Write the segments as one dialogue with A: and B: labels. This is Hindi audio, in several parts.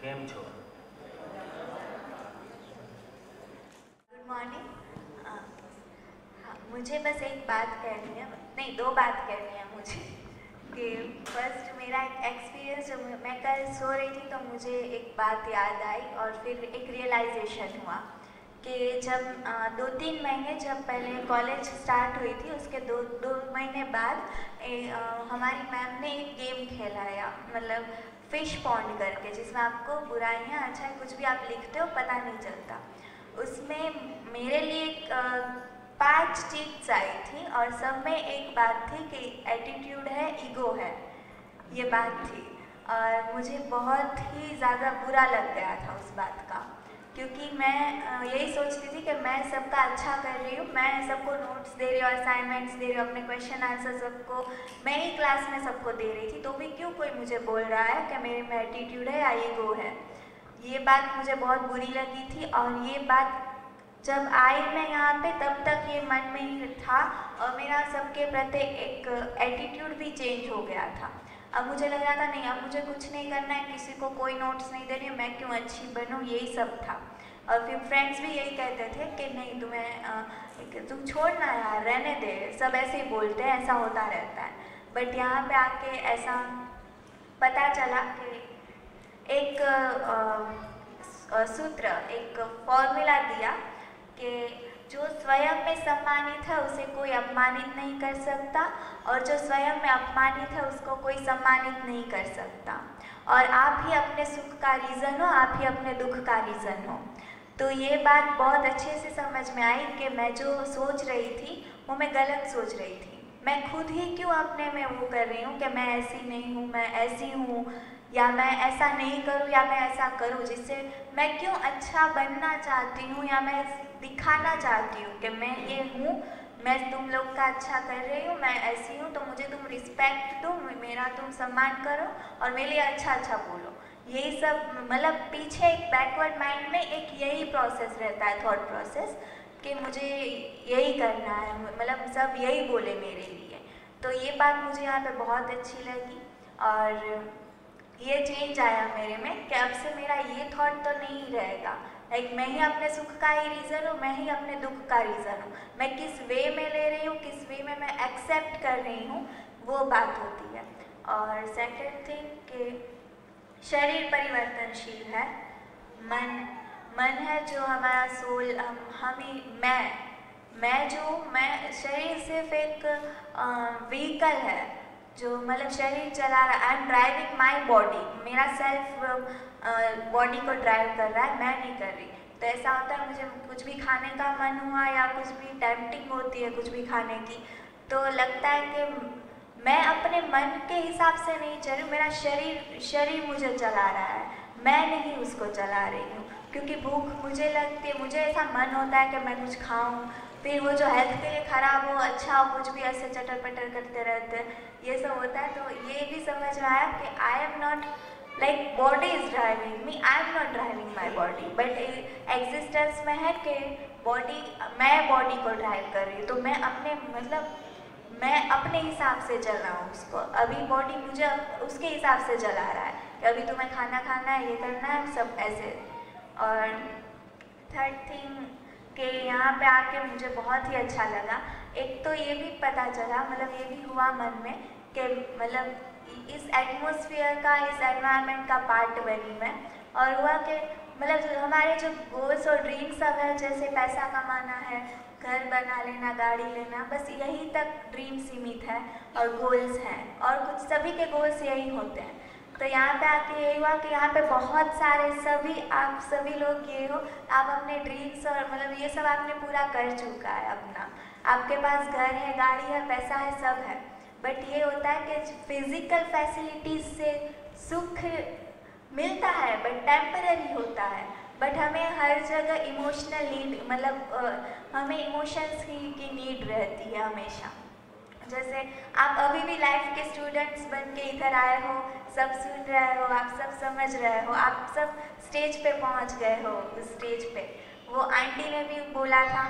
A: કેમ છો?
B: Good morning. हाँ, मुझे बस एक बात कहनी है, नहीं दो बात कहनी है मुझे कि फर्स्ट मेरा एक एक्सपीरियंस, जो मैं कल सो रही थी तो मुझे एक बात याद आई और फिर एक रियलाइजेशन हुआ कि जब 2-3 महीने जब पहले कॉलेज स्टार्ट हुई थी उसके दो महीने बाद हमारी मैम ने एक गेम खेलाया, मतलब फिश पॉन्ड करके, जिसमें आपको बुराइयाँ अच्छाई कुछ भी आप लिखते हो पता नहीं चलता। उसमें मेरे लिए 5 चीज़ आई थी और सब में एक बात थी कि एटीट्यूड है, ईगो है, ये बात थी। और मुझे बहुत ही ज़्यादा बुरा लग गया था उस बात का, क्योंकि मैं यही सोचती थी कि मैं सबका अच्छा कर रही हूँ, मैं सबको नोट्स दे रही हूँ, असाइनमेंट्स दे रही हूँ, अपने क्वेश्चन आंसर सबको मैं ही क्लास में सबको दे रही थी, तो भी क्यों कोई मुझे बोल रहा है कि मेरे में एटीट्यूड है या ईगो है। ये बात मुझे बहुत बुरी लगी थी और ये बात जब आई मैं यहाँ पे तब तक ये मन में ही था और मेरा सबके प्रति एक एटीट्यूड भी चेंज हो गया था। अब मुझे लग रहा था नहीं, अब मुझे कुछ नहीं करना है, किसी को कोई नोट्स नहीं देनी है, मैं क्यों अच्छी बनूँ, यही सब था। और फिर फ्रेंड्स भी यही कहते थे कि नहीं तुम छोड़ना यार, रहने दे, सब ऐसे ही बोलते हैं, ऐसा होता रहता है। बट यहाँ पे आके ऐसा पता चला कि एक सूत्र, एक फॉर्मूला दिया कि जो स्वयं में सम्मानित है उसे कोई अपमानित नहीं कर सकता और जो स्वयं में अपमानित है उसको कोई सम्मानित नहीं कर सकता। और आप ही अपने सुख का रीज़न हो, आप ही अपने दुख का रीज़न हो। तो ये बात बहुत अच्छे से समझ में आई कि मैं जो सोच रही थी वो मैं गलत सोच रही थी। मैं खुद ही क्यों अपने में वो कर रही हूँ कि मैं ऐसी नहीं हूँ, मैं ऐसी हूँ, या मैं ऐसा नहीं करूँ या मैं ऐसा करूँ, जिससे मैं क्यों अच्छा बनना चाहती हूँ या मैं दिखाना चाहती हूँ कि मैं ये हूँ, मैं तुम लोग का अच्छा कर रही हूँ, मैं ऐसी हूँ, तो मुझे तुम रिस्पेक्ट दो, मेरा तुम सम्मान करो और मेरे लिए अच्छा अच्छा बोलो। यही सब, मतलब पीछे एक बैकवर्ड माइंड में एक यही प्रोसेस रहता है, थॉट प्रोसेस, कि मुझे यही करना है, मतलब सब यही बोले मेरे लिए। तो ये बात मुझे यहाँ पे बहुत अच्छी लगी और ये चेंज आया मेरे में कि अब से मेरा ये थॉट तो नहीं रहेगा, लाइक मैं ही अपने सुख का ही रीज़न हूँ, मैं ही अपने दुख का रीज़न हूँ, मैं किस वे में ले रही हूँ, किस वे में मैं एक्सेप्ट कर रही हूँ, वो बात होती है। और सेकंड थिंग कि शरीर परिवर्तनशील है, मन है जो हमारा सोल, हम ही मैं शरीर सिर्फ एक व्हीकल है जो, मतलब शरीर चला रहा, I am driving my body, मेरा सेल्फ बॉडी को ड्राइव कर रहा है, मैं नहीं कर रही। तो ऐसा होता है, मुझे कुछ भी खाने का मन हुआ या कुछ भी टेम्पटिंग होती है कुछ भी खाने की, तो लगता है कि मैं अपने मन के हिसाब से नहीं चल रही हूँ, मेरा शरीर मुझे चला रहा है, मैं नहीं उसको चला रही हूँ। क्योंकि भूख मुझे लगती है, मुझे ऐसा मन होता है कि मैं कुछ खाऊं, फिर वो जो हेल्थ के लिए ख़राब हो, अच्छा हो, कुछ भी ऐसे चटर पटर करते रहते हैं, ये सब होता है। तो ये भी समझ में आया कि I am not like body is driving me, I am not driving my body, but existence में है कि मैं बॉडी को ड्राइव कर रही हूँ। तो मैं अपने, मतलब मैं अपने हिसाब से चल रहा हूँ उसको, अभी बॉडी मुझे उसके हिसाब से चला रहा है कि अभी तुम्हें खाना खाना है, ये करना है, सब ऐसे। और थर्ड थिंग कि यहाँ पे आके मुझे बहुत ही अच्छा लगा, एक तो ये भी पता चला, मतलब ये भी हुआ मन में कि मतलब इस एटमॉस्फेयर का, इस एनवायरनमेंट का पार्ट बनी मैं, और हुआ कि मतलब हमारे जो गोल्स और ड्रीम्स सब है, जैसे पैसा कमाना है, घर बना लेना, गाड़ी लेना, बस यही तक ड्रीम सीमित है और गोल्स हैं, और कुछ सभी के गोल्स यही होते हैं। तो यहाँ पे आके ये हुआ कि यहाँ पे बहुत सारे आप सभी लोग ये हो, आप अपने ड्रीम्स और मतलब ये सब आपने पूरा कर चुका है अपना, आपके पास घर है, गाड़ी है, पैसा है, सब है। बट ये होता है कि फिजिकल फैसिलिटीज से सुख मिलता है बट टेम्पररी होता है, बट हमें हर जगह इमोशनल नीड, मतलब हमें इमोशंस की नीड रहती है हमेशा। जैसे आप अभी भी लाइफ के स्टूडेंट्स बन के इधर आए हो, सब सुन रहे हो, आप सब समझ रहे हो, आप सब स्टेज पे पहुंच गए हो। उस स्टेज पे वो आंटी ने भी बोला था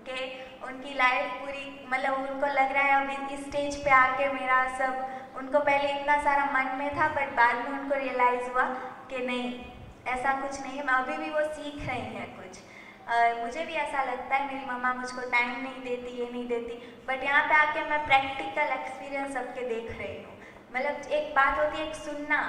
B: कि उनकी लाइफ पूरी, मतलब उनको लग रहा है अभी इस स्टेज पे आके मेरा सब, उनको पहले इतना सारा मन में था बट बाद में उनको रियलाइज़ हुआ कि नहीं ऐसा कुछ नहीं है, मैं अभी भी वो सीख रही हैं कुछ। मुझे भी ऐसा लगता है मेरी मम्मा मुझको टाइम नहीं देती, ये नहीं देती, बट यहाँ पे आके मैं प्रैक्टिकल एक्सपीरियंस सबके देख रही हूँ। मतलब एक बात होती है एक सुनना,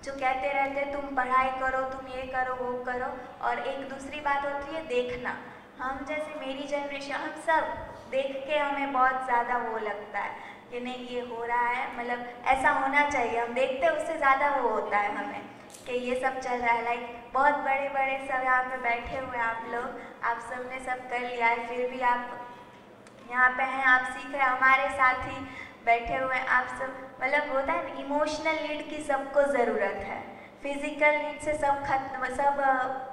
B: जो कहते रहते हैं तुम पढ़ाई करो, तुम ये करो वो करो, और एक दूसरी बात होती है देखना। हम जैसे मेरी जनरेशन, हम सब देख के हमें बहुत ज़्यादा वो लगता है कि नहीं ये हो रहा है, मतलब ऐसा होना चाहिए, हम देखते हैं उससे ज़्यादा वो होता है हमें कि ये सब चल रहा है। लाइक बहुत बड़े बड़े सब यहाँ पे बैठे हुए हैं आप लोग, आप सब ने सब कर लिया है, फिर भी आप यहाँ पे हैं, आप सीख रहे हैं, हमारे साथ ही बैठे हुए हैं आप सब। मतलब होता है ना, इमोशनल नीड की सबको ज़रूरत है, फिजिकल नीड से सब खत्म, सब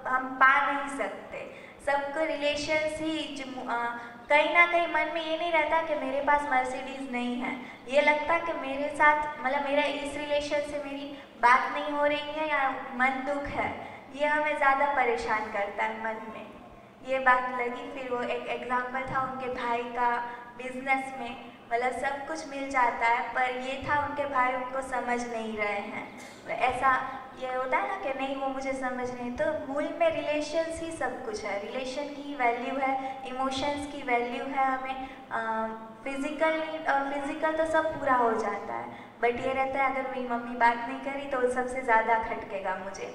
B: हम पा नहीं सकते। सबको रिलेशंस ही कहीं ना कहीं मन में ये नहीं रहता कि मेरे पास मर्सिडीज़ नहीं है, ये लगता कि मेरे साथ मतलब मेरा इस रिलेशन से मेरी बात नहीं हो रही है या मन दुख है, ये हमें ज़्यादा परेशान करता है मन में। ये बात लगी। फिर वो एक एग्जांपल था उनके भाई का, बिजनेस में मतलब सब कुछ मिल जाता है, पर ये था उनके भाई उनको समझ नहीं रहे हैं। ऐसा ये होता है ना कि नहीं वो मुझे समझ नहीं, तो मूल में रिलेशंस ही सब कुछ है, रिलेशन की वैल्यू है, इमोशंस की वैल्यू है हमें। फिजिकल नीड और फिजिकल तो सब पूरा हो जाता है, बट ये रहता है अगर मेरी मम्मी बात नहीं करी तो सबसे ज़्यादा खटकेगा मुझे,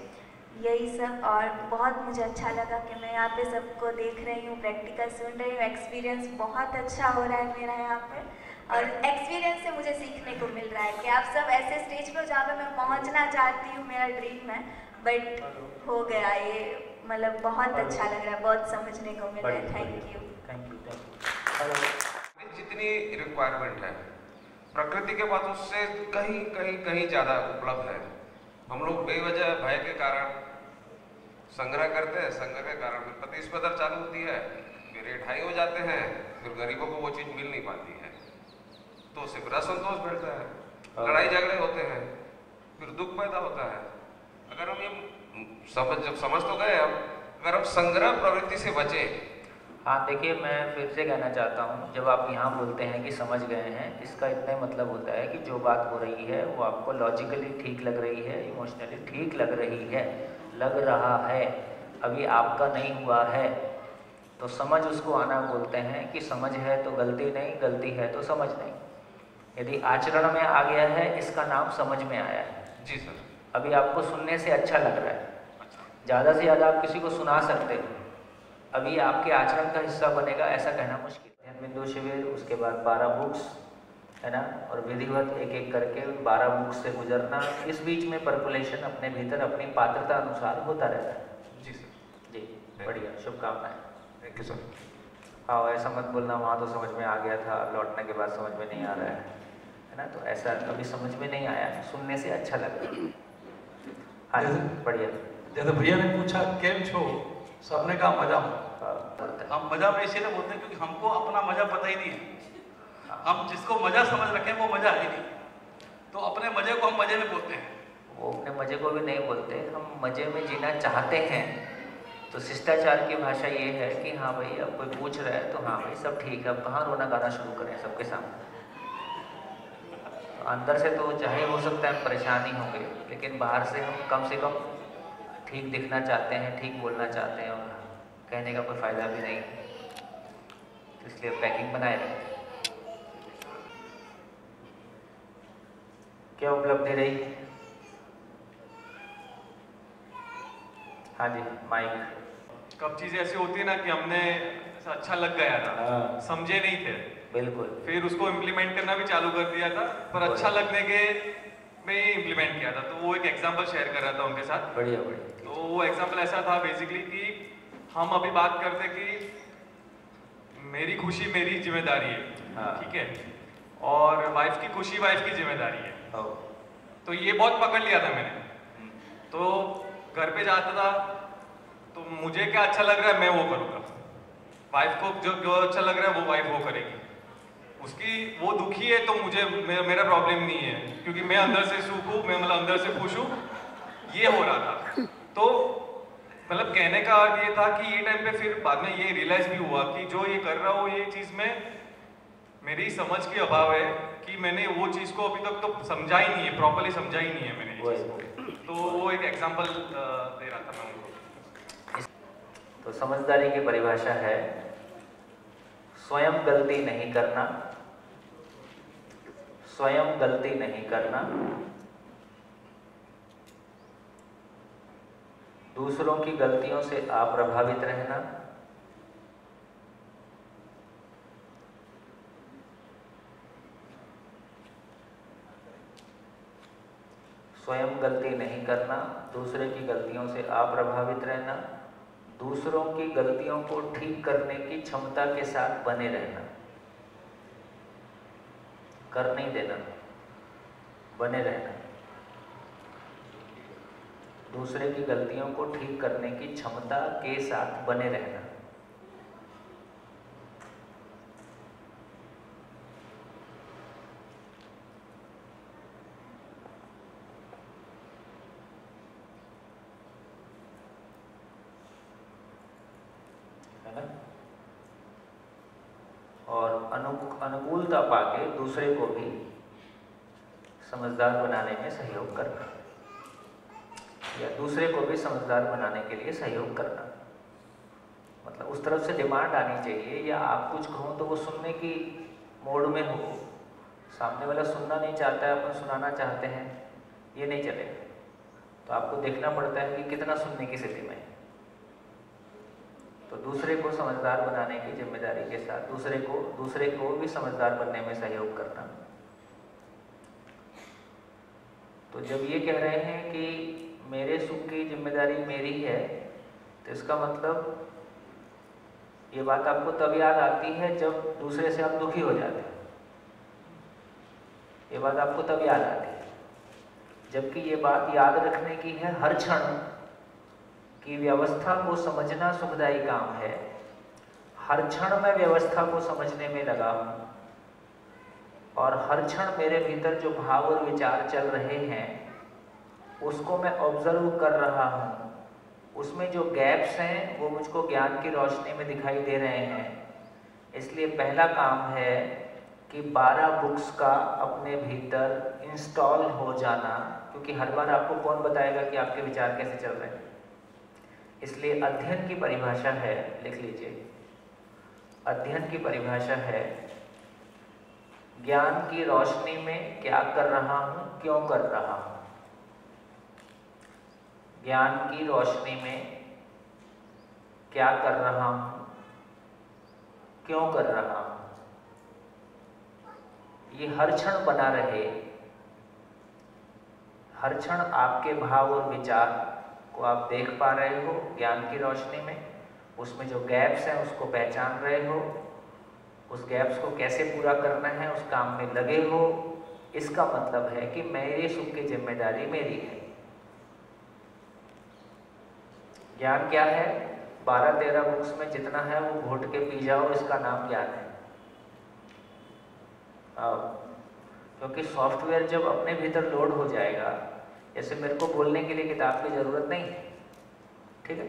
B: यही सब। और बहुत मुझे अच्छा लगा कि मैं यहाँ पे सबको देख रही हूँ, प्रैक्टिकल सुन रही हूँ, एक्सपीरियंस बहुत अच्छा हो रहा है मेरा यहाँ पे, और एक्सपीरियंस से मुझे सीखने को मिल रहा है कि आप सब ऐसे स्टेज पर जहाँ पे मैं पहुँचना चाहती हूँ, मेरा ड्रीम है, बट हो गया ये, मतलब बहुत अच्छा लग रहा है, बहुत समझने को मिल रहा है। Thank you.
A: जितनी रिक्वायरमेंट है प्रकृति के पास उससे कहीं कहीं कहीं ज़्यादा उपलब्ध है। हम लोग बेवजह भय के कारण संग्रह करते हैं, संग्रह के कारण फिर प्रतिस्पर्धा चालू होती है, फिर रेट हाई हो जाते हैं, फिर गरीबों को वो चीज़ मिल नहीं पाती है, तो उससे फिर असंतोष बढ़ता है, लड़ाई झगड़े होते हैं, फिर दुख पैदा होता है। अगर हम ये समझ तो गए हम, अगर हम संग्रह प्रवृत्ति से बचे।
C: हाँ देखिए, मैं फिर से कहना चाहता हूँ, जब आप यहाँ बोलते हैं कि समझ गए हैं, इसका इतना मतलब होता है कि जो बात हो रही है वो आपको लॉजिकली ठीक लग रही है, इमोशनली ठीक लग रही है, लग रहा है, अभी आपका नहीं हुआ है, तो समझ उसको आना बोलते हैं कि समझ है तो गलती नहीं, गलती है तो समझ नहीं। यदि आचरण में आ गया है, इसका नाम समझ में आया है।
A: जी सर।
C: अभी आपको सुनने से अच्छा लग रहा है, ज़्यादा से ज़्यादा आप किसी को सुना सकते हैं, अभी आपके आचरण का हिस्सा बनेगा ऐसा कहना मुश्किल है। बिंदु शिविर, उसके बाद 12 बुक्स है ना, और विधिवत एक एक करके 12 बुक्स से गुजरना, इस बीच में पर्कुलेशन अपने भीतर अपनी पात्रता अनुसार होता रहता है।
A: जी सर।
C: जी बढ़िया, शुभकामनाएं।
A: Thank you sir.
C: हाँ, ऐसा मत बोलना वहाँ तो समझ में आ गया था, लौटने के बाद समझ में नहीं आ रहा है ना, तो ऐसा कभी समझ में नहीं आया, सुनने से अच्छा लगा। हाँ बढ़िया।
D: जैसे भैया ने पूछा केम छो, सबने कहा मजा में।
E: हम मजा में इसीलिए बोलते हैं क्योंकि हमको अपना मजा पता ही नहीं है। हम जिसको मजा समझ रखें वो मजा है नहीं, तो अपने मजे को हम मजे में बोलते हैं।
C: वो अपने मजे को भी नहीं बोलते, हम मजे में जीना चाहते हैं। तो शिष्टाचार की भाषा ये है कि हाँ भाई, अब कोई पूछ रहा है तो हाँ भाई सब ठीक है, अब कहाँ रोना गाना शुरू करें सबके सामने। तो अंदर से तो चाहे हो सकता है परेशान ही होंगे, लेकिन बाहर से हम कम से कम ठीक दिखना चाहते हैं, ठीक बोलना चाहते हैं, और कहने का कोई फ़ायदा भी नहीं, इसलिए पैकिंग बनाए रखें। क्या उपलब्धि रही? हाँ जी, माइक।
F: कब चीज़ ऐसी होती है ना कि हमने ऐसा अच्छा लग गया था, समझे नहीं थे,
C: बिल्कुल,
F: फिर उसको इम्प्लीमेंट करना भी चालू कर दिया था, पर अच्छा लगने के में ही इम्प्लीमेंट किया था। तो वो एक एग्जांपल शेयर कर रहा था उनके साथ।
C: बढ़िया बढ़िया।
F: तो वो एग्जांपल ऐसा था बेसिकली कि हम अभी बात करते कि मेरी खुशी मेरी जिम्मेदारी है, ठीक है, और वाइफ की खुशी वाइफ की जिम्मेदारी है। तो ये बहुत पकड़ लिया था मैंने। तो घर पे जाता था तो मुझे क्या अच्छा लग रहा है मैं वो करूँगा, वाइफ को जो अच्छा लग रहा है वो वाइफ वो करेगी, उसकी वो दुखी है तो मुझे मेरा प्रॉब्लम नहीं है, क्योंकि मैं अंदर से सुख हूँ, मैं मतलब अंदर से खुश हूँ, ये हो रहा था। तो मतलब कहने का अर्थ ये था कि ये टाइम पे फिर बाद में ये रियलाइज भी हुआ कि जो ये कर रहा हूँ ये चीज़ में मेरी समझ की अभाव है, कि मैंने वो चीज़ को अभी तक तो समझा ही नहीं है, प्रॉपरली समझा ही नहीं है मैंने ये चीज़ को। तो वो एक एग्जांपल दे रहा था मैं उनको।
C: तो समझदारी की परिभाषा है स्वयं गलती नहीं करना, स्वयं गलती नहीं करना, दूसरों की गलतियों से अप्रभावित रहना, स्वयं गलती नहीं करना, दूसरे की गलतियों से अप्रभावित रहना, दूसरों की गलतियों को ठीक करने की क्षमता के साथ बने रहना, कर नहीं देना, बने रहना, दूसरे की गलतियों को ठीक करने की क्षमता के साथ बने रहना। है ना? और अनुकूलता पाके दूसरे को भी समझदार बनाने में सहयोग करना, या दूसरे को भी समझदार बनाने के लिए सहयोग करना। मतलब उस तरफ से डिमांड आनी चाहिए, या आप कुछ कहो तो वो सुनने की मोड में हो, सामने वाला सुनना नहीं चाहता है, अपन सुनाना चाहते हैं, ये नहीं चलेगा। तो आपको देखना पड़ता है कि कितना सुनने की स्थिति में। तो दूसरे को समझदार बनाने की जिम्मेदारी के साथ दूसरे को भी समझदार बनने में सहयोग करना। तो जब ये कह रहे हैं कि मेरे सुख की जिम्मेदारी मेरी है, तो इसका मतलब ये बात आपको तब याद आती है जब दूसरे से आप दुखी हो जाते हैं। ये बात आपको तब याद आती है, जबकि ये बात याद रखने की है हर क्षण कि व्यवस्था को समझना सुखदायी काम है। हर क्षण मैं व्यवस्था को समझने में लगा हूँ, और हर क्षण मेरे भीतर जो भाव और विचार चल रहे हैं उसको मैं ऑब्जर्व कर रहा हूँ। उसमें जो गैप्स हैं वो मुझको ज्ञान की रोशनी में दिखाई दे रहे हैं। इसलिए पहला काम है कि 12 बुक्स का अपने भीतर इंस्टॉल हो जाना, क्योंकि हर बार आपको कौन बताएगा कि आपके विचार कैसे चल रहे हैं। इसलिए अध्ययन की परिभाषा है, लिख लीजिए, अध्ययन की परिभाषा है ज्ञान की रोशनी में क्या कर रहा हूँ, क्यों कर रहा हूँ। ज्ञान की रोशनी में क्या कर रहा हूँ, क्यों कर रहा हूँ। ये हर क्षण बना रहे, हर क्षण आपके भाव और विचार को आप देख पा रहे हो ज्ञान की रोशनी में। उसमें जो गैप्स हैं उसको पहचान रहे हो, उस गैप्स को कैसे पूरा करना है उस काम में लगे हो। इसका मतलब है कि मेरे सुख की जिम्मेदारी मेरी है। ज्ञान क्या है? 12-13 बुक्स में जितना है वो घोट के पी जाओ, इसका नाम ज्ञान है। क्योंकि सॉफ्टवेयर जब अपने भीतर लोड हो जाएगा, जैसे मेरे को बोलने के लिए किताब की ज़रूरत नहीं है, ठीक है,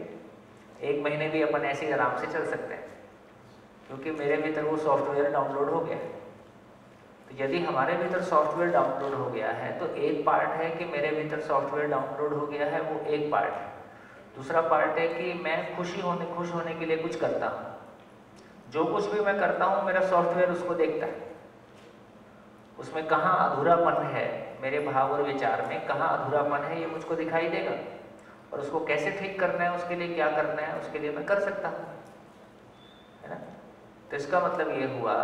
C: 1 महीने भी अपन ऐसे ही आराम से चल सकते हैं, क्योंकि मेरे भीतर वो सॉफ्टवेयर डाउनलोड हो गया है। तो यदि हमारे भीतर सॉफ्टवेयर डाउनलोड हो गया है तो एक पार्ट है कि मेरे भीतर सॉफ्टवेयर डाउनलोड हो गया है, वो एक पार्ट है। दूसरा पार्ट है कि मैं खुश होने के लिए कुछ करता हूँ। जो कुछ भी मैं करता हूँ मेरा सॉफ्टवेयर उसको देखता है, उसमें कहाँ अधूरापन है, मेरे भाव और विचार में कहाँ अधूरापन है ये मुझको दिखाई देगा, और उसको कैसे ठीक करना है, उसके लिए क्या करना है, उसके लिए मैं कर सकता हूँ, है ना। तो इसका मतलब ये हुआ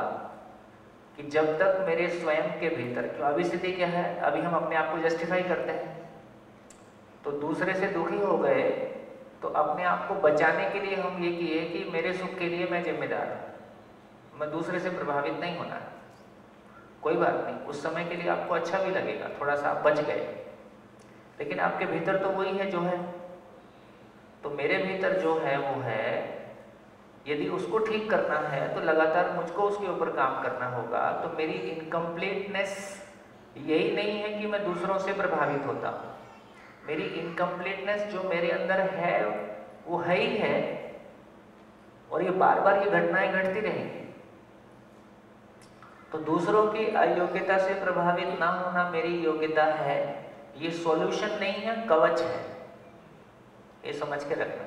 C: कि जब तक मेरे स्वयं के भीतर, क्यों अभी स्थिति क्या है, अभी हम अपने आप को जस्टिफाई करते हैं। तो दूसरे से दुखी हो गए तो अपने आप को बचाने के लिए हम ये किए कि मेरे सुख के लिए मैं जिम्मेदार हूँ, मैं दूसरे से प्रभावित नहीं होना है। कोई बात नहीं, उस समय के लिए आपको अच्छा भी लगेगा, थोड़ा सा आप बच गए, लेकिन आपके भीतर तो वही है जो है। तो मेरे भीतर जो है वो है, यदि उसको ठीक करना है तो लगातार मुझको उसके ऊपर काम करना होगा। तो मेरी इनकम्प्लीटनेस यही नहीं है कि मैं दूसरों से प्रभावित होता हूँ। मेरी इनकम्प्लीटनेस जो मेरे अंदर है वो है ही है, और ये बार बार ये घटनाएं घटती रहेंगी। तो दूसरों की अयोग्यता से प्रभावित ना होना मेरी योग्यता है, ये सॉल्यूशन नहीं है, कवच है, ये समझ के रखना।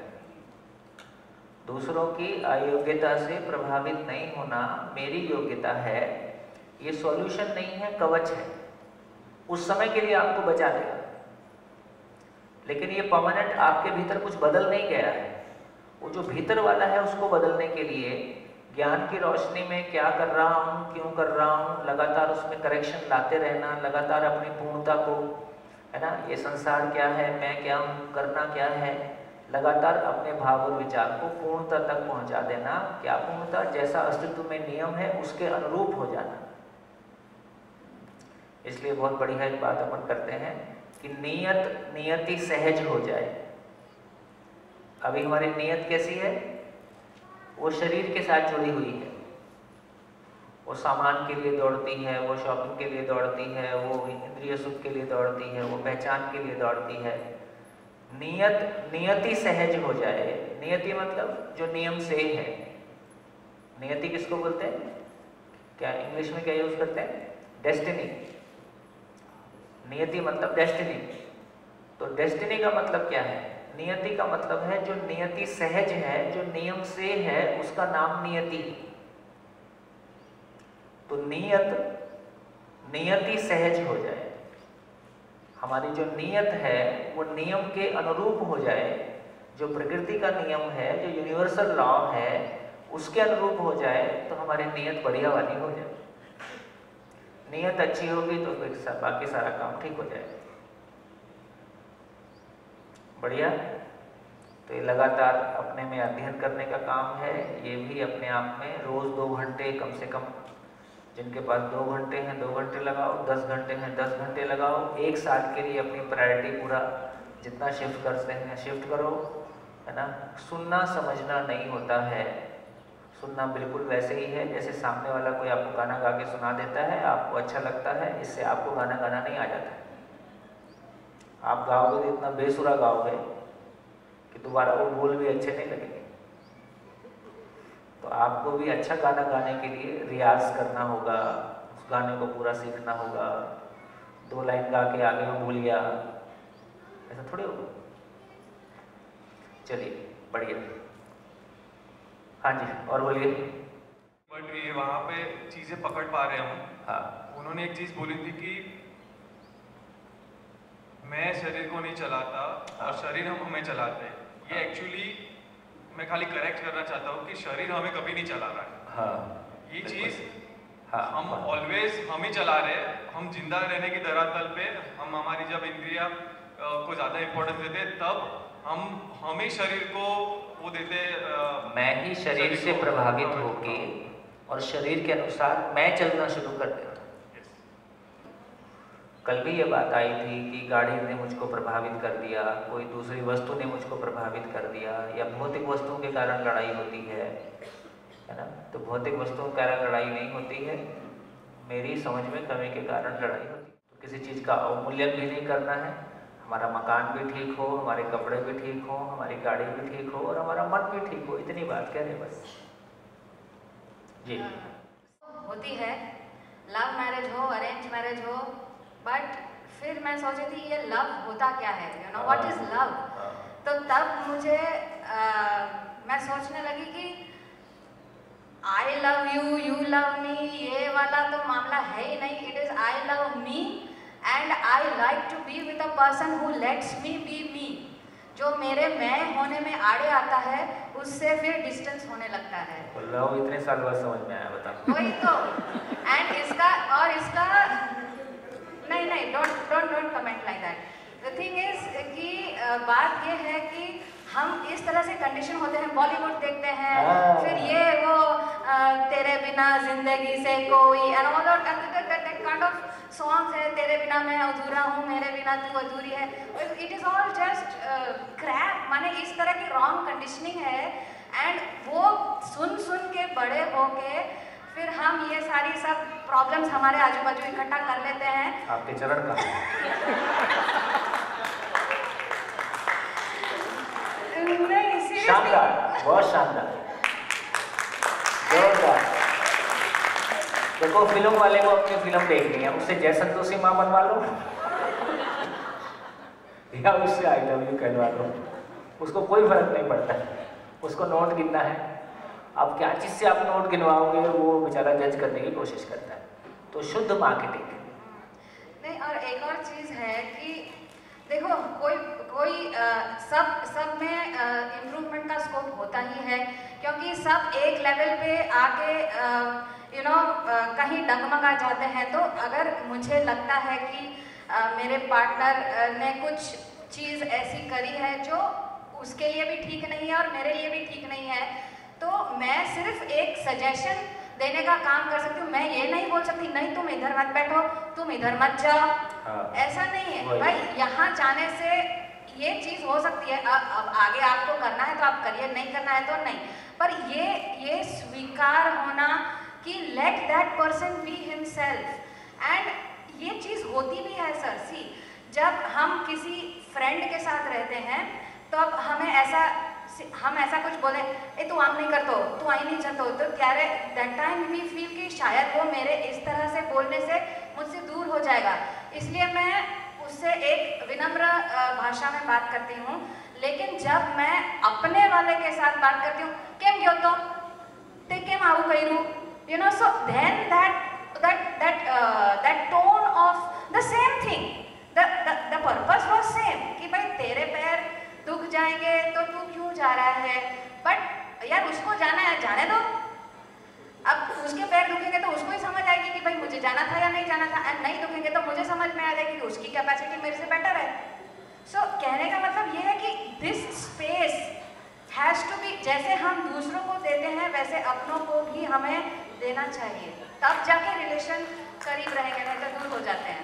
C: दूसरों की अयोग्यता से प्रभावित नहीं होना मेरी योग्यता है, ये सॉल्यूशन नहीं है, कवच है। उस समय के लिए आपको बचा देगा, लेकिन ये परमानेंट आपके भीतर कुछ बदल नहीं गया है। वो जो भीतर वाला है उसको बदलने के लिए ज्ञान की रोशनी में क्या कर रहा हूँ, क्यों कर रहा हूँ, लगातार उसमें करेक्शन लाते रहना, लगातार अपनी पूर्णता को, है ना, ये संसार क्या है, मैं क्या हूँ, करना क्या है, लगातार अपने भाव और विचार को पूर्णता तक पहुंचा देना। क्या पूर्णता? जैसा अस्तित्व में नियम है उसके अनुरूप हो जाना। इसलिए बहुत बढ़िया एक बात अपन करते हैं कि नियति सहज हो जाए। अभी हमारी नियत कैसी है? वो शरीर के साथ जुड़ी हुई है, वो सामान के लिए दौड़ती है, वो शॉपिंग के लिए दौड़ती है, वो इंद्रिय सुख के लिए दौड़ती है, वो पहचान के लिए दौड़ती है। नियति सहज हो जाए। नियति मतलब जो नियम से है। नियति किसको बोलते हैं? क्या इंग्लिश में क्या यूज करते हैं? डेस्टिनी। नियति मतलब डेस्टिनी। तो डेस्टिनी का मतलब क्या है? नियति का मतलब है जो नियति सहज है, जो नियम से है, उसका नाम नियति है। तो नियति सहज हो जाए, हमारी जो नियत है वो नियम के अनुरूप हो जाए, जो प्रकृति का नियम है, जो यूनिवर्सल लॉ है, उसके अनुरूप हो जाए, तो हमारी नियत बढ़िया वाली हो जाए। नियत अच्छी होगी तो फिर बाकी सारा काम ठीक हो जाएगा। बढ़िया। तो ये लगातार अपने में अध्ययन करने का काम है। ये भी अपने आप में रोज 2 घंटे कम से कम, जिनके पास 2 घंटे हैं 2 घंटे लगाओ, 10 घंटे हैं 10 घंटे लगाओ। 1 साल के लिए अपनी प्रायोरिटी पूरा जितना शिफ्ट कर सकते हैं शिफ्ट करो, है ना। सुनना समझना नहीं होता है। सुनना बिल्कुल वैसे ही है जैसे सामने वाला कोई आपको गाना गा के सुना देता है, आपको अच्छा लगता है, इससे आपको गाना गाना नहीं आ जाता है। आप गाओगे तो इतना बेसुरा गाओगे कि दोबारा वो बोल भी अच्छे नहीं लगेंगे। तो आपको भी अच्छा गाना गाने के लिए रियाज करना होगा, उस गाने को पूरा सीखना होगा। 2 लाइन गा के आगे में भूल गया, ऐसा थोड़ी होगा। चलिए बढ़िया। हाँ जी, और बोलिए।
F: बट ये वहाँ पे चीजें पकड़ पा रहे हम।
C: हाँ,
F: उन्होंने एक चीज बोली थी कि मैं शरीर को नहीं चलाता और शरीर हमें चलाते हैं। ये एक्चुअली मैं खाली करेक्ट करना चाहता हूँ कि शरीर हमें कभी नहीं चला रहा है।
C: हाँ,
F: ये चीज
C: हाँ,
F: हम ऑलवेज हम ही चला रहे हैं। हम जिंदा रहने की धरातल पे हम हमारी जब इंद्रिया को ज्यादा इंपॉर्टेंस देते हैं, तब हम ही शरीर को वो देते।
C: मैं ही शरीर से प्रभावित होके और शरीर के अनुसार मैं चलना शुरू कर देता। कल भी ये बात आई थी कि गाड़ी ने मुझको प्रभावित कर दिया, कोई दूसरी वस्तु ने मुझको प्रभावित कर दिया, या भौतिक वस्तुओं के कारण लड़ाई होती है ना। तो भौतिक वस्तुओं के कारण लड़ाई नहीं होती है, मेरी समझ में कमी के कारण लड़ाई होती है। तो किसी चीज़ का अवमूल्यन भी नहीं करना है। हमारा मकान भी ठीक हो, हमारे कपड़े भी ठीक हो, हमारी गाड़ी भी ठीक हो और हमारा मन भी ठीक हो, इतनी बात कह रहे बस जी।
G: होती है लव मैरिज हो, अरेंज मैरिज हो, बट फिर मैं सोची थी ये लव होता क्या है, you know what is love. तो तब मुझे मैं सोचने लगी कि I love you, you love me, ये वाला तो मामला है ही नहीं। It is I love me and I like to be with a person who lets me be me. जो मेरे मैं होने में आड़े आता है उससे फिर डिस्टेंस होने लगता है।
C: लव इतने साल बाद समझ में आया, बता।
G: वही तो। एंड इसका नहीं, don't comment like that. The thing is कि बात ये है कि हम इस तरह से कंडीशन होते हैं, बॉलीवुड देखते हैं, फिर ये वो तेरे बिना जिंदगी से कोई and all that kind of songs है। तेरे बिना मैं अधूरा हूँ, मेरे बिना तू अधूरी है। It is all just crap. माने इस तरह की रॉन्ग कंडीशनिंग है एंड वो सुन के बड़े होके फिर हम ये सारी सब प्रॉब्लम्स हमारे आजू बाजू इकट्ठा कर लेते हैं।
C: आपके चरण का
G: नहीं, seriously।
C: शानदार, बहुत शानदार, जोरदार। देखो फिल्म वाले को अपनी फिल्म देखनी है, उससे जय संतोषी माँ बनवा लो। या उससे आई लव यू कहलवा दो, उसको कोई फर्क नहीं पड़ता है, उसको नोट गिनना है। अब क्या चीज़ से आप नोट गिनवाओगे वो बेचारा जज करने की कोशिश करता है। तो शुद्ध मार्केटिंग
G: नहीं। और एक और चीज़ है कि देखो कोई सब में इम्प्रूवमेंट का स्कोप होता ही है, क्योंकि सब एक लेवल पे आके कहीं डगमगा जाते हैं। तो अगर मुझे लगता है कि मेरे पार्टनर ने कुछ चीज़ ऐसी करी है जो उसके लिए भी ठीक नहीं है और मेरे लिए भी ठीक नहीं है, तो मैं सिर्फ एक सजेशन देने का काम कर सकती हूँ। मैं ये नहीं बोल सकती नहीं तुम इधर मत बैठो, तुम इधर मत जाओ। ऐसा नहीं है भाई, यहाँ जाने से ये चीज़ हो सकती है। अब आगे आपको करना है तो आप करिए, नहीं करना है तो नहीं। पर ये स्वीकार होना कि let that person be himself. And ये चीज़ होती भी है सर। सी, जब हम किसी फ्रेंड के साथ रहते हैं तो अब हम ऐसा कुछ बोले, ए तू आम नहीं करतो, तू आई नहीं चाहतो, तो क्या रे दैट टाइम वी फील कि शायद वो मेरे इस तरह से बोलने से मुझसे दूर हो जाएगा। इसलिए मैं उससे एक विनम्र भाषा में बात करती हूँ। लेकिन जब मैं अपने वाले के साथ बात करती हूँ, केम गयो तो ते केम आવું કર્યું, so then that tone of the same thing, the purpose was same कि भाई तेरे पैर दुख जाएंगे तो तू क्यों जा रहा है, बट यार उसको जाना है, जाने दो। अब उसके पैर दुखेंगे तो उसको ही समझ आएगी कि भाई मुझे जाना था या नहीं जाना था, एंड नहीं दुखेंगे तो मुझे समझ में आ जाएगी कि उसकी कैपेसिटी मेरे से बेटर है। सो कहने का मतलब ये है कि this space has to be, जैसे हम दूसरों को देते हैं वैसे अपनों को भी हमें देना चाहिए, तब जाके रिलेशन करीब रहेंगे, नहीं तो दूर हो जाते हैं।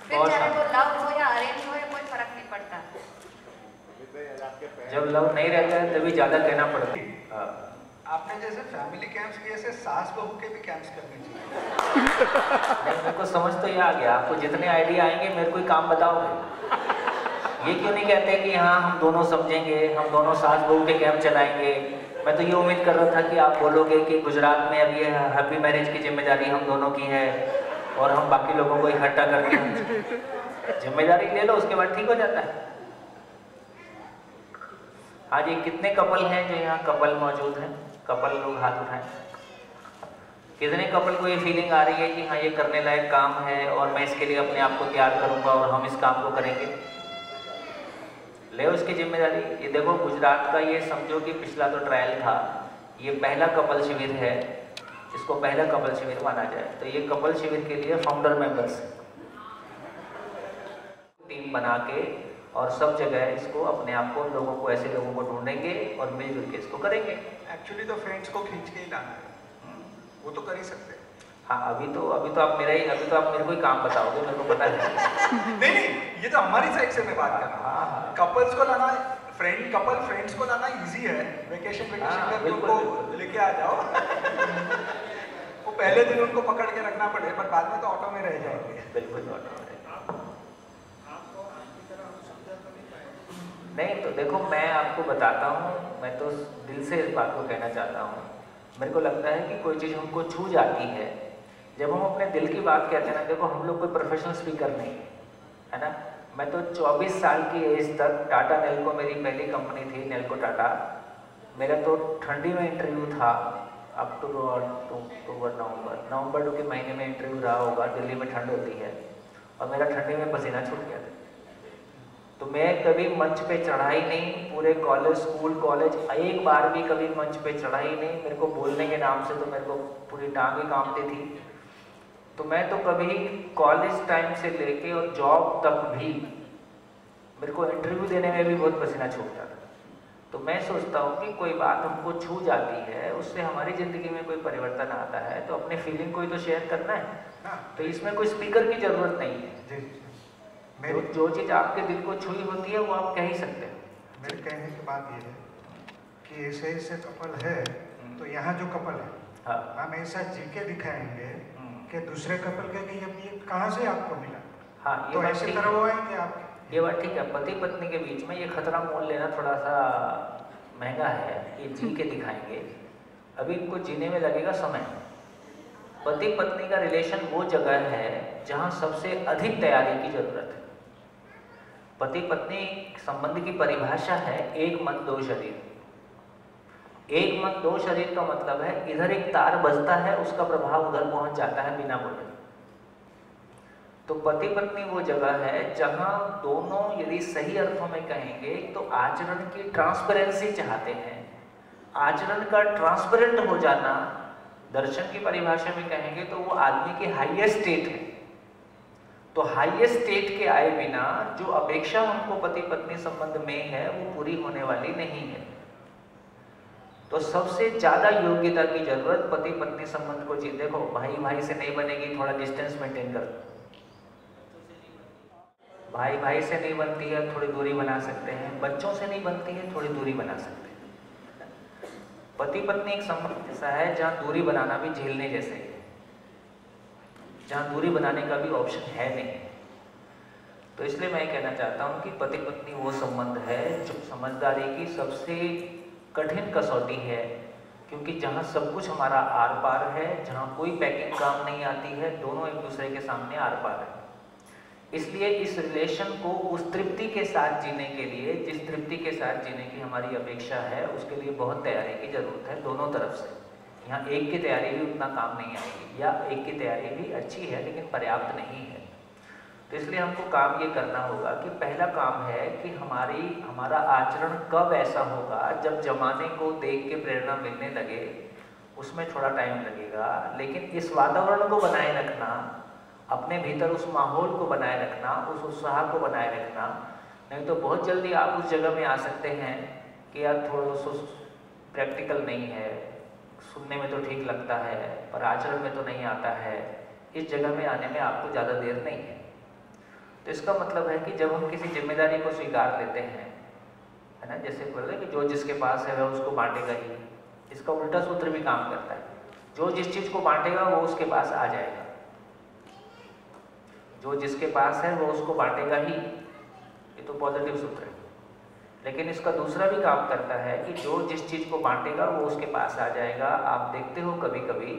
G: फिर चाहे वो लव हो या अरेंज हो, कोई फर्क नहीं पड़ता।
C: जब लव नहीं रहता है तभी ज्यादा कहना पड़ता है।
H: आपने जैसे फैमिली कैंप्स किए, ऐसे सास बहू के भी कैंप्स करने चाहिए।
C: मेरे को समझ तो ये आ गया, आपको जितने आइडिया आएंगे मेरे को ही काम बताओगे। ये क्यों नहीं कहते कि हाँ हम दोनों समझेंगे, हम दोनों सास बहू के कैंप चलाएंगे। मैं तो ये उम्मीद कर रहा था कि आप बोलोगे कि गुजरात में अब ये हैप्पी मैरिज की जिम्मेदारी हम दोनों की है और हम बाकी लोगों को इकट्ठा करके जिम्मेदारी ले लो, उसके बाद ठीक हो जाता है। आज ये कितने कपल हैं जो यहाँ कपल मौजूद हैं? कपल लोग हाथ उठाएं। कितने कपल को ये फीलिंग आ रही है कि हाँ ये करने लायक काम है और मैं इसके लिए अपने आप को तैयार करूँगा और हम इस काम को करेंगे? ले उसकी जिम्मेदारी। ये देखो गुजरात का ये समझो कि पिछला तो ट्रायल था, ये पहला कपल शिविर है, इसको पहला कपल शिविर माना जाए। तो ये कपल शिविर के लिए फाउंडर मेंबर्स टीम बना के और सब जगह इसको अपने आप को लोगों को ऐसे लोगों को ढूंढेंगे और मिलजुल के इसको करेंगे।
H: एक्चुअली तो फ्रेंड्स को खींच के ही लाना है, वो तो कर ही सकते हैं।
C: हाँ अभी तो आप मेरे को ही काम बताओगे, मेरे को पता है।
H: नहीं, ये तो हमारी साइड से मैं बात कर रहा हूँ। कपल्स को लाना, फ्रेंड्स को लाना इजी है। वेकेशन में उनको लेके आ जाओ। वो पहले दिन उनको पकड़ के रखना पड़े, पर बाद में तो ऑटो में रह जाएंगे।
C: बिल्कुल ऑटो में नहीं। तो देखो मैं आपको बताता हूँ, मैं तो दिल से इस बात को कहना चाहता हूँ। मेरे को लगता है कि कोई चीज़ हमको छू जाती है जब हम अपने दिल की बात कहते हैं ना। देखो हम लोग कोई प्रोफेशनल स्पीकर नहीं है ना। मैं तो 24 साल की एज तक टाटा नेल्को मेरी पहली कंपनी थी, नेल्को टाटा। मेरा तो ठंडी में इंटरव्यू था, अक्टूबर नवंबर के महीने में इंटरव्यू रहा होगा। दिल्ली में ठंड होती है और मेरा ठंडी में पसीना छूट गया था। तो मैं कभी मंच पे चढ़ा ही नहीं, पूरे स्कूल कॉलेज एक बार भी कभी मंच पे चढ़ा ही नहीं। मेरे को बोलने के नाम से तो मेरे को पूरी टांग ही कांपती थी। तो मैं तो कभी कॉलेज टाइम से लेके और जॉब तक भी मेरे को इंटरव्यू देने में भी बहुत पसीना छूटता था। तो मैं सोचता हूँ कि कोई बात हमको छू जाती है, उससे हमारी ज़िंदगी में कोई परिवर्तन आता है, तो अपनी फीलिंग को ही तो शेयर करना है। तो इसमें कोई स्पीकर की ज़रूरत नहीं है। जो चीज़ आपके दिल को छुई होती है वो आप कह ही सकते हैं।
H: मेरे कहने की बात ये है कि ऐसे कपल है, तो यहाँ जो कपल है,
C: हाँ,
H: हम ऐसा जी के दिखाएंगे कि दूसरे कपल के कि ये कहाँ से आपको मिला।
C: हाँ,
H: तो ऐसी तरह वो आएंगे आप।
C: ये बात ठीक है। पति पत्नी के बीच में ये खतरा मोल लेना थोड़ा सा महंगा है। ये जी के दिखाएंगे, अभी इनको जीने में लगेगा समय। पति पत्नी का रिलेशन वो जगह है जहाँ सबसे अधिक तैयारी की जरूरत है। पति पत्नी संबंध की परिभाषा है एक मन दो शरीर। एक मन दो शरीर का मतलब है इधर एक तार बजता है, उसका प्रभाव उधर पहुंच जाता है बिना बोले। तो पति पत्नी वो जगह है जहां दोनों, यदि सही अर्थों में कहेंगे तो आचरण की ट्रांसपेरेंसी चाहते हैं। आचरण का ट्रांसपेरेंट हो जाना दर्शन की परिभाषा में कहेंगे तो वो आदमी की हाईएस्ट स्टेट है। तो हाईएस्ट स्टेट के आए बिना जो अपेक्षा हमको पति पत्नी संबंध में है वो पूरी होने वाली नहीं है। तो सबसे ज्यादा योग्यता की जरूरत पति पत्नी संबंध को जी। देखो भाई भाई से नहीं बनेगी, थोड़ा डिस्टेंस मेंटेन कर। भाई भाई से नहीं बनती है, थोड़ी दूरी बना सकते हैं। बच्चों से नहीं बनती है, थोड़ी दूरी बना सकते हैं। पति पत्नी एक संबंध ऐसा है जहां दूरी बनाना भी झेलने जैसे है, जहां दूरी बनाने का भी ऑप्शन है नहीं। तो इसलिए मैं कहना चाहता हूं कि पति पत्नी वो संबंध है जो समझदारी की सबसे कठिन कसौटी है, क्योंकि जहां सब कुछ हमारा आर पार है, जहां कोई पैकिंग काम नहीं आती है, दोनों एक दूसरे के सामने आर पार है। इसलिए इस रिलेशन को उस तृप्ति के साथ जीने के लिए, जिस तृप्ति के साथ जीने की हमारी अपेक्षा है, उसके लिए बहुत तैयारी की जरूरत है दोनों तरफ से। यहाँ एक की तैयारी भी उतना काम नहीं आएगी, या एक की तैयारी भी अच्छी है लेकिन पर्याप्त नहीं है। तो इसलिए हमको काम ये करना होगा कि पहला काम है कि हमारा आचरण कब ऐसा होगा जब जमाने को देख के प्रेरणा मिलने लगे। उसमें थोड़ा टाइम लगेगा, लेकिन इस वातावरण को बनाए रखना, अपने भीतर उस माहौल को बनाए रखना, उस उत्साह को बनाए रखना। नहीं तो बहुत जल्दी आप उस जगह में आ सकते हैं कि यार थोड़ा सा प्रैक्टिकल नहीं है, सुनने में तो ठीक लगता है पर आचरण में तो नहीं आता है। इस जगह में आने में आपको ज़्यादा देर नहीं है। तो इसका मतलब है कि जब हम किसी जिम्मेदारी को स्वीकार लेते हैं, है ना, जैसे बोले कि जो जिसके पास है वह उसको बांटेगा ही, इसका उल्टा सूत्र भी काम करता है। जो जिस चीज़ को बांटेगा वो उसके पास आ जाएगा। जो जिसके पास है वो उसको बांटेगा ही, ये तो पॉजिटिव सूत्र है। लेकिन इसका दूसरा भी काम करता है कि जो जिस चीज़ को बांटेगा वो उसके पास आ जाएगा। आप देखते हो कभी कभी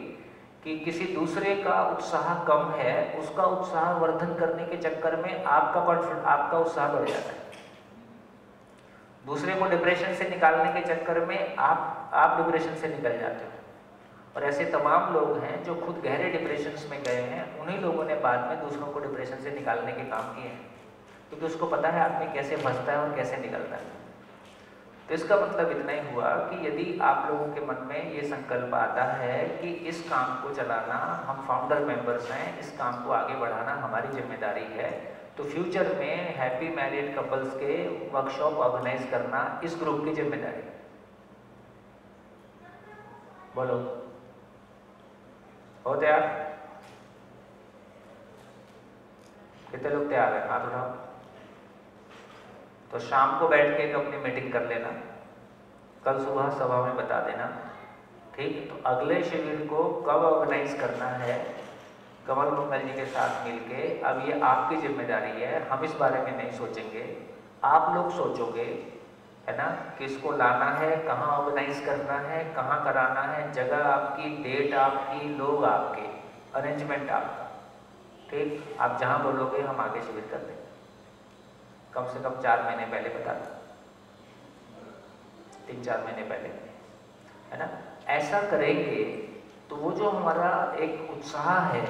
C: कि किसी दूसरे का उत्साह कम है, उसका उत्साह वर्धन करने के चक्कर में आपका उत्साह बढ़ जाता है। दूसरे को डिप्रेशन से निकालने के चक्कर में आप डिप्रेशन से निकल जाते हो। और ऐसे तमाम लोग हैं जो खुद गहरे डिप्रेशन में गए हैं, उन्हीं लोगों ने बाद में दूसरों को डिप्रेशन से निकालने के काम किए हैं, क्योंकि उसको पता है आदमी कैसे फंसता है और कैसे निकलता है। तो इसका मतलब इतना ही हुआ कि यदि आप लोगों के मन में ये संकल्प आता है कि इस काम को चलाना, हम फाउंडर मेंबर्स हैं, इस काम को आगे बढ़ाना हमारी जिम्मेदारी है, तो फ्यूचर में हैप्पी मैरिड कपल्स के वर्कशॉप ऑर्गेनाइज करना इस ग्रुप की जिम्मेदारी। बोलो, हो तैयार? कितने लोग तैयार हैं? हाथ उठाओ। तो शाम को बैठ के एक अपनी मीटिंग कर लेना, कल सुबह सभा में बता देना, ठीक? तो अगले शिविर को कब ऑर्गेनाइज करना है, कमल मंगल जी के साथ मिलके। अब ये आपकी जिम्मेदारी है, हम इस बारे में नहीं सोचेंगे, आप लोग सोचोगे, है ना, किसको लाना है, कहाँ ऑर्गेनाइज करना है, कहाँ कराना है, जगह आपकी, डेट आपकी, लोग आपके, अरेंजमेंट आपका, ठीक? आप जहाँ बोलोगे हम आगे शिविर कर देंगे। कम से कम 4 महीने पहले बता दो, 3-4 महीने पहले, है ना। ऐसा करेंगे तो वो जो हमारा एक उत्साह है,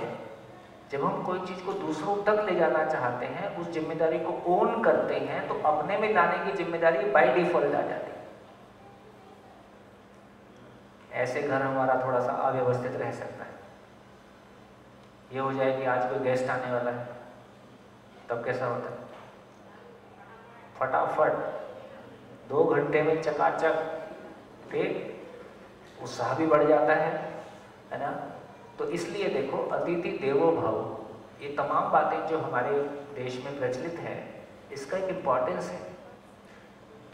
C: जब हम कोई चीज़ को दूसरों तक ले जाना चाहते हैं, उस जिम्मेदारी को ओन करते हैं, तो अपने में लाने की जिम्मेदारी बाय डिफॉल्ट आ जाती है। ऐसे घर हमारा थोड़ा सा अव्यवस्थित रह सकता है। ये हो जाए कि आज कोई गेस्ट आने वाला है, तब कैसा होता है? फटाफट 2 घंटे में चकाचक, ठीक? उत्साह भी बढ़ जाता है ना। तो इसलिए देखो, अतिथि देवो भव, ये तमाम बातें जो हमारे देश में प्रचलित है, इसका एक इम्पॉर्टेंस है।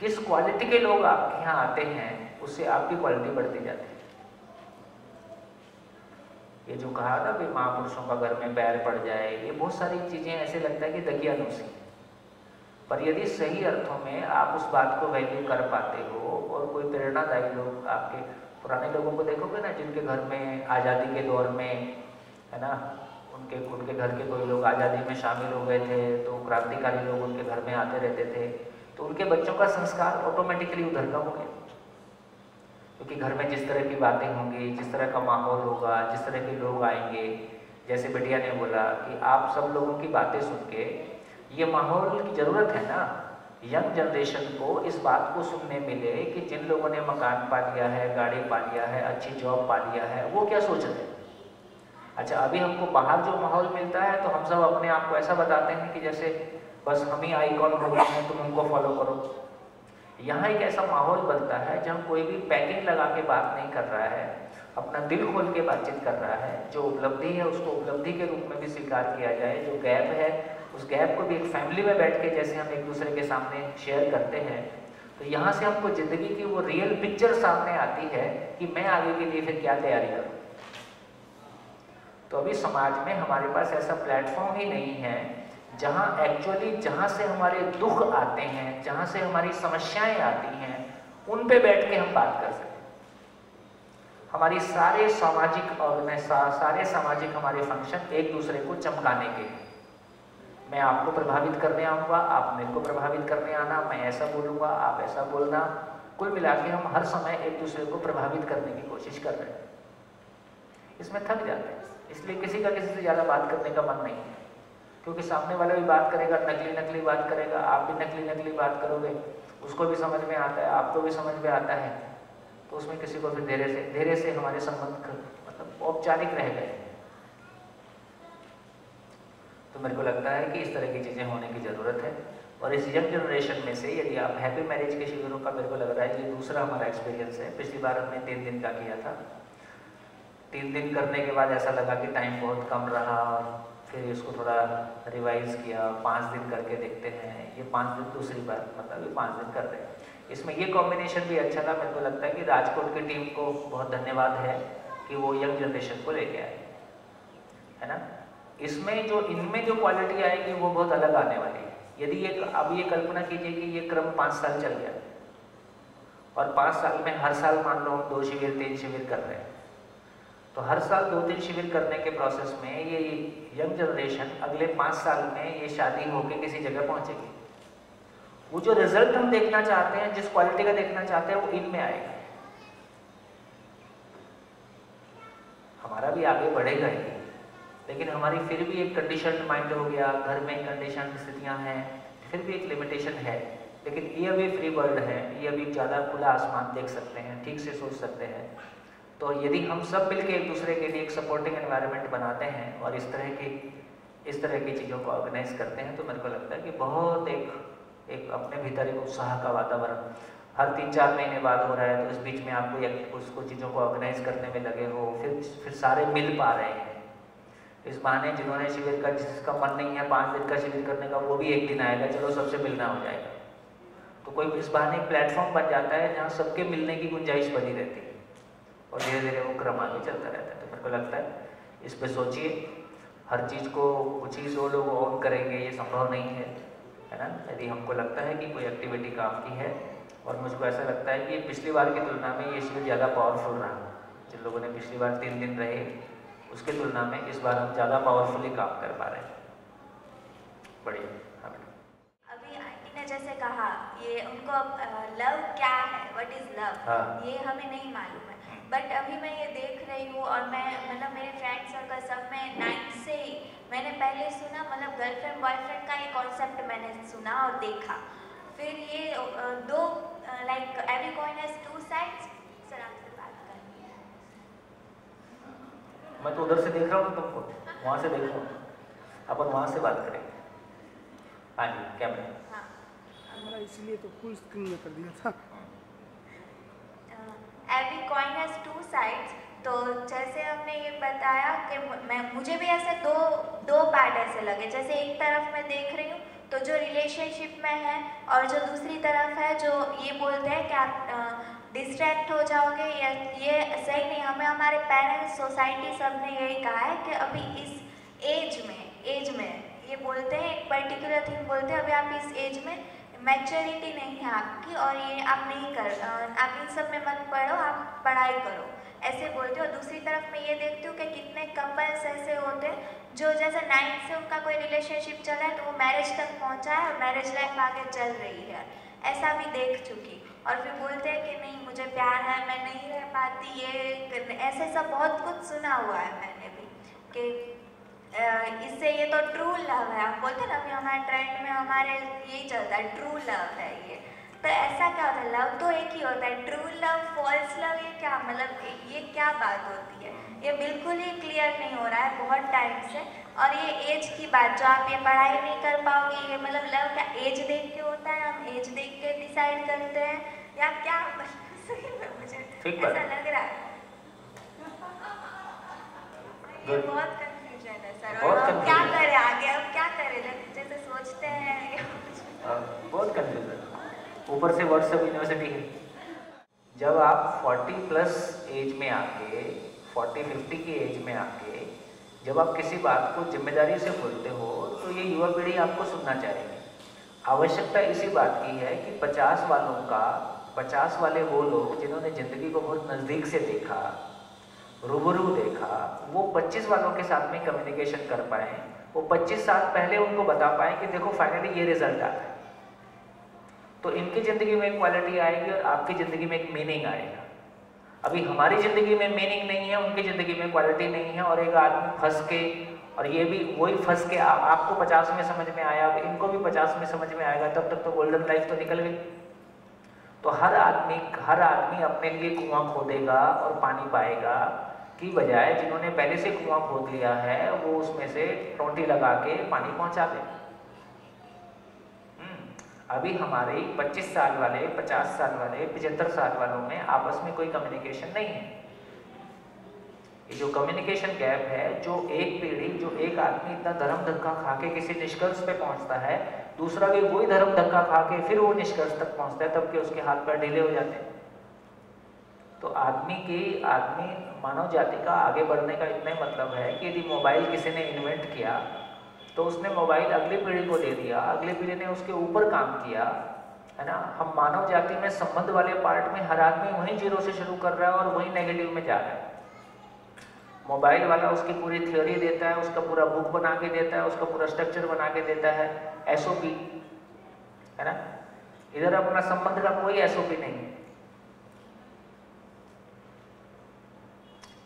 C: किस क्वालिटी के लोग आपके यहाँ आते हैं, उससे आपकी क्वालिटी बढ़ती जाती है। ये जो कहा ना कि महापुरुषों का घर में पैर पड़ जाए, ये बहुत सारी चीज़ें ऐसे लगता है कि दकियानुसी, पर यदि सही अर्थों में आप उस बात को वैल्यू कर पाते हो, और कोई प्रेरणादायी लोग, आपके पुराने लोगों को देखोगे ना, जिनके घर में आज़ादी के दौर में, है ना, उन उनके घर के कोई लोग आज़ादी में शामिल हो गए थे, तो क्रांतिकारी लोग उनके घर में आते रहते थे, तो उनके बच्चों का संस्कार ऑटोमेटिकली उधर का हो गया, क्योंकि घर में जिस तरह की बातें होंगी, जिस तरह का माहौल होगा, जिस तरह के लोग आएंगे, जैसे बिटिया ने बोला कि आप सब लोगों की बातें सुन के, ये माहौल की ज़रूरत है ना, यंग जनरेशन को इस बात को सुनने मिले कि जिन लोगों ने मकान पा लिया है, गाड़ी पा लिया है, अच्छी जॉब पा लिया है, वो क्या सोच रहे हैं। अच्छा, अभी हमको बाहर जो माहौल मिलता है तो हम सब अपने आप को ऐसा बताते हैं कि जैसे बस हम ही आइकॉन हो गए हैं, तुम हमको फॉलो करो। यहाँ एक ऐसा माहौल बनता है जहाँ कोई भी पैकिंग लगा के बात नहीं कर रहा है, अपना दिल खोल के बातचीत कर रहा है, जो उपलब्धि है उसको उपलब्धि के रूप में भी स्वीकार किया जाए, जो गैप है उस गैप को भी एक फैमिली में बैठ के जैसे हम एक दूसरे के सामने शेयर करते हैं, तो यहाँ से हमको ज़िंदगी की वो रियल पिक्चर सामने आती है कि मैं आगे के लिए फिर क्या तैयारी करूँ। तो अभी समाज में हमारे पास ऐसा प्लेटफॉर्म ही नहीं है जहाँ एक्चुअली जहाँ से हमारे दुख आते हैं, जहाँ से हमारी समस्याएं आती हैं, उन पे बैठ के हम बात कर सकें। हमारी सारे सामाजिक हमारे फंक्शन एक दूसरे को चमकाने के हैं। मैं आपको प्रभावित करने आऊँगा, आप मेरे को प्रभावित करने आना, मैं ऐसा बोलूँगा, आप ऐसा बोलना, कुल मिला के हम हर समय एक दूसरे को प्रभावित करने की कोशिश कर रहे हैं। इसमें थक जाते हैं, इसलिए किसी का किसी से ज़्यादा बात करने का मन नहीं है, क्योंकि सामने वाला भी बात करेगा, नकली बात करेगा, आप भी नकली बात करोगे, उसको भी समझ में आता है, आपको भी समझ में आता है, तो उसमें किसी को फिर धीरे से हमारे संबंध मतलब औपचारिक रह गए। तो मेरे को लगता है कि इस तरह की चीज़ें होने की ज़रूरत है। और इस यंग जनरेशन में से यदि आप हैप्पी मैरिज के शिविरों का, मेरे को लग रहा है ये दूसरा हमारा एक्सपीरियंस है। पिछली बार हमने 3 दिन का किया था, 3 दिन करने के बाद ऐसा लगा कि टाइम बहुत कम रहा, फिर इसको थोड़ा रिवाइज किया, 5 दिन करके देखते हैं। ये 5 दिन दूसरी बार, मतलब ये 5 दिन कर रहे हैं। इसमें ये कॉम्बिनेशन भी अच्छा था। मेरे को लगता है कि राजकोट की टीम को बहुत धन्यवाद है कि वो यंग जनरेशन को लेके आए, है ना। इसमें जो इनमें जो क्वालिटी आएगी वो बहुत अलग आने वाली है। यदि अब ये कल्पना कीजिए कि ये क्रम 5 साल चल गया और 5 साल में हर साल मान लो हम 2 शिविर 3 शिविर कर रहे हैं, तो हर साल 2-3 शिविर करने के प्रोसेस में ये यंग जनरेशन अगले 5 साल में ये शादी होके किसी जगह पहुंचेगी। वो जो रिजल्ट हम देखना चाहते हैं, जिस क्वालिटी का देखना चाहते हैं, वो इनमें आएगा। हमारा भी आगे बढ़ेगा ही, लेकिन हमारी फिर भी एक कंडीशन माइंड हो गया, घर में कंडीशन स्थितियां हैं, फिर भी एक लिमिटेशन है। लेकिन ये अभी फ्री वर्ल्ड है, ये अभी ज़्यादा खुला आसमान देख सकते हैं, ठीक से सोच सकते हैं। तो यदि हम सब मिलकर एक दूसरे के लिए एक सपोर्टिंग एनवायरनमेंट बनाते हैं और इस तरह की चीज़ों को ऑर्गेनाइज करते हैं, तो मेरे को लगता है कि बहुत एक अपने भीतर एक उत्साह का वातावरण हर 3-4 महीने बाद हो रहा है। तो इस बीच में आपको उसको चीज़ों को ऑर्गेनाइज करने में लगे हो, फिर सारे मिल पा रहे हैं। इस बहाने जिन्होंने शिविर का, जिसका मन नहीं है 5 दिन का शिविर करने का, वो भी एक दिन आएगा, चलो सबसे मिलना हो जाएगा। तो कोई इस बहाने एक प्लेटफॉर्म बन जाता है जहाँ सबके मिलने की गुंजाइश बनी रहती है और धीरे धीरे वो क्रम आगे चलता रहता है। तो मेरे को लगता है इस पर सोचिए, हर चीज़ को कुछ ही 100 लोग ऑन करेंगे ये संभव नहीं है ना। यदि हमको लगता है कि कोई एक्टिविटी काम की है, और मुझको ऐसा लगता है कि पिछली बार की तुलना में ये शिविर ज़्यादा पावरफुल रहा। जिन लोगों ने पिछली बार 3 दिन रहे उसके तुलना में इस बार हम ज़्यादा पावरफुली काम कर पा रहे हैं। बढ़िया।
B: अभी आंटी ने जैसे कहा, ये उनको लव क्या है, व्हाट इज लव, ये हमें नहीं मालूम है। बट अभी मैं ये देख रही हूँ, और मैं मतलब मेरे फ्रेंड सर्कल सब में 9th से ही मैंने पहले सुना, मतलब गर्लफ्रेंड बॉयफ्रेंड का ये कॉन्सेप्ट मैंने सुना और देखा। फिर ये 2 like every coin has 2 sides. Sir आपसे बात करनी है।
C: मैं तो उधर से देख रहा हूँ, तुमको वहाँ से देखो, अपन वहाँ से बात करेंगे। हाँ जी, कैमरा।
B: हाँ,
I: हमारा इसलिए तो फुल स्क्रीन में कर दिया था।
B: Every coin has 2 sides. तो जैसे हमने ये बताया कि मुझे भी ऐसे दो पार्ट ऐसे लगे, जैसे एक तरफ मैं देख रही हूँ तो जो रिलेशनशिप में है, और जो दूसरी तरफ है जो ये बोलते हैं कि आप डिस्ट्रैक्ट हो जाओगे, या ये सही नहीं। हमें हमारे पेरेंट्स, सोसाइटी, सब ने यही कहा है कि अभी इस एज में ये बोलते हैं, एक पर्टिकुलर थिंग बोलते हैं, अभी आप इस एज में मैच्योरिटी नहीं है आपकी और ये आप नहीं कर, आप इन सब में मत पढ़ो, आप पढ़ाई करो, ऐसे बोलते हो। दूसरी तरफ मैं ये देखती हूँ कि कितने कपल्स ऐसे होते हैं जो जैसे 9 से उनका कोई रिलेशनशिप चला है तो वो मैरिज तक पहुँचा है और मैरिज लाइफ आगे चल रही है, ऐसा भी देख चुकी। और फिर बोलते हैं कि नहीं मुझे प्यार है, मैं नहीं रह पाती, ये ऐसे सब बहुत कुछ सुना हुआ है मैंने भी कि इससे ये तो ट्रू लव है। आप बोलते हैं ना, अभी हमारे ट्रेंड में हमारे यही चलता है, ट्रू लव है ये। तो ऐसा क्या होता है? लव तो एक ही होता है, ट्रू लव, फॉल्स लव, ये क्या मतलब, ये क्या बात होती है? ये बिल्कुल ही क्लियर नहीं हो रहा है बहुत टाइम से। और ये एज की बात, जो आप ये पढ़ाई नहीं कर पाओगे, ये मतलब लव क्या एज देख के होता है? हम एज देख के डिसाइड करते हैं या क्या? सही में मुझे ऐसा लग रहा है ये बहुत कंफ्यूजन है सर। और अब क्या करें आगे, अब क्या करें? जैसे सोचते हैं
C: बहुत कंफ्यूजन। ऊपर से व्हाट्सएप यूनिवर्सिटी है। जब आप 40+ एज में आके, 40-50 की एज में आके जब आप किसी बात को जिम्मेदारी से बोलते हो तो ये युवा पीढ़ी आपको सुनना चाहेगी। आवश्यकता इसी बात की है कि 50 वालों का, 50 वाले वो लोग जिन्होंने ज़िंदगी को बहुत नज़दीक से देखा, रूबरू देखा, वो 25 वालों के साथ में कम्युनिकेशन कर पाएँ, वो 25 साल पहले उनको बता पाएँ कि देखो फाइनली ये रिजल्ट आता है। तो इनकी ज़िंदगी में एक क्वालिटी आएगी और आपकी ज़िंदगी में एक मीनिंग आएगा। अभी हमारी ज़िंदगी में मीनिंग नहीं है, उनकी ज़िंदगी में क्वालिटी नहीं है, और एक आदमी फंस के, और ये भी वही फंस के आपको 50 में समझ में आया, अब इनको भी 50 में समझ में आएगा, तब तक तो गोल्डन लाइफ तो निकल गई। तो हर आदमी अपने लिए कुआं खोदेगा और पानी पाएगा, की बजाय जिन्होंने पहले से कुआं खोद लिया है वो उसमें से टोंटी लगा के पानी पहुँचा दें। अभी हमारे 25 साल वाले, 50 साल वाले, 75 साल वालों में आपस में कोई कम्युनिकेशन नहीं है। ये जो कम्युनिकेशन गैप है, जो एक पीढ़ी, जो एक आदमी इतना धर्म धक्का खा के किसी निष्कर्ष पे पहुंचता है, दूसरा भी वही धर्म धक्का खा के फिर वो निष्कर्ष तक पहुंचता है, तब के उसके हाथ पैर ढीले हो जाते हैं। तो आदमी मानव जाति का आगे बढ़ने का इतना ही मतलब है कि यदि मोबाइल किसी ने इन्वेंट किया तो उसने मोबाइल अगली पीढ़ी को दे दिया, अगली पीढ़ी ने उसके ऊपर काम किया, है ना। हम मानव जाति में संबंध वाले पार्ट में हर आदमी वहीं 0 से शुरू कर रहा है और वहीं नेगेटिव में जा रहा है। मोबाइल वाला उसकी पूरी थ्योरी देता है, उसका पूरा बुक बना के देता है, उसका पूरा स्ट्रक्चर बना के देता है, SOP, है ना। इधर अपना संबंध का कोई SOP नहीं है,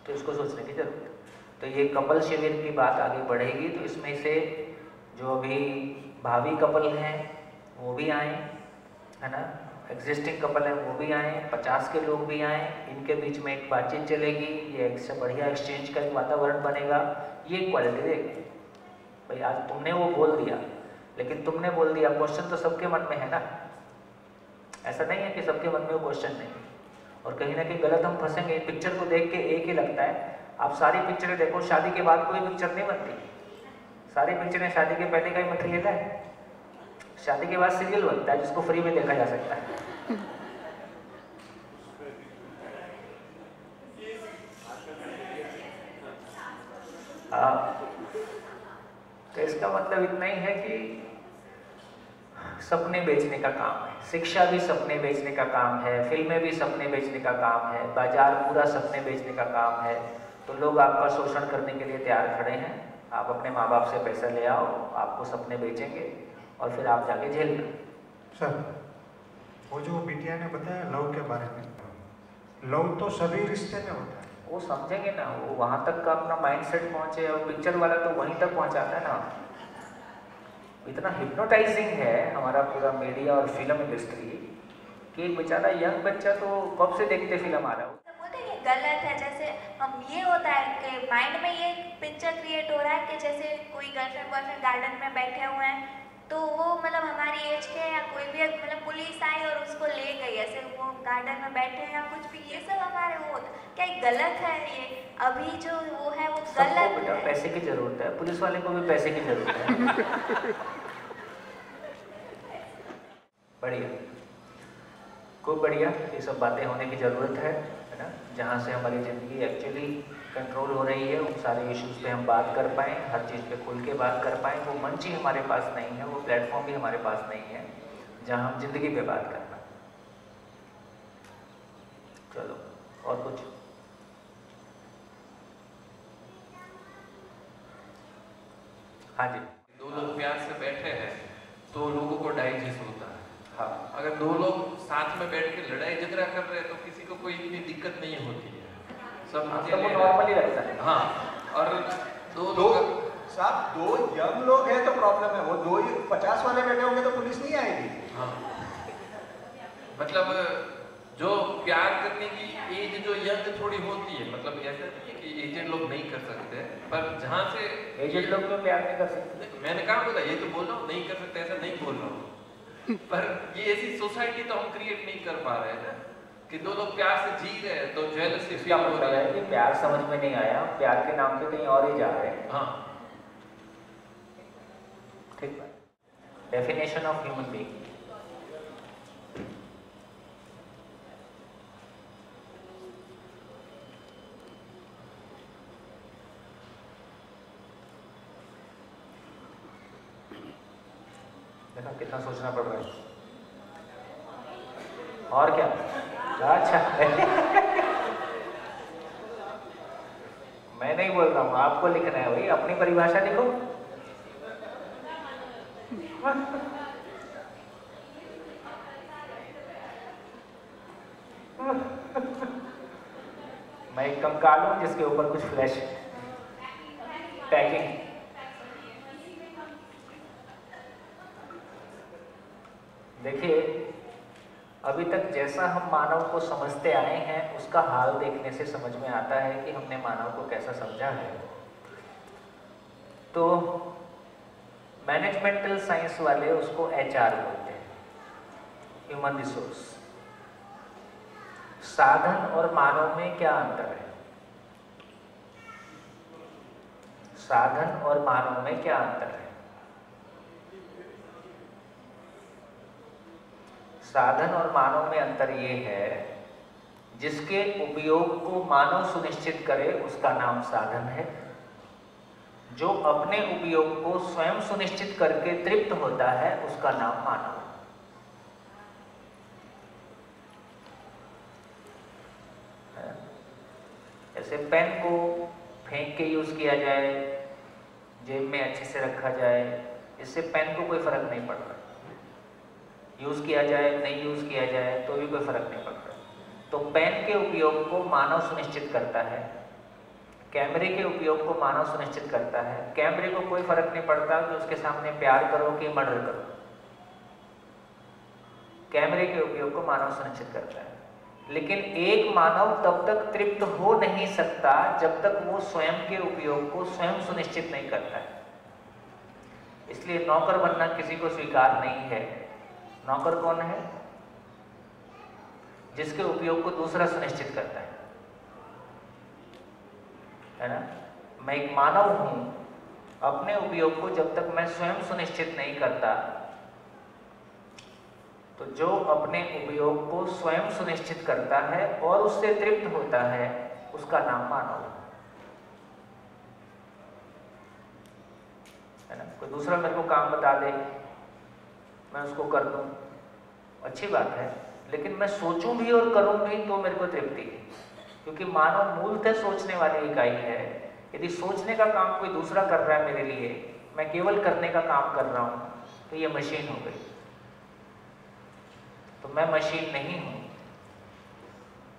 C: तो इसको सोचने की जरूरत है। तो ये कपल शिविर की बात आगे बढ़ेगी, तो इसमें से जो अभी भावी कपल हैं वो भी आए, है ना, एग्जिस्टिंग कपल हैं वो भी आए, 50 के लोग भी आए, इनके बीच में एक बातचीत चलेगी, ये एक से बढ़िया एक्सचेंज का एक वातावरण बनेगा। ये क्वालिटी देखें भाई, आज तुमने वो बोल दिया, लेकिन तुमने बोल दिया, क्वेश्चन तो सबके मन में है ना। ऐसा नहीं है कि सबके मन में वो क्वेश्चन नहीं, और कहीं ना कहीं गलत हम फंसेंगे। पिक्चर को देख के एक ही लगता है, आप सारी पिक्चरें देखो, शादी के बाद कोई पिक्चर नहीं बनती, सारी पिक्चरें शादी के पहले का ही मटेरियल है। शादी के बाद सीरियल बनता है जिसको फ्री में देखा जा सकता है। तो इसका मतलब इतना ही है कि सपने बेचने का काम है, शिक्षा भी सपने बेचने का काम है, फिल्में भी सपने बेचने का काम है, बाजार पूरा सपने बेचने का काम है। तो लोग आपका शोषण करने के लिए तैयार खड़े हैं। आप अपने माँ बाप से पैसा ले आओ, आपको सपने बेचेंगे और फिर आप जाके जेल में।
J: सर, वो जो बिटिया ने बताया लव के बारे में, लव तो सभी रिश्ते में होता है,
C: वो समझेंगे ना, वो वहाँ तक का अपना माइंडसेट पहुँचे, और पिक्चर वाला तो वहीं तक पहुँचाता है ना। इतना हिप्नोटाइजिंग है हमारा पूरा मीडिया और फिल्म इंडस्ट्री कि एक बेचारा यंग बच्चा तो कब से देखते फिल्म आ रहा है।
B: गलत है, जैसे हम ये होता है कि माइंड में ये पिक्चर क्रिएट हो रहा है कि जैसे कोई गर्लफ्रेंड बॉयफ्रेंड गार्डन में बैठे हुए हैं, तो वो मतलब हमारी एज के या कोई भी मतलब पुलिस आई और उसको ले गई, ऐसे वो गार्डन में बैठे हैं या कुछ भी, ये सब हमारे वो क्या गलत है? ये अभी जो वो है वो गलत है।
C: पैसे की जरूरत है, पुलिस वाले को भी पैसे की जरूरत है। बढ़िया, खूब बढ़िया, ये सब बातें होने की ज़रूरत है ना, जहाँ से हमारी ज़िंदगी एक्चुअली कंट्रोल हो रही है, उन सारे इश्यूज़ पे हम बात कर पाएँ, हर चीज़ पे खुल के बात कर पाएँ। वो मंच ही हमारे पास नहीं है, वो प्लेटफॉर्म भी हमारे पास नहीं है जहाँ हम जिंदगी पे बात करना। चलो और कुछ? हाँ जी।
K: दो लोग प्यार से बैठे हैं तो लोगों को डाइजेस्ट होता है।
C: हाँ।
K: अगर दो लोग साथ में बैठ के लड़ाई झगड़ा कर रहे हैं तो किसी को कोई इतनी दिक्कत नहीं होती है, सब मजे ले रहे हैं।
C: नॉर्मली लगता है।
K: हाँ, और दो
H: साहब दो यंग लोग हैं तो प्रॉब्लम है, वो 50 वाले बैठे होंगे तो पुलिस नहीं आएगी।
K: हाँ, मतलब जो प्यार करने की एज जो यंग थोड़ी होती है, मतलब ऐसा नहीं है कि एजेड लोग नहीं कर सकते, पर जहाँ से
C: एजेड लोग तो प्यार नहीं कर सकते।
K: मैंने कहा बोला, ये तो बोल रहा हूँ नहीं कर सकते, ऐसा नहीं बोल रहा हूँ, पर ये ऐसी सोसाइटी तो हम क्रिएट नहीं कर पा रहे हैं ना कि दो लोग प्यार से जी रहे हैं तो जेलसी
C: इसका मतलब है कि प्यार समझ में नहीं आया, प्यार के नाम पे कहीं और ही जा रहे हैं।
K: हाँ,
C: ठीक है। Definition of human being. देखा कितना सोचना पड़ रहा है। और क्या? अच्छा मैं नहीं बोल रहा हूँ, आपको लिखना है भाई, अपनी परिभाषा लिखो। मैं एक कंकाल हूं जिसके ऊपर कुछ फ्लैश टैगिंग। देखिए, अभी तक जैसा हम मानव को समझते आए हैं उसका हाल देखने से समझ में आता है कि हमने मानव को कैसा समझा है। तो मैनेजमेंटल साइंस वाले उसको HR बोलते हैं, ह्यूमन रिसोर्स। साधन और मानव में क्या अंतर है? साधन और मानव में क्या अंतर है? साधन और मानव में अंतर ये है, जिसके उपयोग को मानव सुनिश्चित करे उसका नाम साधन है, जो अपने उपयोग को स्वयं सुनिश्चित करके तृप्त होता है उसका नाम मानव है। ऐसे पेन को फेंक के यूज किया जाए, जेब में अच्छे से रखा जाए, इससे पेन को कोई फर्क नहीं पड़ता। यूज किया जाए, नहीं यूज किया जाए तो भी कोई फर्क नहीं पड़ता। तो पेन के उपयोग को मानव सुनिश्चित करता है, कैमरे के उपयोग को मानव सुनिश्चित करता है। कैमरे को कोई फर्क नहीं पड़ता कि उसके सामने प्यार करो कि मर्डर करो, कैमरे के उपयोग को मानव सुनिश्चित करता है। लेकिन एक मानव तब तक तृप्त हो नहीं सकता जब तक वो स्वयं के उपयोग को स्वयं सुनिश्चित नहीं करता है। इसलिए नौकर बनना किसी को स्वीकार नहीं है। नौकर कौन है? जिसके उपयोग को दूसरा सुनिश्चित करता है ना। मैं एक मानव हूं, अपने उपयोग को जब तक मैं स्वयं सुनिश्चित नहीं करता, तो जो अपने उपयोग को स्वयं सुनिश्चित करता है और उससे तृप्त होता है उसका नाम मानव है ना। कोई दूसरा मेरे को काम बता दे, मैं उसको कर दूं, अच्छी बात है, लेकिन मैं सोचूं भी और करूं भी तो मेरे को तृप्ति है, क्योंकि मानव मूलतः सोचने वाली इकाई है। यदि सोचने का काम कोई दूसरा कर रहा है मेरे लिए, मैं केवल करने का काम कर रहा हूं, तो ये मशीन हो गई। तो मैं मशीन नहीं हूं।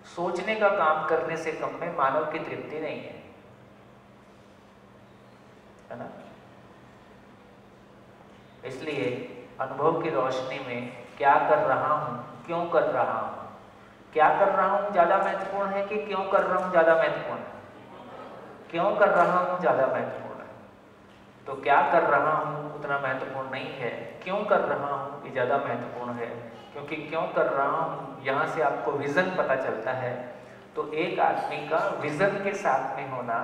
C: सोचने का काम करने से कम में मानव की तृप्ति नहीं है ना। इसलिए अनुभव की रोशनी में क्या कर रहा हूं, क्यों कर रहा हूं, क्या कर रहा हूं ज्यादा महत्वपूर्ण है कि क्यों कर रहा हूं ज्यादा महत्वपूर्ण है? क्यों कर रहा हूं ज्यादा महत्वपूर्ण है। तो क्या कर रहा हूं उतना महत्वपूर्ण नहीं है, क्यों कर रहा हूं ये ज्यादा महत्वपूर्ण है। क्योंकि क्यों कर रहा हूं, यहां से आपको विजन पता चलता है। तो एक आदमी का विजन के साथ में होना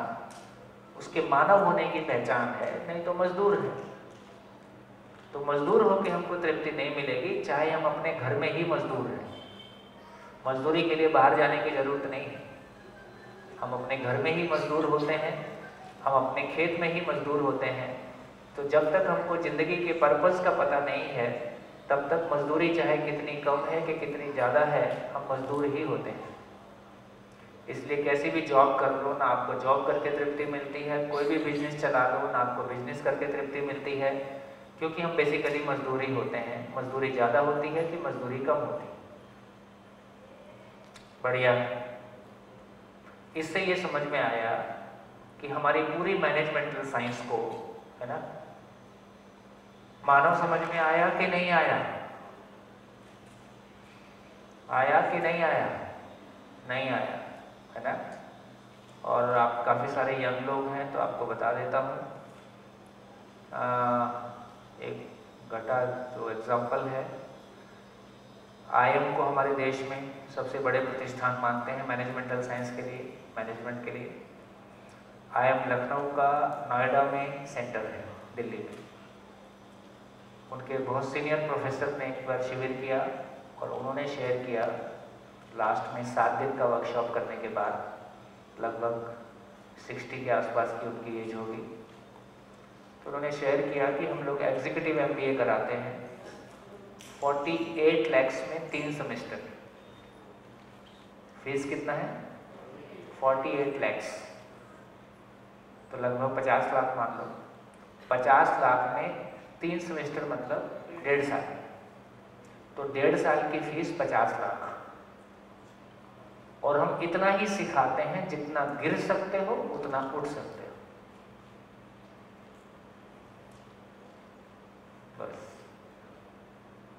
C: उसके मानव होने की पहचान है, नहीं तो मजदूर है। तो मजदूर होकर हमको तृप्ति नहीं मिलेगी, चाहे हम अपने घर में ही मजदूर हैं। मजदूरी के लिए बाहर जाने की जरूरत नहीं है। हम अपने घर में ही मजदूर होते हैं, हम अपने खेत में ही मजदूर होते हैं। तो जब तक हमको जिंदगी के पर्पस का पता नहीं है, तब तक मजदूरी चाहे कितनी कम है कि कितनी ज़्यादा है, हम मजदूर ही होते हैं। इसलिए कैसी भी जॉब कर लो ना आपको जॉब करके तृप्ति मिलती है, कोई भी बिजनेस चला लो ना आपको बिजनेस करके तृप्ति मिलती है, क्योंकि हम बेसिकली मजदूरी होते हैं। मजदूरी ज़्यादा होती है कि मजदूरी कम होती है? बढ़िया। इससे ये समझ में आया कि हमारी पूरी मैनेजमेंटल साइंस को, है ना, मानव समझ में आया कि नहीं आया? आया कि नहीं आया? नहीं आया, है ना। और आप काफ़ी सारे यंग लोग हैं तो आपको बता देता हूँ, एक घटा जो एग्जाम्पल है, IIM को हमारे देश में सबसे बड़े प्रतिष्ठान मानते हैं मैनेजमेंटल साइंस के लिए, मैनेजमेंट के लिए। IIM लखनऊ का नोएडा में सेंटर है, दिल्ली में। उनके बहुत सीनियर प्रोफेसर ने एक बार शिविर किया और उन्होंने शेयर किया, लास्ट में 7 दिन का वर्कशॉप करने के बाद, लगभग 60 के आसपास की उनकी एज होगी, तो उन्होंने शेयर किया कि हम लोग एग्जीक्यूटिव MBA कराते हैं 48 lakhs में 3 सेमेस्टर। फीस कितना है? 48 lakhs, तो लगभग 50 लाख मान लो। 50 लाख में 3 सेमेस्टर मतलब 1.5 साल, तो 1.5 साल की फीस 50 लाख। और हम इतना ही सिखाते हैं, जितना गिर सकते हो उतना उठ सकते हो, बस।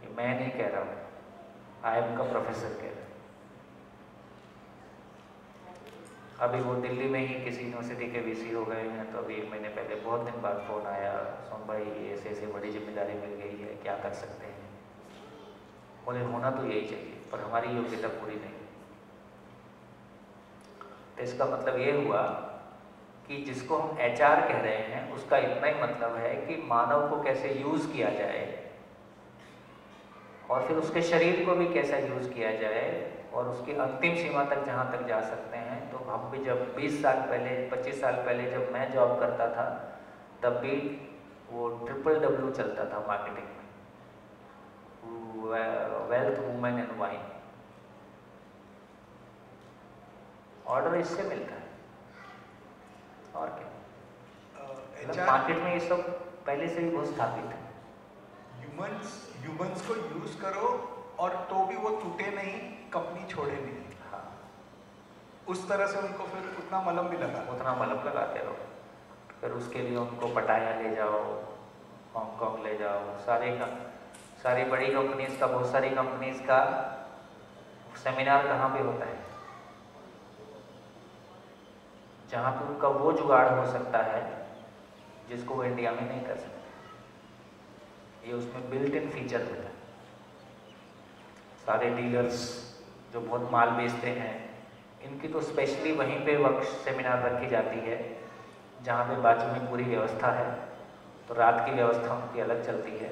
C: ये मैं नहीं कह रहा हूँ, IIM का प्रोफेसर कह रहा है। अभी वो दिल्ली में ही किसी यूनिवर्सिटी के VC हो गए हैं, तो अभी 1 महीने पहले बहुत दिन बाद फ़ोन आया, सोम भाई ऐसे ऐसे बड़ी जिम्मेदारी मिल गई है, क्या कर सकते हैं? बोले होना तो यही चाहिए, पर हमारी योग्यता पूरी नहीं। तो इसका मतलब ये हुआ कि जिसको हम HR कह रहे हैं, उसका इतना ही मतलब है कि मानव को कैसे यूज़ किया जाए और फिर उसके शरीर को भी कैसा यूज़ किया जाए और उसकी अंतिम सीमा तक जहाँ तक जा सकते हैं। तो हम भी जब 20 साल पहले, 25 साल पहले जब मैं जॉब करता था, तब भी वो WWW चलता था मार्केटिंग में, wealth, women and wine. Order इससे मिलता है और क्या। मार्केट में ये सब पहले से ही बहुत स्थापित है।
H: ह्यूमंस को यूज करो और तो भी वो टूटे नहीं, कंपनी छोड़े नहीं।
C: हाँ,
H: उस तरह से उनको फिर उतना मलम भी लगा,
C: उतना मलम लगाते रहो। फिर उसके लिए उनको पटाया ले जाओ, हांगकांग ले जाओ, सारी बड़ी कंपनीज का, बहुत सारी कंपनीज का सेमिनार कहाँ पे होता है? जहाँ पे उनका वो जुगाड़ हो सकता है जिसको वो इंडिया में नहीं कर सकते। ये उसमें बिल्ट इन फीचर होता है। सारे डीलर्स जो बहुत माल बेचते हैं, इनकी तो स्पेशली वहीं पे वर्क सेमिनार रखी जाती है जहाँ पे बाजू में पूरी व्यवस्था है। तो रात की व्यवस्था उनकी अलग चलती है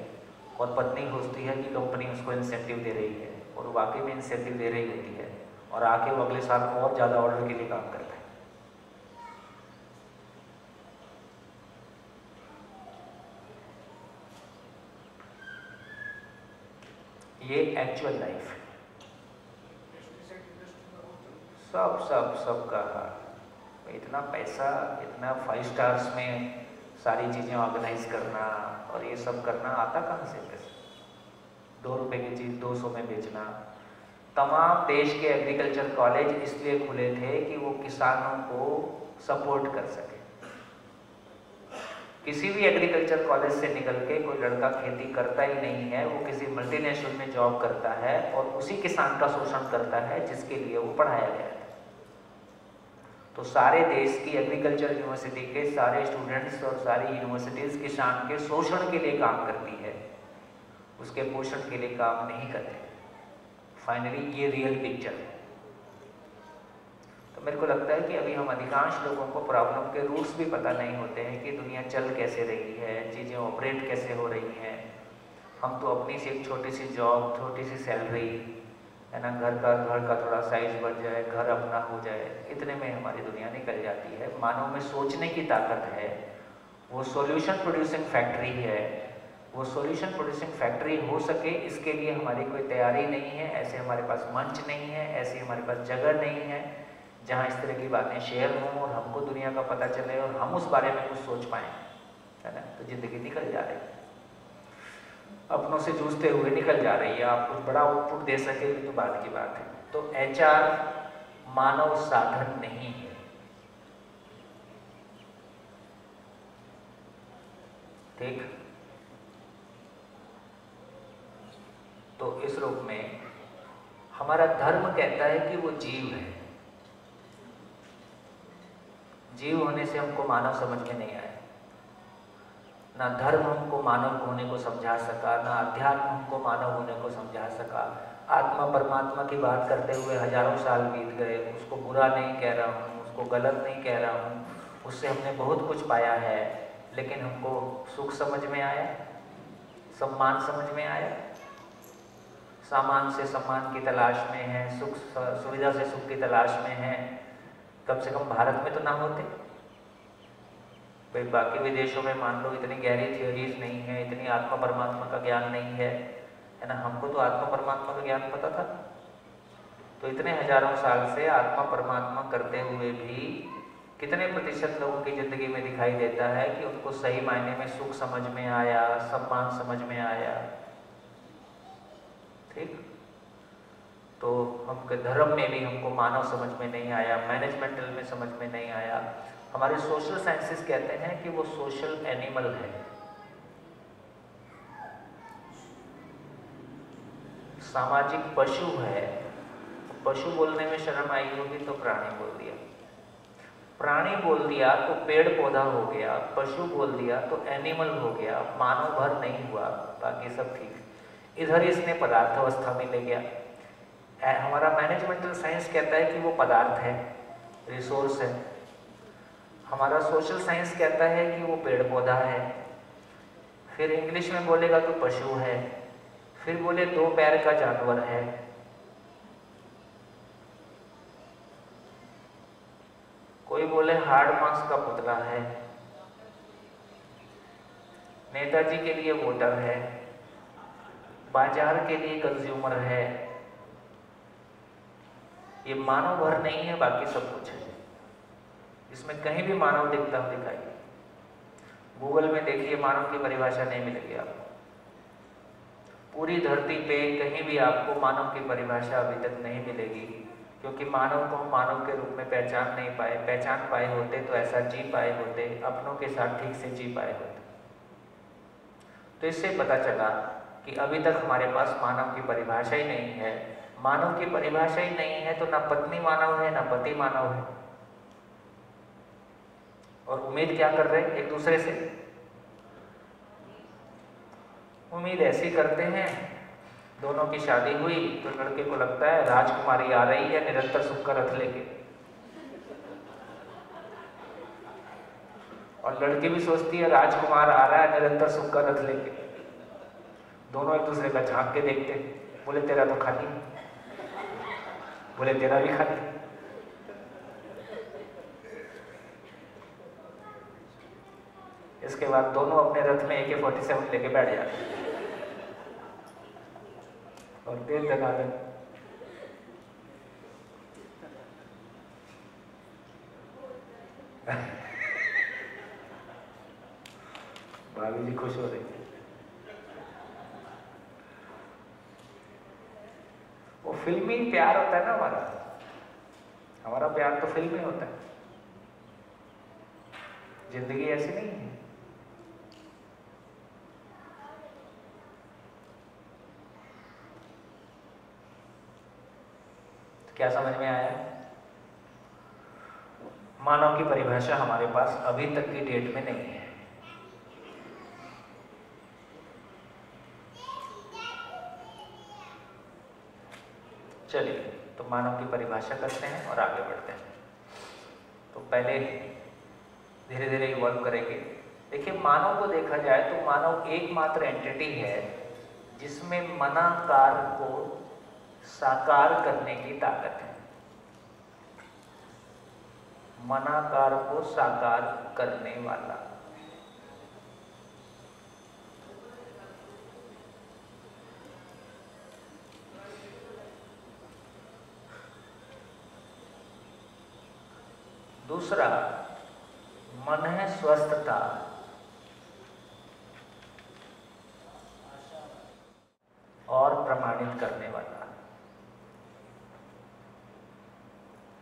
C: और पत्नी सोचती है कि कंपनी उसको इंसेंटिव दे रही है, और वाकई में इंसेंटिव दे रही होती है, और आके वो अगले साल और ज़्यादा ऑर्डर के लिए काम करता है। ये एक्चुअल लाइफ है। सब का हाल। इतना पैसा, इतना 5 स्टार्स में सारी चीज़ें ऑर्गेनाइज करना और ये सब करना आता कहाँ से पैसा? 2 रुपए की चीज़ 200 में बेचना। तमाम देश के एग्रीकल्चर कॉलेज इसलिए खुले थे कि वो किसानों को सपोर्ट कर सके। किसी भी एग्रीकल्चर कॉलेज से निकल के कोई लड़का खेती करता ही नहीं है, वो किसी मल्टीनेशनल में जॉब करता है और उसी किसान का शोषण करता है जिसके लिए वो पढ़ाया गया है। तो सारे देश की एग्रीकल्चर यूनिवर्सिटी के सारे स्टूडेंट्स और सारी यूनिवर्सिटीज़ किसान के शोषण के लिए काम करती है, उसके पोषण के लिए काम नहीं करते। फाइनली ये रियल पिक्चर है। तो मेरे को लगता है कि अभी हम अधिकांश लोगों को प्रॉब्लम के रूट्स भी पता नहीं होते हैं कि दुनिया चल कैसे रही है, चीज़ें ऑपरेट कैसे हो रही हैं। हम तो अपनी सी एक छोटी सी जॉब, छोटी सी सैलरी, है ना, घर का थोड़ा साइज बढ़ जाए, घर अपना हो जाए, इतने में हमारी दुनिया निकल जाती है। मानव में सोचने की ताकत है, वो सॉल्यूशन प्रोड्यूसिंग फैक्ट्री है, वो सॉल्यूशन प्रोड्यूसिंग फैक्ट्री हो सके इसके लिए हमारी कोई तैयारी नहीं है, ऐसे हमारे पास मंच नहीं है, ऐसी हमारे पास जगह नहीं है जहाँ इस तरह की बातें शेयर हों और हमको दुनिया का पता चले और हम उस बारे में कुछ सोच पाएँ, है ना। तो ज़िंदगी निकल जा रही है, अपनों से जूझते हुए निकल जा रही है। आप कुछ बड़ा आउटपुट दे सके तो बात की बात है। तो HR मानव साधन नहीं है। ठीक, तो इस रूप में हमारा धर्म कहता है कि वो जीव है। जीव होने से हमको मानव समझ में नहीं आया। ना धर्म हमको मानव होने को समझा सका, ना अध्यात्म हमको मानव होने को समझा सका। आत्मा परमात्मा की बात करते हुए हजारों साल बीत गए। उसको बुरा नहीं कह रहा हूँ, उसको गलत नहीं कह रहा हूँ, उससे हमने बहुत कुछ पाया है, लेकिन हमको सुख समझ में आया, सम्मान समझ में आया। सामान से सम्मान की तलाश में है, सुख सुविधा से सुख की तलाश में है। कम से कम भारत में तो ना होते भाई। बाकी विदेशों में मान लो इतनी गहरी थियोरीज नहीं है, इतनी आत्मा परमात्मा का ज्ञान नहीं है, है ना। हमको तो आत्मा परमात्मा का ज्ञान पता था। तो इतने हजारों साल से आत्मा परमात्मा करते हुए भी कितने प्रतिशत लोगों की ज़िंदगी में दिखाई देता है कि उनको सही मायने में सुख समझ में आया, सम्मान समझ में आया। ठीक, तो हमके धर्म में भी हमको मानव समझ में नहीं आया, मैनेजमेंटल में समझ में नहीं आया। हमारे सोशल साइंसेस कहते हैं कि वो सोशल एनिमल है। सामाजिक पशु है। पशु बोलने में शर्म आई होगी तो प्राणी बोल दिया, प्राणी बोल दिया तो पेड़ पौधा हो गया, पशु बोल दिया तो एनिमल हो गया, मानव भर नहीं हुआ, बाकी सब ठीक। इधर इसने पदार्थ अवस्था में ले गया। हमारा मैनेजमेंटल साइंस कहता है कि वो पदार्थ है, रिसोर्स है। हमारा सोशल साइंस कहता है कि वो पेड़ पौधा है। फिर इंग्लिश में बोलेगा तो पशु है, फिर बोले 2 पैर का जानवर है। कोई बोले हार्ड मांस का पुतला है। नेताजी के लिए वोटर है, बाजार के लिए कंज्यूमर है। ये मानव भर नहीं है, बाकी सब कुछ है। इसमें कहीं भी मानव दिखता हो दिखाइए। गूगल में देखिए, मानव की परिभाषा नहीं मिलेगी आपको। पूरी धरती पे कहीं भी आपको मानव की परिभाषा अभी तक नहीं मिलेगी, क्योंकि मानव को हम मानव के रूप में पहचान नहीं पाए। पहचान पाए होते तो ऐसा जी पाए होते, अपनों के साथ ठीक से जी पाए होते। तो इससे पता चला कि अभी तक हमारे पास मानव की परिभाषा ही नहीं है। मानव की परिभाषा ही नहीं है तो ना पत्नी मानव है, ना पति मानव है। और उम्मीद क्या कर रहे हैं एक दूसरे से? उम्मीद ऐसी करते हैं, दोनों की शादी हुई तो लड़के को लगता है राजकुमारी आ रही है निरंतर सुख का रथ लेके, और लड़की भी सोचती है राजकुमार आ रहा है निरंतर सुख का रथ लेके। दोनों एक दूसरे का झांक के देखते हैं, बोले तेरा तो खाली, बोले तेरा भी खाली। इसके बाद दोनों अपने रथ में AK-47 लेके बैठ जाते हैं और तेज दगादन। भाभी जी खुश हो रही है। वो फिल्मी प्यार होता है ना हमारा प्यार तो फिल्मी होता है। जिंदगी ऐसी नहीं है। क्या समझ में आया? मानव की परिभाषा हमारे पास अभी तक की डेट में नहीं है। चलिए, तो मानव की परिभाषा करते हैं और आगे बढ़ते हैं। तो पहले धीरे धीरे इवॉल्व करेंगे। देखिए, मानव को देखा जाए तो मानव एकमात्र एंटिटी है जिसमें मनाकार को साकार करने की ताकत है। मनाकार को साकार करने वाला। दूसरा मन है स्वस्थता, और प्रमाणित करने वाला।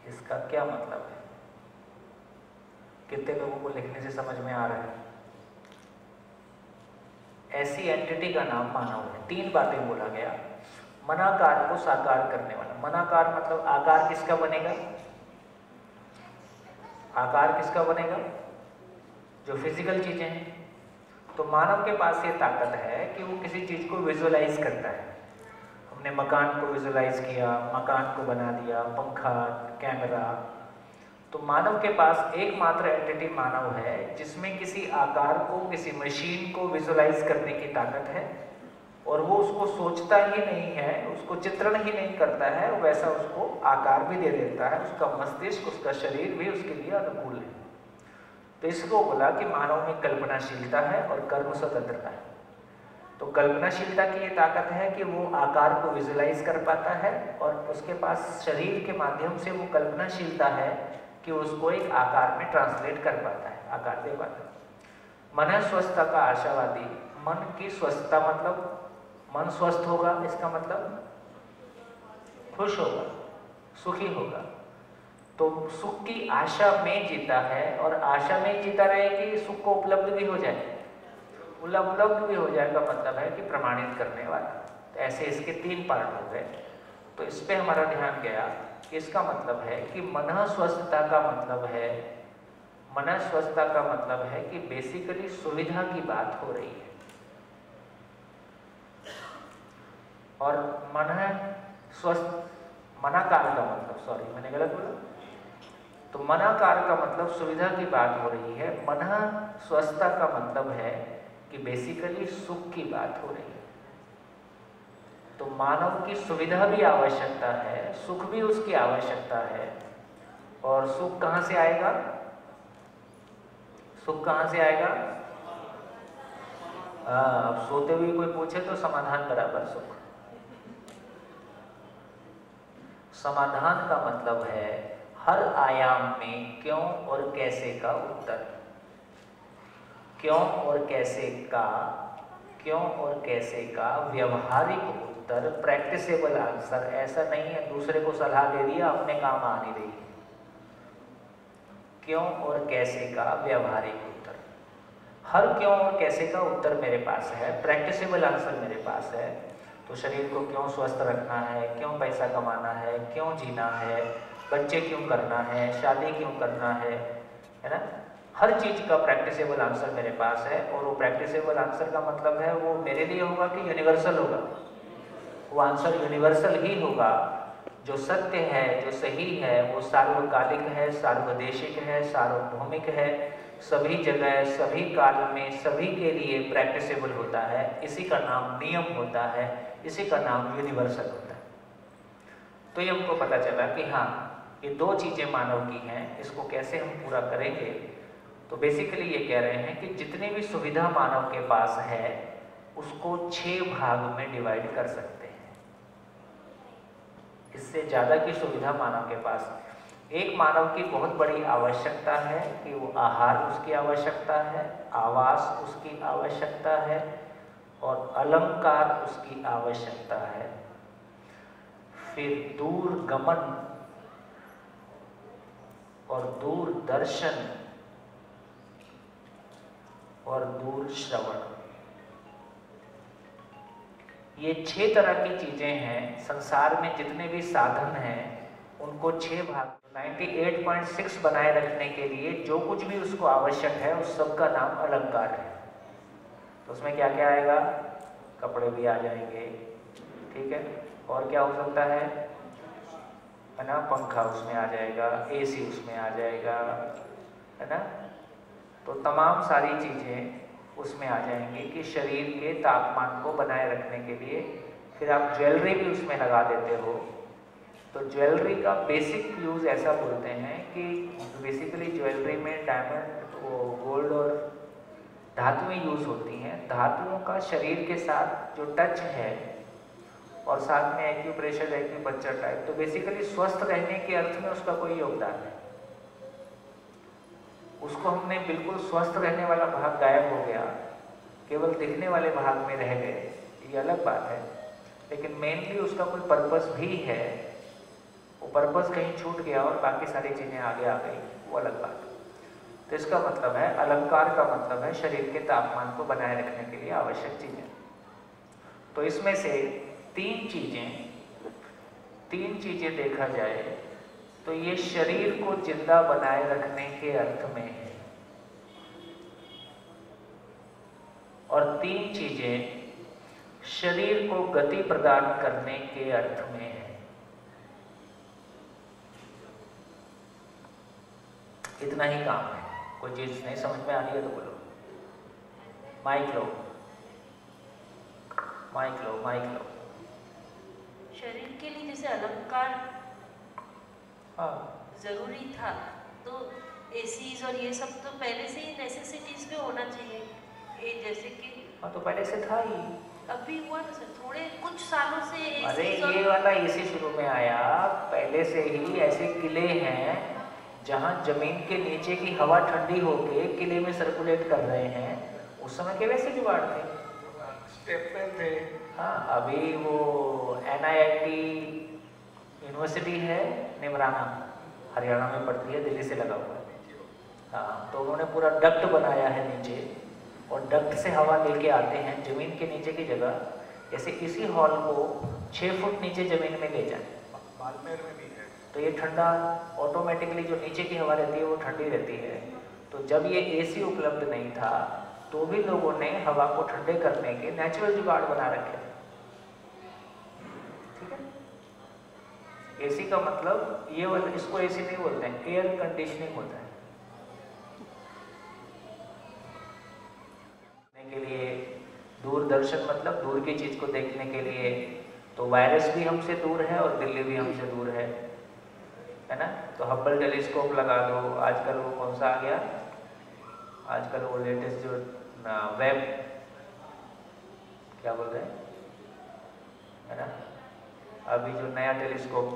C: इसका क्या मतलब है? कितने लोगों को लिखने से समझ में आ रहा है? ऐसी एंटिटी का नाम मानव है। 3 बातें बोला गया। मनाकार को साकार करने वाला। मनाकार मतलब आकार किसका बनेगा? आकार किसका बनेगा? जो फिजिकल चीजें हैं। तो मानव के पास ये ताकत है कि वो किसी चीज को विजुअलाइज करता है। हमने मकान को विजुअलाइज किया, मकान को बना दिया, पंखा, कैमरा। तो मानव के पास एकमात्र एंटिटी मानव है जिसमें किसी आकार को, किसी मशीन को विजुअलाइज करने की ताकत है, और वो उसको सोचता ही नहीं है, उसको चित्रण ही नहीं करता है, वैसा उसको आकार भी दे देता है। उसका मस्तिष्क, उसका शरीर भी उसके लिए अनुकूल है। तो इसको बोला कि मानव में कल्पनाशीलता है और कर्म स्वतंत्रता है। तो कल्पनाशीलता की ये ताकत है कि वो आकार को विजुअलाइज कर पाता है, और उसके पास शरीर के माध्यम से वो कल्पनाशीलता है कि उसको एक आकार में ट्रांसलेट कर पाता है, आकार दे पाता है। मन स्वस्थता का आशावादी, मन की स्वस्थता मतलब मन स्वस्थ होगा, इसका मतलब खुश होगा, सुखी होगा। तो सुख की आशा में जीता है, और आशा में जीता रहे कि सुख को उपलब्ध भी हो जाए। उपलब्ध भी हो जाएगा मतलब है कि प्रमाणित करने वाला। तो ऐसे इसके 3 पार्ट हो गए। तो इस पे हमारा ध्यान गया कि इसका मतलब है कि मन स्वस्थता का मतलब है, मन स्वस्थता का मतलब है कि बेसिकली सुविधा की बात हो रही है। और मन स्वस्थ, मनाकार का मतलब, सॉरी मैंने गलत बोला, तो मनाकार का मतलब सुविधा की बात हो रही है। मन स्वस्थता का मतलब है कि बेसिकली सुख की बात हो रही है। तो मानव की सुविधा भी आवश्यकता है, सुख भी उसकी आवश्यकता है। और सुख कहाँ से आएगा? सुख कहाँ से आएगा? अब सोते हुए कोई पूछे तो समाधान बराबर सुख। समाधान का मतलब है हर आयाम में क्यों और कैसे का उत्तर। क्यों और कैसे का, क्यों और कैसे का व्यवहारिक उत्तर, प्रैक्टिसेबल आंसर। ऐसा नहीं है दूसरे को सलाह दे दिया, अपने काम आ नहीं रही। क्यों और कैसे का व्यवहारिक उत्तर। हर क्यों और कैसे का उत्तर मेरे पास है, प्रैक्टिसेबल आंसर मेरे पास है। तो शरीर को क्यों स्वस्थ रखना है, क्यों पैसा कमाना है, क्यों जीना है, बच्चे क्यों करना है, शादी क्यों करना है ना। हर चीज का प्रैक्टिसेबल आंसर मेरे पास है। और वो प्रैक्टिसेबल आंसर का मतलब है वो मेरे लिए होगा कि यूनिवर्सल होगा। वो आंसर यूनिवर्सल ही होगा। जो सत्य है, जो सही है, वो सार्वकालिक है, सार्वदेशिक है, सार्वभौमिक है, सभी जगह, सभी काल में, सभी के लिए प्रैक्टिसेबल होता है। इसी का नाम नियम होता है, इसी का नाम यूनिवर्सल होता है। तो ये हमको पता चला कि हाँ, ये 2 चीजें मानव की हैं। इसको कैसे हम पूरा करेंगे? तो बेसिकली ये कह रहे हैं कि जितनी भी सुविधा मानव के पास है उसको 6 भाग में डिवाइड कर सकते हैं। इससे ज़्यादा की सुविधा मानव के पास। एक मानव की बहुत बड़ी आवश्यकता है कि वो आहार उसकी आवश्यकता है, आवास उसकी आवश्यकता है, और अलंकार उसकी आवश्यकता है। फिर दूर गमन और दूर दर्शन और दूर श्रवण, ये 6 तरह की चीजें हैं। संसार में जितने भी साधन हैं उनको 6 भाग, 98.6 बनाए रखने के लिए जो कुछ भी उसको आवश्यक है उस सब का नाम अलंकार है। तो उसमें क्या क्या आएगा? कपड़े भी आ जाएंगे, ठीक है। और क्या हो सकता है ना? पंखा उसमें आ जाएगा, एसी उसमें आ जाएगा, है ना। तो तमाम सारी चीज़ें उसमें आ जाएंगी कि शरीर के तापमान को बनाए रखने के लिए। फिर आप ज्वेलरी भी उसमें लगा देते हो। तो ज्वेलरी का बेसिक यूज़ ऐसा बोलते हैं कि बेसिकली ज्वेलरी में डायमंड, गोल्ड और धातुएं यूज़ होती हैं। धातुओं का शरीर के साथ जो टच है, और साथ में एक्यूप्रेशर, एक्यूपंक्चर टाइप, तो बेसिकली स्वस्थ रहने के अर्थ में उसका कोई योगदान है। उसको हमने बिल्कुल स्वस्थ रहने वाला भाग गायब हो गया, केवल दिखने वाले भाग में रह गए, ये अलग बात है। लेकिन मेनली उसका कोई पर्पस भी है, वो पर्पस कहीं छूट गया और बाकी सारी चीज़ें आगे आ गई, वो अलग बात है। तो इसका मतलब है, अलंकार का मतलब है शरीर के तापमान को बनाए रखने के लिए आवश्यक चीज़ें। तो इसमें से तीन चीज़ें देखा जाए तो ये शरीर को जिंदा बनाए रखने के अर्थ में है, और तीन चीजें शरीर को गति प्रदान करने के अर्थ में है। इतना ही काम है। कोई चीज नहीं समझ में आ रही है तो बोलो। माइक लो, माइक लो, माइक लो।
L: शरीर के लिए जैसे अलंकार जरूरी था, तो एसीज और ये सब तो पहले से ही नेसेसिटीज पे होना चाहिए, ये जैसे कि
C: तो पहले से था ही,
L: अभी हुआ ना सर, थोड़े कुछ सालों से
C: अरे ये वाला एसी शुरू में आया, पहले से ही ऐसे किले हैं जहां जमीन के नीचे की हवा ठंडी होके किले में सर्कुलेट कर रहे हैं। उस समय के वैसे जुगाड़ थे,
H: स्टेपवेल थे।
C: हाँ, अभी वो NIT यूनिवर्सिटी है निमराना, हरियाणा में पड़ती है, दिल्ली से लगा हुआ है। हाँ, तो उन्होंने पूरा डक्ट बनाया है नीचे, और डक्ट से हवा लेके आते हैं जमीन के नीचे की जगह, जैसे इसी हॉल को 6 फुट नीचे जमीन में ले जाए।
H: बाड़मेर में भी है।
C: तो ये ठंडा ऑटोमेटिकली जो नीचे की हवा रहती है वो ठंडी रहती है। तो जब ये AC उपलब्ध नहीं था तो भी लोगों ने हवा को ठंडे करने के नेचुरल जुगाड़ बना रखे। ठीक है, AC का मतलब ये वाला, इसको AC नहीं बोलते हैं, एयर कंडीशनिंग होता है। के लिए दूरदर्शन मतलब दूर की चीज को देखने के लिए, तो वायरस भी हमसे दूर है और दिल्ली भी हमसे दूर है ना। तो हब्बल टेलीस्कोप लगा दो। आजकल वो कौन सा आ गया, आजकल वो लेटेस्ट जो वेब, क्या बोल रहे हैं, है ना, अभी जो नया टेलीस्कोप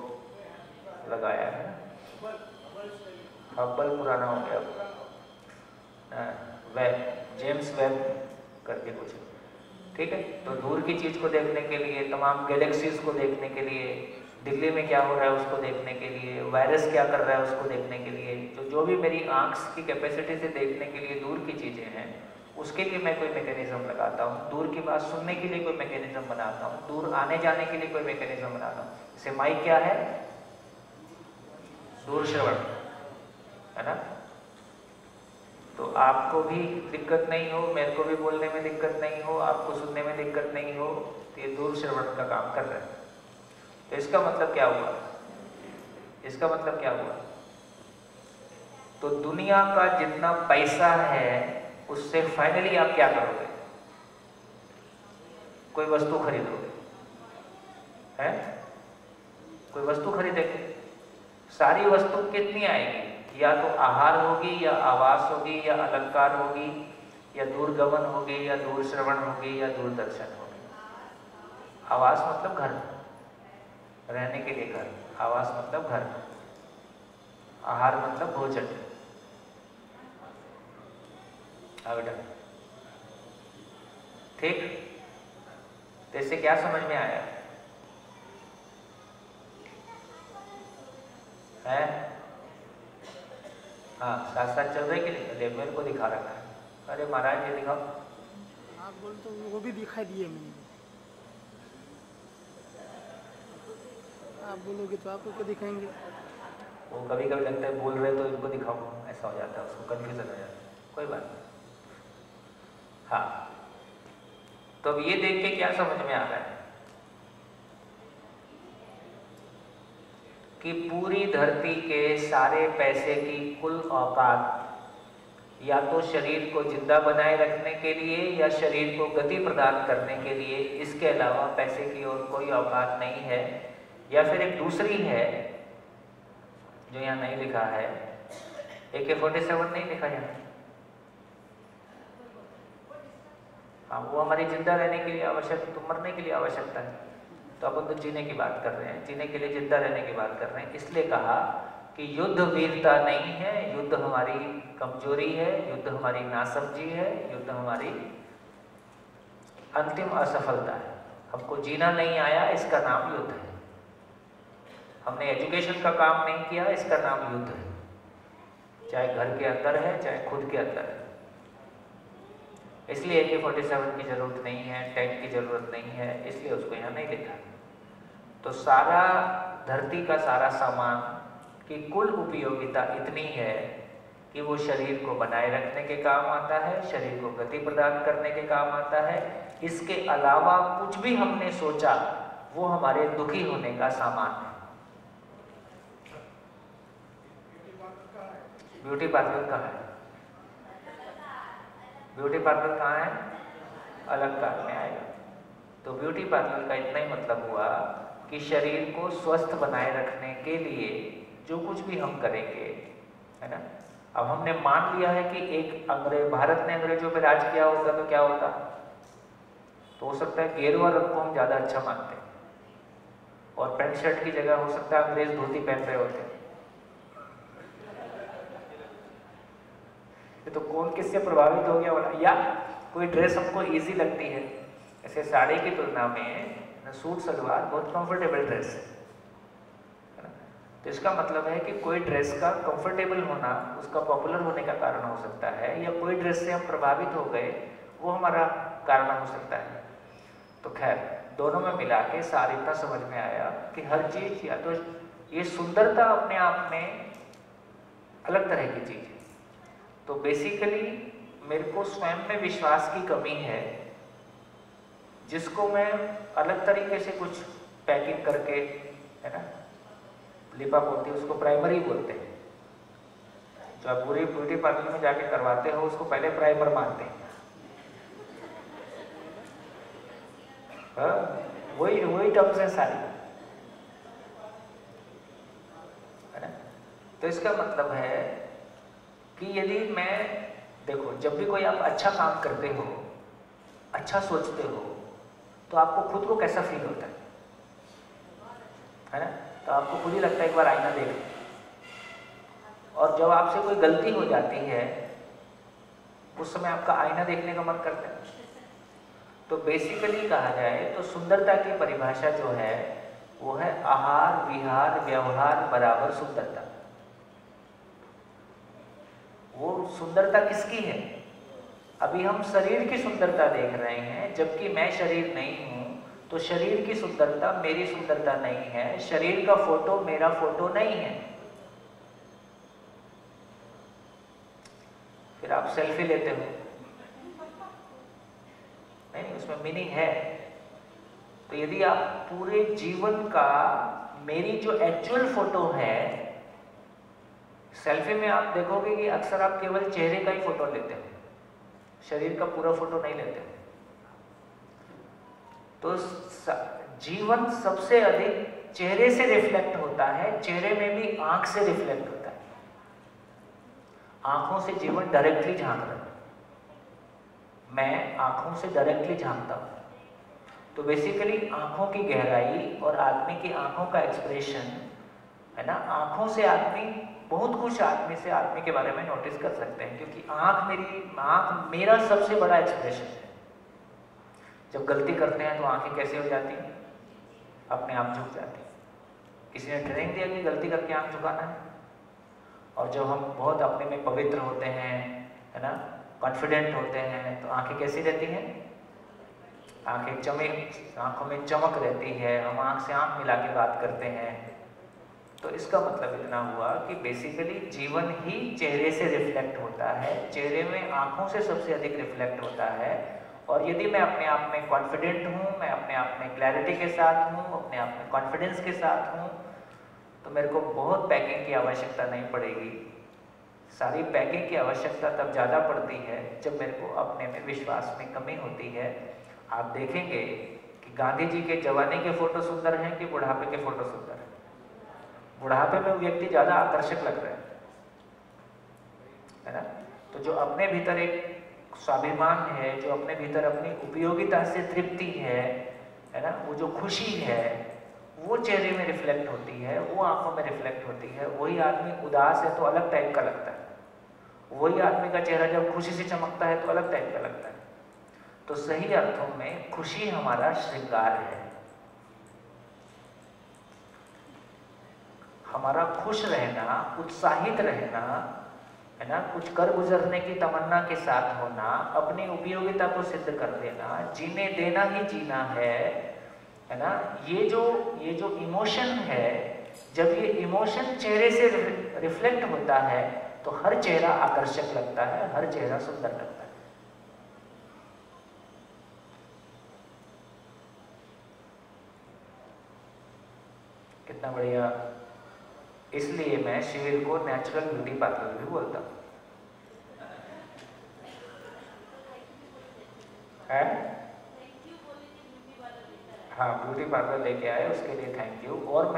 C: लगाया है, हब्बल पुराना हो गया, वेब, जेम्स वेब करके कुछ, ठीक है। तो दूर की चीज को देखने के लिए, तमाम गैलेक्सीज को देखने के लिए, दिल्ली में क्या हो रहा है उसको देखने के लिए, वायरस क्या कर रहा है उसको देखने के लिए, तो जो भी मेरी आंख की कैपेसिटी से देखने के लिए दूर की चीजें हैं, उसके लिए मैं कोई मैकेनिज्म लगाता हूँ। दूर की बात सुनने के लिए कोई मैकेनिज्म बनाता हूँ, दूर आने जाने के लिए कोई मैकेनिज्म बनाता हूँ। जैसे माइक क्या है, दूर श्रवण, है ना। तो आपको भी दिक्कत नहीं हो, मेरे को भी बोलने में दिक्कत नहीं हो, आपको सुनने में दिक्कत नहीं हो, तो ये दूर श्रवण का काम कर रहा है। तो इसका मतलब क्या हुआ, इसका मतलब क्या हुआ, तो दुनिया का जितना पैसा है उससे फाइनली आप क्या करोगे, कोई वस्तु खरीदोगे, है, कोई वस्तु खरीदेंगे। सारी वस्तु कितनी आएगी, या तो आहार होगी, या आवास होगी, या अलंकार होगी, या दूरगमन होगी, या दूर श्रवण होगी, या दूरदर्शन होगी। आवास मतलब घर, रहने के लिए घर, आवास मतलब घर, आहार मतलब भोजन। बेटा ठीक, तो इससे क्या समझ में आया है? हाँ, साथ साथ चल रहे के लिए मेरे को दिखा रखा है। अरे महाराज ये दिखाओ।
I: आप बोल तो वो भी दिखाई दिए मैंने। आप बोलोगे तो आपको क्या दिखाएंगे?
C: वो कभी कभी लगता है बोल रहे तो इनको दिखाओ, ऐसा हो जाता है, उसको कंफ्यूजन हो जाता है। कोई बात नहीं। हाँ, तो अब ये देख के क्या समझ में आ रहा है कि पूरी धरती के सारे पैसे की कुल औकात या तो शरीर को जिंदा बनाए रखने के लिए या शरीर को गति प्रदान करने के लिए, इसके अलावा पैसे की और कोई औकात नहीं है। या फिर एक दूसरी है जो यहाँ नहीं लिखा है, AK-47 नहीं लिखा यहाँ। हाँ, वो हमारी जिंदा रहने के लिए आवश्यक, तो मरने के लिए आवश्यकता है। तो अपन तो जीने की बात कर रहे हैं, जीने के लिए जिंदा रहने की बात कर रहे हैं। इसलिए कहा कि युद्ध वीरता नहीं है, युद्ध हमारी कमजोरी है, युद्ध हमारी नासमझी है, युद्ध हमारी अंतिम असफलता है। हमको जीना नहीं आया, इसका नाम युद्ध है। हमने एजुकेशन का काम नहीं किया, इसका नाम युद्ध है। चाहे घर के अंदर है, चाहे खुद के अंदर है। इसलिए AK-47 की जरूरत नहीं है, टैंक की जरूरत नहीं है, इसलिए उसको यहाँ नहीं लिखा। तो सारा धरती का सारा सामान की कुल उपयोगिता इतनी है कि वो शरीर को बनाए रखने के काम आता है, शरीर को गति प्रदान करने के काम आता है। इसके अलावा कुछ भी हमने सोचा वो हमारे दुखी होने का सामान है। ब्यूटी पार्लर कहाँ है? ब्यूटी पार्लर कहाँ है? अलग कार में आएगा। तो ब्यूटी पार्लर का इतना ही मतलब हुआ कि शरीर को स्वस्थ बनाए रखने के लिए जो कुछ भी हम करेंगे, है ना। अब हमने मान लिया है कि एक भारत ने अंग्रेजों पे राज किया होता तो क्या होता, तो हो सकता है गेरुआ रंग को हम ज़्यादा अच्छा मानते हैं और पैंट शर्ट की जगह हो सकता है अंग्रेज धोती पहन रहे होते। तो कौन किससे प्रभावित हो गया वाला, या कोई ड्रेस हमको इजी लगती है, ऐसे साड़ी की तुलना में सूट सलवार बहुत कंफर्टेबल ड्रेस है। तो इसका मतलब है कि कोई ड्रेस का कंफर्टेबल होना उसका पॉपुलर होने का कारण हो सकता है, या कोई ड्रेस से हम प्रभावित हो गए वो हमारा कारण हो सकता है। तो खैर दोनों में मिला के सार इतना समझ में आया कि हर चीज, या तो ये सुंदरता अपने आप में अलग तरह की चीज है। तो बेसिकली मेरे को स्वयं में विश्वास की कमी है, जिसको मैं अलग तरीके से कुछ पैकिंग करके, है ना, लिपा पोती, उसको प्राइमरी बोलते हैं। जो आप पूरी ब्यूटी पार्लर में जाके करवाते हो उसको पहले प्राइमर मानते हैं। वही टर्म्स है सारी, है ना। तो इसका मतलब है कि यदि मैं, देखो, जब भी कोई आप अच्छा काम करते हो, अच्छा सोचते हो, तो आपको खुद को कैसा फील होता है ना। तो आपको खुद ही लगता है एक बार आईना देख। और जब आपसे कोई गलती हो जाती है उस समय आपका आईना देखने का मन करता है। तो बेसिकली कहा जाए तो सुंदरता की परिभाषा जो है वो है आहार विहार व्यवहार बराबर सुंदरता। वो सुंदरता किसकी है? अभी हम शरीर की सुंदरता देख रहे हैं, जबकि मैं शरीर नहीं हूं। तो शरीर की सुंदरता मेरी सुंदरता नहीं है, शरीर का फोटो मेरा फोटो नहीं है। फिर आप सेल्फी लेते हो, नहीं, उसमें मीनिंग है। तो यदि आप पूरे जीवन का, मेरी जो एक्चुअल फोटो है, सेल्फी में आप देखोगे कि अक्सर आप केवल चेहरे का ही फोटो लेते हो, शरीर का पूरा फोटो नहीं लेते। तो जीवन सबसे अधिक चेहरे से रिफ्लेक्ट होता है, चेहरे में भी आंख से रिफ्लेक्ट होता है। आंखों से जीवन डायरेक्टली झांक रहा है, मैं आंखों से डायरेक्टली झांकता हूं। तो बेसिकली आंखों की गहराई और आदमी की आंखों का एक्सप्रेशन, है ना, आंखों से आदमी बहुत कुछ आदमी के बारे में नोटिस कर सकते हैं, क्योंकि आंख मेरा सबसे बड़ा एक्सप्रेशन है। जब गलती करते हैं तो आंखें कैसे हो जाती हैं? अपने आप झुक जाती हैं। किसी ने ट्रेनिंग दिया कि गलती करके आंख झुकाना है। और जब हम बहुत अपने में पवित्र होते हैं, है ना, कॉन्फिडेंट होते हैं, तो आंखें कैसी रहती हैं? आंखों में चमक रहती है, हम आंख से आंख मिला के बात करते हैं। तो इसका मतलब इतना हुआ कि बेसिकली जीवन ही चेहरे से रिफ्लेक्ट होता है, चेहरे में आंखों से सबसे अधिक रिफ्लेक्ट होता है। और यदि मैं अपने आप में कॉन्फिडेंट हूँ, मैं अपने आप में क्लैरिटी के साथ हूँ, अपने आप में कॉन्फिडेंस के साथ हूँ, तो मेरे को बहुत पैकिंग की आवश्यकता नहीं पड़ेगी। सारी पैकिंग की आवश्यकता तब ज़्यादा पड़ती है जब मेरे को अपने में विश्वास में कमी होती है। आप देखेंगे कि गांधी जी के जवानी के फोटो सुंदर हैं कि बुढ़ापे के फोटो सुंदर हैं? बुढ़ापे में व्यक्ति ज़्यादा आकर्षक लग रहा है ना। तो जो अपने भीतर एक स्वाभिमान है, जो अपने भीतर अपनी उपयोगिता से तृप्ति है ना, वो जो खुशी है, वो चेहरे में रिफ्लेक्ट होती है, वो आंखों में रिफ्लेक्ट होती है। वही आदमी उदास है तो अलग टाइप का लगता है, वही आदमी का चेहरा जब खुशी से चमकता है तो अलग टाइप का लगता है। तो सही अर्थों में खुशी हमारा श्रृंगार है। हमारा खुश रहना, उत्साहित रहना, है ना, कुछ कर गुजरने की तमन्ना के साथ होना, अपनी उपयोगिता को सिद्ध कर देना, जीने देना ही जीना है ना। ये जो इमोशन है, जब ये इमोशन चेहरे से रिफ्लेक्ट होता है तो हर चेहरा आकर्षक लगता है, हर चेहरा सुंदर लगता है। कितना बढ़िया। इसलिए मैं शिविर को नेचुरल ब्यूटी पार्लर भी बोलता हूँ। हाँ, ब्यूटी पार्लर लेके आए, उसके लिए थैंक यू। और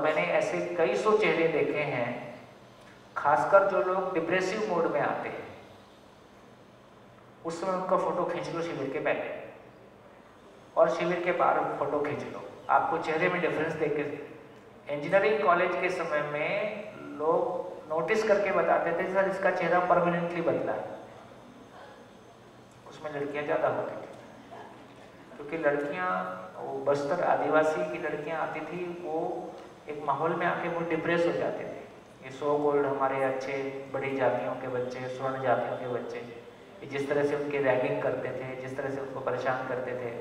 C: मैंने ऐसे कई सौ चेहरे देखे हैं, खासकर जो लोग डिप्रेसिव मोड में आते हैं, उस समय उनका फोटो खींच लो शिविर के पहले और शिविर के बाहर फोटो खींच लो, आपको चेहरे में डिफरेंस देख के। इंजीनियरिंग कॉलेज के समय में लोग नोटिस करके बताते थे सर इसका चेहरा परमानेंटली बदला है। उसमें लड़कियां ज़्यादा होती थी क्योंकि लड़कियां, वो बस्तर आदिवासी की लड़कियां आती थी, वो एक माहौल में आके वो डिप्रेस हो जाते थे। ये सो गोल्ड हमारे अच्छे बड़ी जातियों के बच्चे, स्वर्ण जातियों के बच्चे, जिस तरह से उनकी रैगिंग करते थे, जिस तरह से उनको परेशान करते थे,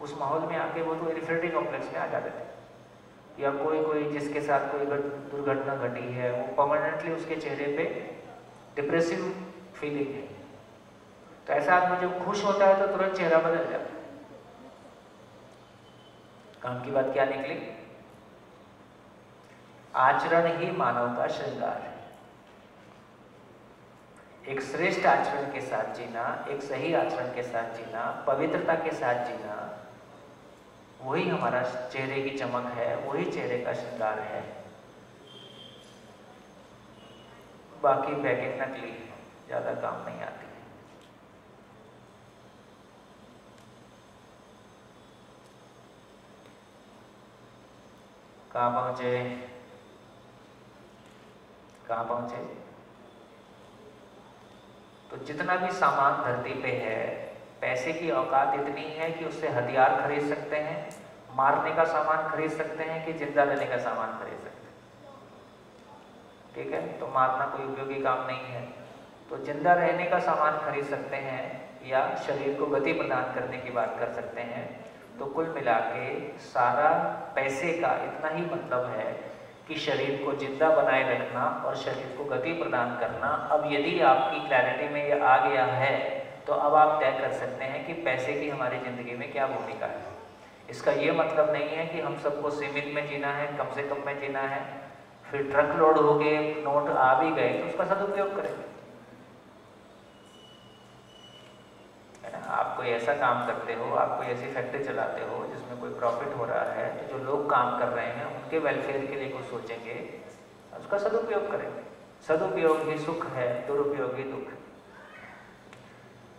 C: उस माहौल में आके वो तो इन्फिनिटी कॉम्प्लेक्स में आ जाते थे। या कोई जिसके साथ कोई दुर्घटना घटी है, वो परमानेंटली उसके चेहरे पे डिप्रेसिव फीलिंग है। तो ऐसा आदमी जब खुश होता है तो तुरंत चेहरा बदल जाता है। काम की बात क्या निकली? आचरण ही मानव का श्रृंगार है। एक श्रेष्ठ आचरण के साथ जीना, एक सही आचरण के साथ जीना, पवित्रता के साथ जीना, वही हमारा चेहरे की चमक है, वही चेहरे का श्रृंगार है। बाकी पैकेट नकली है, ज्यादा काम नहीं आती है। कहाँ पहुंचे? तो जितना भी सामान धरती पे है, पैसे की औकात इतनी है कि उससे हथियार खरीद सकते हैं, मारने का सामान खरीद सकते हैं कि जिंदा रहने का सामान खरीद सकते हैं। ठीक है, तो मारना कोई उपयोगी काम नहीं है, तो जिंदा रहने का सामान खरीद सकते हैं या शरीर को गति प्रदान करने की बात कर सकते हैं। तो कुल मिला के सारा पैसे का इतना ही मतलब है कि शरीर को जिंदा बनाए रखना और शरीर को गति प्रदान करना। अब यदि आपकी क्लैरिटी में ये आ गया है तो अब आप तय कर सकते हैं कि पैसे की हमारी ज़िंदगी में क्या भूमिका है। इसका ये मतलब नहीं है कि हम सबको सीमित में जीना है, कम से कम में जीना है, फिर ट्रक लोड हो गए, नोट आ भी गए तो उसका सदुपयोग करेंगे, है ना। आप कोई ऐसा काम करते हो, आप कोई ऐसी फैक्ट्री चलाते हो जिसमें कोई प्रॉफिट हो रहा है, तो जो लोग काम कर रहे हैं उनके वेलफेयर के लिए कुछ सोचेंगे, उसका सदुपयोग करेंगे। सदुपयोग ही सुख है, दुरुपयोग ही दुख है।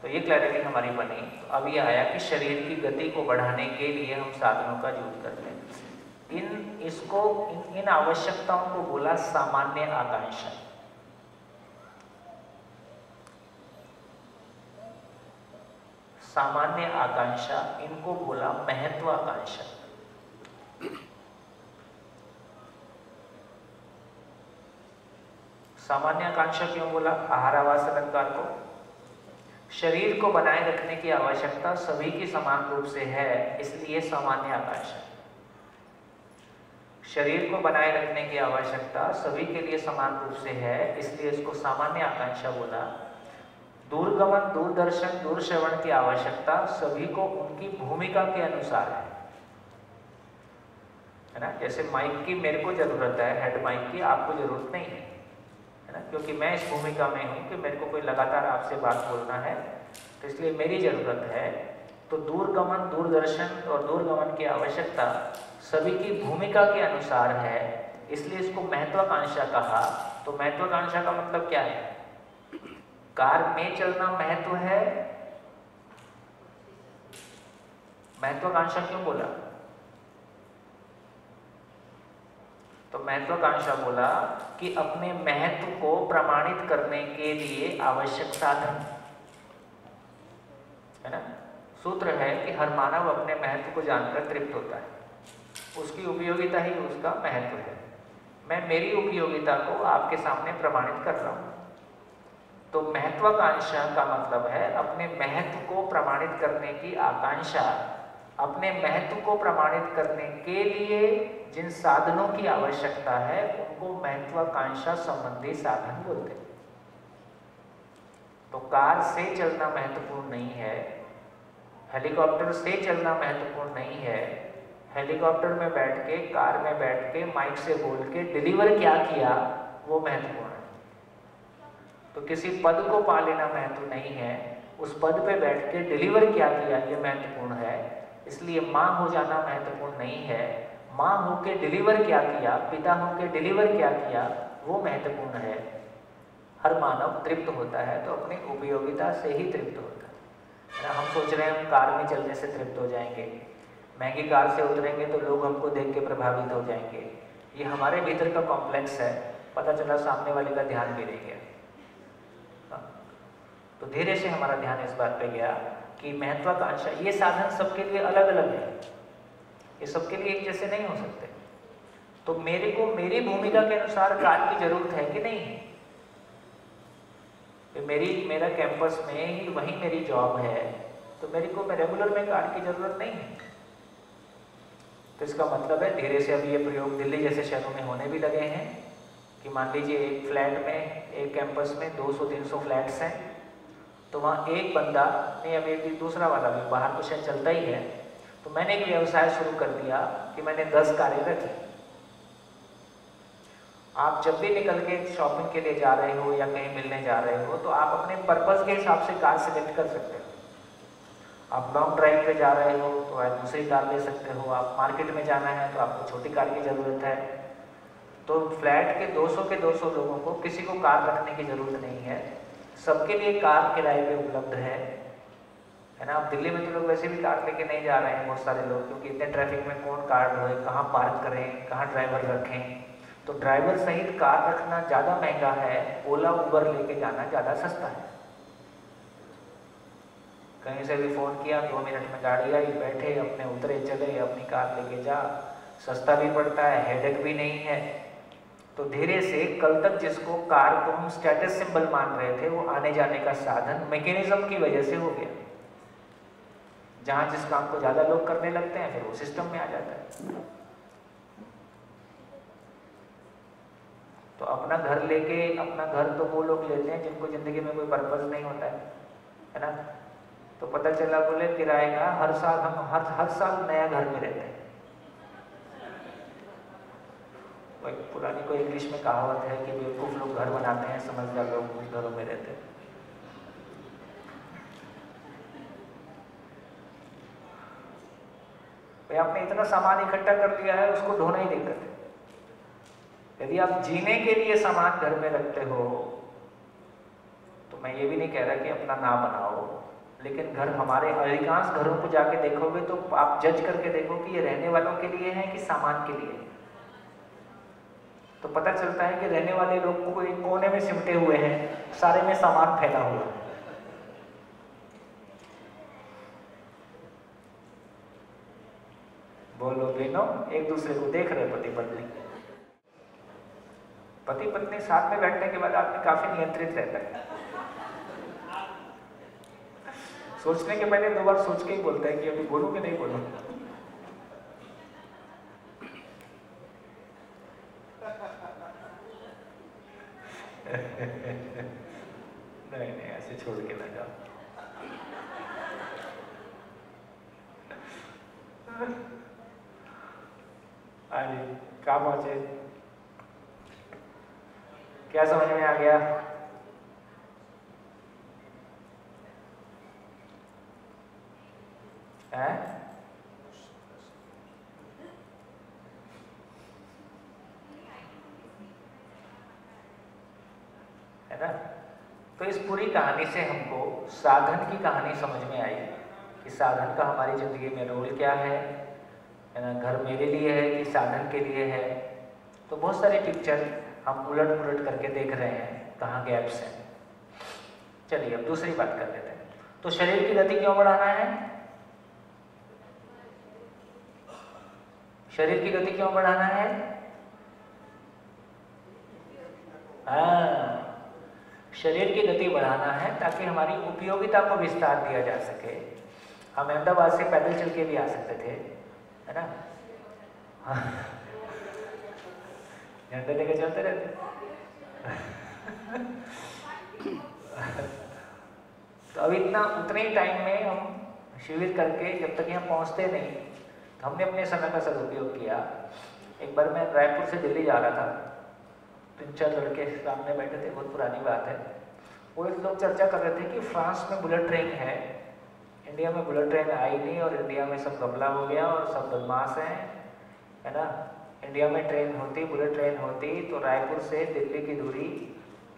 C: तो ये क्लैरिटी हमारी बनी। तो अब ये आया कि शरीर की गति को बढ़ाने के लिए हम साधनों का यूज करते हैं। इन आवश्यकताओं को बोला सामान्य आकांक्षा। सामान्य आकांक्षा, इनको बोला महत्वाकांक्षा। सामान्य आकांक्षा क्यों बोला? आहार आवास अलंकार को, शरीर को बनाए रखने की आवश्यकता सभी की समान रूप से है, इसलिए सामान्य आकांक्षा। शरीर को बनाए रखने की आवश्यकता सभी के लिए समान रूप से है, इसलिए इसको सामान्य आकांक्षा बोला। दूरगमन, दूरदर्शन, दूरश्रवण की आवश्यकता सभी को उनकी भूमिका के अनुसार है ना। जैसे माइक की मेरे को जरूरत है, हेड माइक की आपको जरूरत नहीं है ना, क्योंकि मैं इस भूमिका में हूँ कि मेरे को कोई लगातार आपसे बात बोलना है, तो इसलिए मेरी जरूरत है। तो दूरगमन, दूरदर्शन और दूरगमन की आवश्यकता सभी की भूमिका के अनुसार है, इसलिए इसको महत्वाकांक्षा कहा। तो महत्वाकांक्षा का मतलब क्या है? कार में चलना महत्व है। महत्वाकांक्षा क्यों बोला? तो महत्वाकांक्षा बोला कि अपने महत्व को प्रमाणित करने के लिए आवश्यक साधन है ना। सूत्र है कि हर मानव अपने महत्व को जानकर तृप्त होता है, उसकी उपयोगिता ही उसका महत्व है। मैं मेरी उपयोगिता को आपके सामने प्रमाणित कर रहा हूँ। तो महत्वाकांक्षा का मतलब है अपने महत्व को प्रमाणित करने की आकांक्षा। अपने महत्व को प्रमाणित करने के लिए जिन साधनों की आवश्यकता है उनको महत्वाकांक्षा संबंधी साधन बोलते हैं। तो कार से चलना महत्वपूर्ण नहीं है, हेलीकॉप्टर से चलना महत्वपूर्ण नहीं है। हेलीकॉप्टर में बैठ के, कार में बैठ के, माइक से बोल के डिलीवर क्या किया वो महत्वपूर्ण है। तो किसी पद को पा लेना महत्व नहीं है, उस पद पे बैठ के डिलीवर क्या किया ये महत्वपूर्ण है। इसलिए माँ हो जाना महत्वपूर्ण नहीं है, माँ होके डिलीवर क्या किया, पिता होके डिलीवर क्या किया वो महत्वपूर्ण है। हर मानव तृप्त होता है तो अपनी उपयोगिता से ही तृप्त होता है ना। हम सोच रहे हैं हम कार में चलने से तृप्त हो जाएंगे, महंगी कार से उतरेंगे तो लोग हमको देख के प्रभावित हो जाएंगे। ये हमारे भीतर का कॉम्प्लेक्स है, पता चला सामने वाले का ध्यान भी नहीं गया। तो धीरे से हमारा ध्यान इस बात पे गया कि महत्वाकांक्षा, ये साधन सबके लिए अलग अलग है, ये सबके लिए एक जैसे नहीं हो सकते। तो मेरे को मेरी भूमिका के अनुसार कार की जरूरत है कि नहीं है। मेरा कैंपस में ही वही मेरी जॉब है, तो मेरे को रेगुलर में कार की जरूरत नहीं है। तो इसका मतलब है धीरे से अभी ये प्रयोग दिल्ली जैसे शहरों में होने भी लगे हैं कि मान लीजिए एक फ्लैट में, एक कैंपस में 200-300 फ्लैट्स हैं, तो वहाँ एक बंदा नहीं, अभी एक दूसरा वाला भी बाहर तो शायद चलता ही है। तो मैंने एक व्यवसाय शुरू कर दिया कि मैंने 10 कारें रखी। आप जब भी निकल के शॉपिंग के लिए जा रहे हो या कहीं मिलने जा रहे हो तो आप अपने पर्पस के हिसाब से कार सिलेक्ट कर सकते हो। आप लॉन्ग ड्राइव पे जा रहे हो तो आप दूसरी कार ले सकते हो, आप मार्केट में जाना है तो आपको छोटी कार की ज़रूरत है। तो फ्लैट के 200 लोगों को किसी को कार रखने की ज़रूरत नहीं है, सबके लिए कार किराए पे उपलब्ध है ना। अब दिल्ली में तो लोग वैसे भी कार लेके नहीं जा रहे हैं बहुत सारे लोग, क्योंकि इतने ट्रैफिक में कौन कार ढोए, कहाँ पार्क करें, कहाँ ड्राइवर रखें। तो ड्राइवर सहित कार रखना ज़्यादा महंगा है, ओला उबर लेके जाना ज़्यादा सस्ता है। कहीं से भी फ़ोन किया, 2 मिनट में गाड़ी आई, बैठे अपने उतरे चले, अपनी कार लेके जा, सस्ता भी पड़ता है, हेडेक भी नहीं है। तो धीरे से कल तक जिसको कार को हम स्टेटस सिंबल मान रहे थे वो आने जाने का साधन मैकेनिज्म की वजह से हो गया। जहाँ जिस काम को ज़्यादा लोग करने लगते हैं फिर वो सिस्टम में आ जाता है। तो अपना घर लेके, अपना घर तो वो लोग लेते हैं जिनको ज़िंदगी में कोई पर्पस नहीं होता है ना। तो पता चला बोले किराए का हर साल हम हर साल नया घर में रहते हैं। पुरानी कोई इंग्लिश में कहावत है कि बेवकूफ़ लोग घर बनाते हैं, समझदार लोग उस घरों में रहते हैं। भाई आपने इतना सामान इकट्ठा कर लिया है, उसको ढोना ही दिक्कत है। यदि आप जीने के लिए सामान घर में रखते हो तो मैं ये भी नहीं कह रहा कि अपना ना बनाओ, लेकिन घर, हमारे अधिकांश घरों को जाके देखोगे तो आप जज करके देखो कि ये रहने वालों के लिए है कि सामान के लिए। तो पता चलता है कि रहने वाले लोग को एक कोने में सिमटे हुए हैं, सारे में सामान फैला हुआ है। बोलो बहनों, एक दूसरे को देख रहे पति पत्नी। पति पत्नी साथ में बैठने के बाद आदमी काफी नियंत्रित रहता है। सोचने के पहले 2 बार सोच के ही बोलता है कि अभी बोलूं कि नहीं बोलूं। नहीं ऐसे छोड़ के ना जाओ। आइए, कहाँ पहुंचे? क्या समझ में आ गया? है? ना? तो इस पूरी कहानी से हमको साधन की कहानी समझ में आई कि साधन का हमारी जिंदगी में रोल क्या है ना। घर मेरे लिए है कि साधन के लिए है। तो बहुत सारे पिक्चर हम उलट पुलट करके देख रहे हैं, कहाँ गैप्स हैं। चलिए अब दूसरी बात कर लेते हैं। तो शरीर की गति क्यों बढ़ाना है? शरीर की गति क्यों बढ़ाना है? हाँ, शरीर की गति बढ़ाना है ताकि हमारी उपयोगिता को विस्तार दिया जा सके। हम अहमदाबाद से पैदल चल के भी आ सकते थे, है ना? झंडे लेके चलते रहते। तो अब उतने ही टाइम में हम शिविर करके जब तक यहाँ पहुँचते नहीं, तो हमने अपने समय का सदुपयोग किया। एक बार मैं रायपुर से दिल्ली जा रहा था, 3-4 लड़के सामने बैठे थे, बहुत पुरानी बात है। वो एक लोग चर्चा कर रहे थे कि फ्रांस में बुलेट ट्रेन है, इंडिया में बुलेट ट्रेन आई नहीं और इंडिया में सब गमला हो गया और सब बदमाश हैं, है ना? इंडिया में ट्रेन होती, बुलेट ट्रेन होती तो रायपुर से दिल्ली की दूरी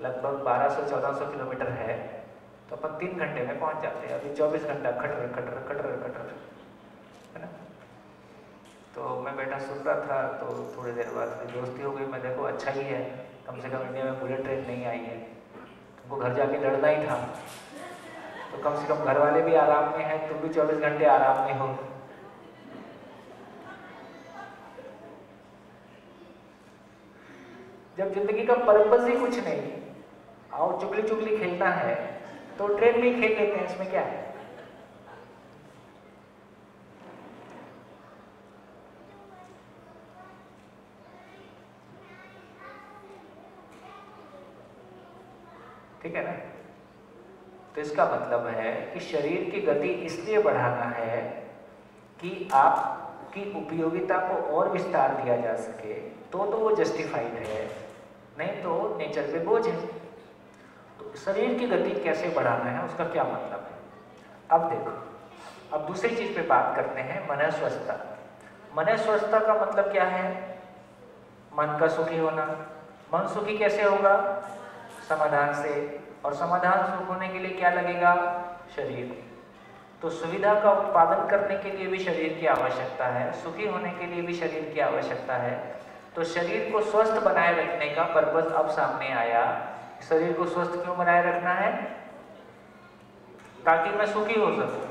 C: लगभग 1200-1400 किलोमीटर है, तो अपन 3 घंटे में पहुंच जाते हैं। अभी 24 घंटा खटर, है ना? तो मैं बैठा सुन रहा था, तो थोड़ी देर बाद फिर दोस्ती हो गई। मैं देखो अच्छा ही है, कम से कम इंडिया में बुलेट ट्रेन नहीं आई है, तुमको घर जाके लड़ना ही था, तो कम से कम घर वाले भी आराम में हैं, तुम भी 24 घंटे आराम में हो। जब जिंदगी का पर्पस ही कुछ नहीं, आओ चुगली खेलना है तो ट्रेन में खेल लेते हैं, इसमें क्या है? ठीक है ना? तो इसका मतलब है कि शरीर की गति इसलिए बढ़ाना है कि आपकी उपयोगिता को और विस्तार दिया जा सके, तो वो जस्टिफाइड है, नहीं तो नेचर पे बोझ है। तो शरीर की गति कैसे बढ़ाना है, उसका क्या मतलब है? अब देखो, अब दूसरी चीज पे बात करते हैं, मन स्वस्थता। मन स्वस्थता का मतलब क्या है? मन का सुखी होना। मन सुखी कैसे होगा? समाधान से। और समाधान सुख होने के लिए क्या लगेगा? शरीर। तो सुविधा का उत्पादन करने के लिए भी शरीर की आवश्यकता है, सुखी होने के लिए भी शरीर की आवश्यकता है। तो शरीर को स्वस्थ बनाए रखने का पर्पस अब सामने आया। शरीर को स्वस्थ क्यों बनाए रखना है? ताकि मैं सुखी हो सकूं।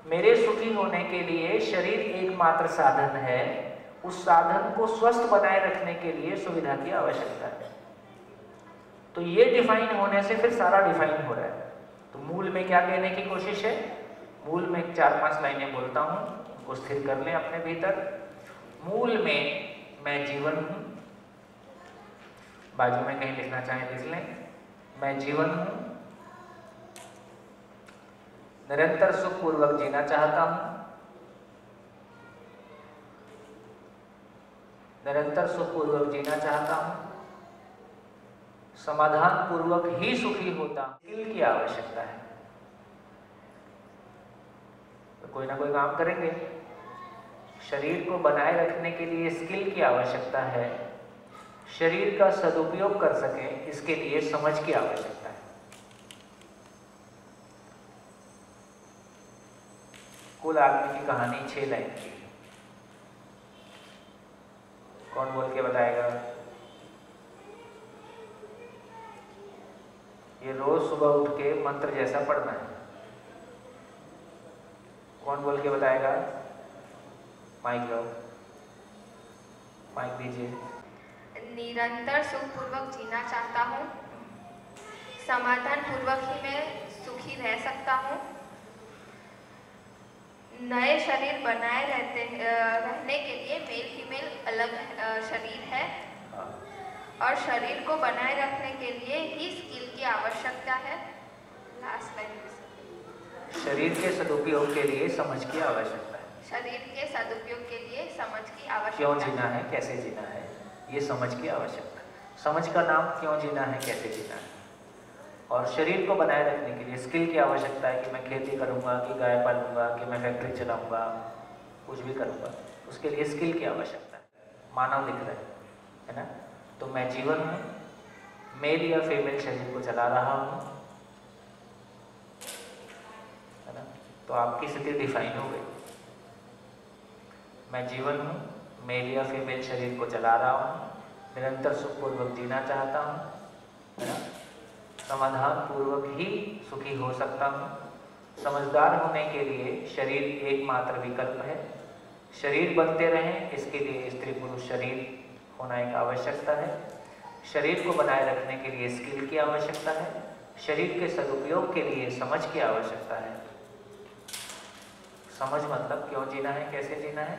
C: मेरे सुखी होने के लिए शरीर एकमात्र साधन है, उस साधन को स्वस्थ बनाए रखने के लिए सुविधा की आवश्यकता है। तो ये डिफाइन होने से फिर सारा डिफाइन हो रहा है। तो मूल में क्या कहने की कोशिश है? मूल में 4-5 लाइनें बोलता हूं, उनको स्थिर कर लें अपने भीतर। मूल में मैं जीवन हूं, बाजू में कहीं लिखना चाहें लिख लें। मैं जीवन हूं, निरंतर सुखपूर्वक जीना चाहता हूं, निरंतर सुखपूर्वक जीना चाहता हूं, समाधान पूर्वक ही सुखी होता हूं। स्किल की आवश्यकता है, तो कोई ना कोई काम करेंगे। शरीर को बनाए रखने के लिए स्किल की आवश्यकता है, शरीर का सदुपयोग कर सके इसके लिए समझ की आवश्यकता है। कुल आदमी की कहानी 6 लाइन की। कौन बोल के बताएगा? ये रोज सुबह उठ के मंत्र जैसा पढ़ना है। कौन बोल के बताएगा? माइक लो, माइक दीजिए।
M: निरंतर सुखपूर्वक जीना चाहता हूँ, समाधान पूर्वक ही मैं सुखी रह सकता हूँ, नए शरीर बनाए रहने के लिए मेल फीमेल अलग शरीर है, और शरीर को बनाए रखने के लिए ही स्किल की आवश्यकता है। Last line.
C: शरीर के सदुपयोग के लिए समझ की आवश्यकता है।
M: शरीर के सदुपयोग के लिए समझ की आवश्यकता।
C: क्यों जीना है, कैसे जीना है, ये समझ की आवश्यकता है। समझ का नाम क्यों जीना है, कैसे जीना है। और शरीर को बनाए रखने के लिए स्किल की आवश्यकता है कि मैं खेती करूँगा, कि गाय पालूंगा, कि मैं फैक्ट्री चलाऊँगा, कुछ भी करूँगा, उसके लिए स्किल की आवश्यकता है। मानव दिख रहा है ना? तो मैं जीवन हूँ, मेल या फीमेल शरीर को चला रहा हूँ, है ना? तो आपकी स्थिति डिफाइन हो गई। मैं जीवन हूँ, मेल या फीमेल शरीर को चला रहा हूँ, निरंतर सुखपूर्वक जीना चाहता हूँ, है ना, समाधान पूर्वक ही सुखी हो सकता हूँ। समझदार होने के लिए शरीर एकमात्र विकल्प है। शरीर बनते रहें इसके लिए स्त्री पुरुष शरीर होना एक आवश्यकता है। शरीर को बनाए रखने के लिए स्किल की आवश्यकता है। शरीर के सदुपयोग के लिए समझ की आवश्यकता है। समझ मतलब क्यों जीना है, कैसे जीना है।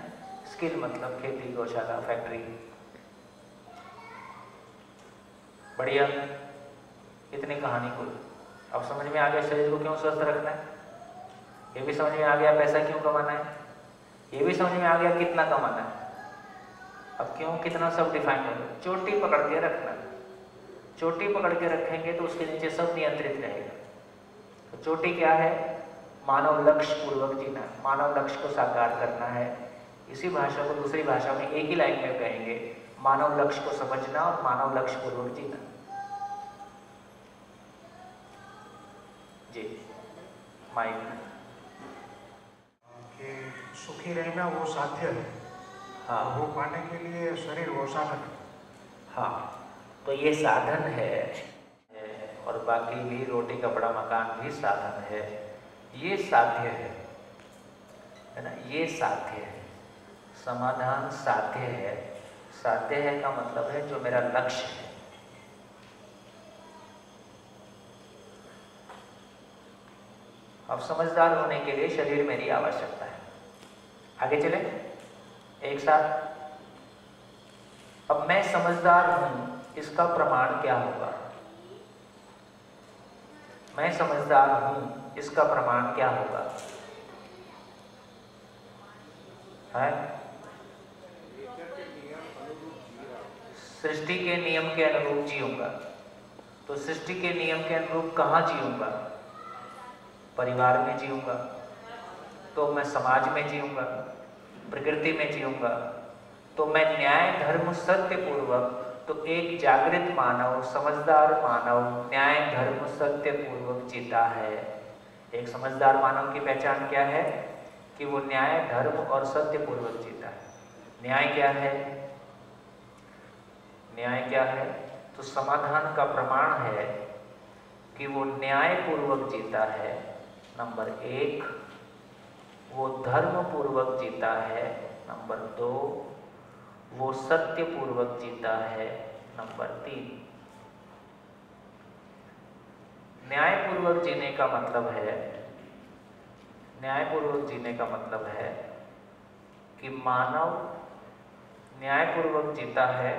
C: स्किल मतलब खेती, गौशाला, फैक्ट्री। बढ़िया, इतनी कहानी कुल अब समझ में आ गया। शरीर को क्यों स्वस्थ रखना है, ये भी समझ में आ गया। पैसा क्यों कमाना है, ये भी समझ में आ गया। कितना कमाना है, अब क्यों कितना सब डिफाइन हो गया। चोटी पकड़ के रखना, चोटी पकड़ के रखेंगे तो उसके नीचे सब नियंत्रित रहेगा। तो चोटी क्या है, मानव लक्ष्य पूर्वक जीना, मानव लक्ष्य को साकार करना है। इसी भाषा को दूसरी भाषा में एक ही लाइन में कहेंगे, मानव लक्ष्य को समझना और मानव लक्ष्य पूर्वक जीना। जी माइक।
J: कि सुखी रहना वो साध्य है,
C: हाँ,
J: वो पाने के लिए शरीर वो साधन है।
C: हाँ, तो ये साधन है और बाकी भी रोटी कपड़ा मकान भी साधन है। ये साध्य है ना, ये साध्य है। समाधान साध्य है। साध्य है का मतलब है जो मेरा लक्ष्य है। अब समझदार होने के लिए शरीर मेरी आवश्यकता है। आगे चले एक साथ। अब मैं समझदार हूं, इसका प्रमाण क्या होगा। मैं समझदार हूं, इसका प्रमाण क्या होगा है? सृष्टि के नियम के अनुरूप जीऊंगा। तो सृष्टि के नियम के अनुरूप कहाँ जीऊंगा, परिवार में जीऊंगा, तो मैं समाज में जीऊंगा, प्रकृति में जीऊंगा। तो मैं न्याय धर्म सत्य पूर्वक, तो एक जागृत मानव, समझदार मानव न्याय धर्म सत्य पूर्वक जीता है। एक समझदार मानव की पहचान क्या है कि वो न्याय धर्म और सत्य पूर्वक जीता है। न्याय क्या है, न्याय क्या है, तो समाधान का प्रमाण है कि वो न्याय पूर्वक जीता है। नंबर 1, वो धर्म पूर्वक जीता है। नंबर 2, वो सत्य पूर्वक जीता है। नंबर 3, न्याय पूर्वक जीने का मतलब है, न्याय पूर्वक जीने का मतलब है कि मानव न्याय पूर्वक जीता है।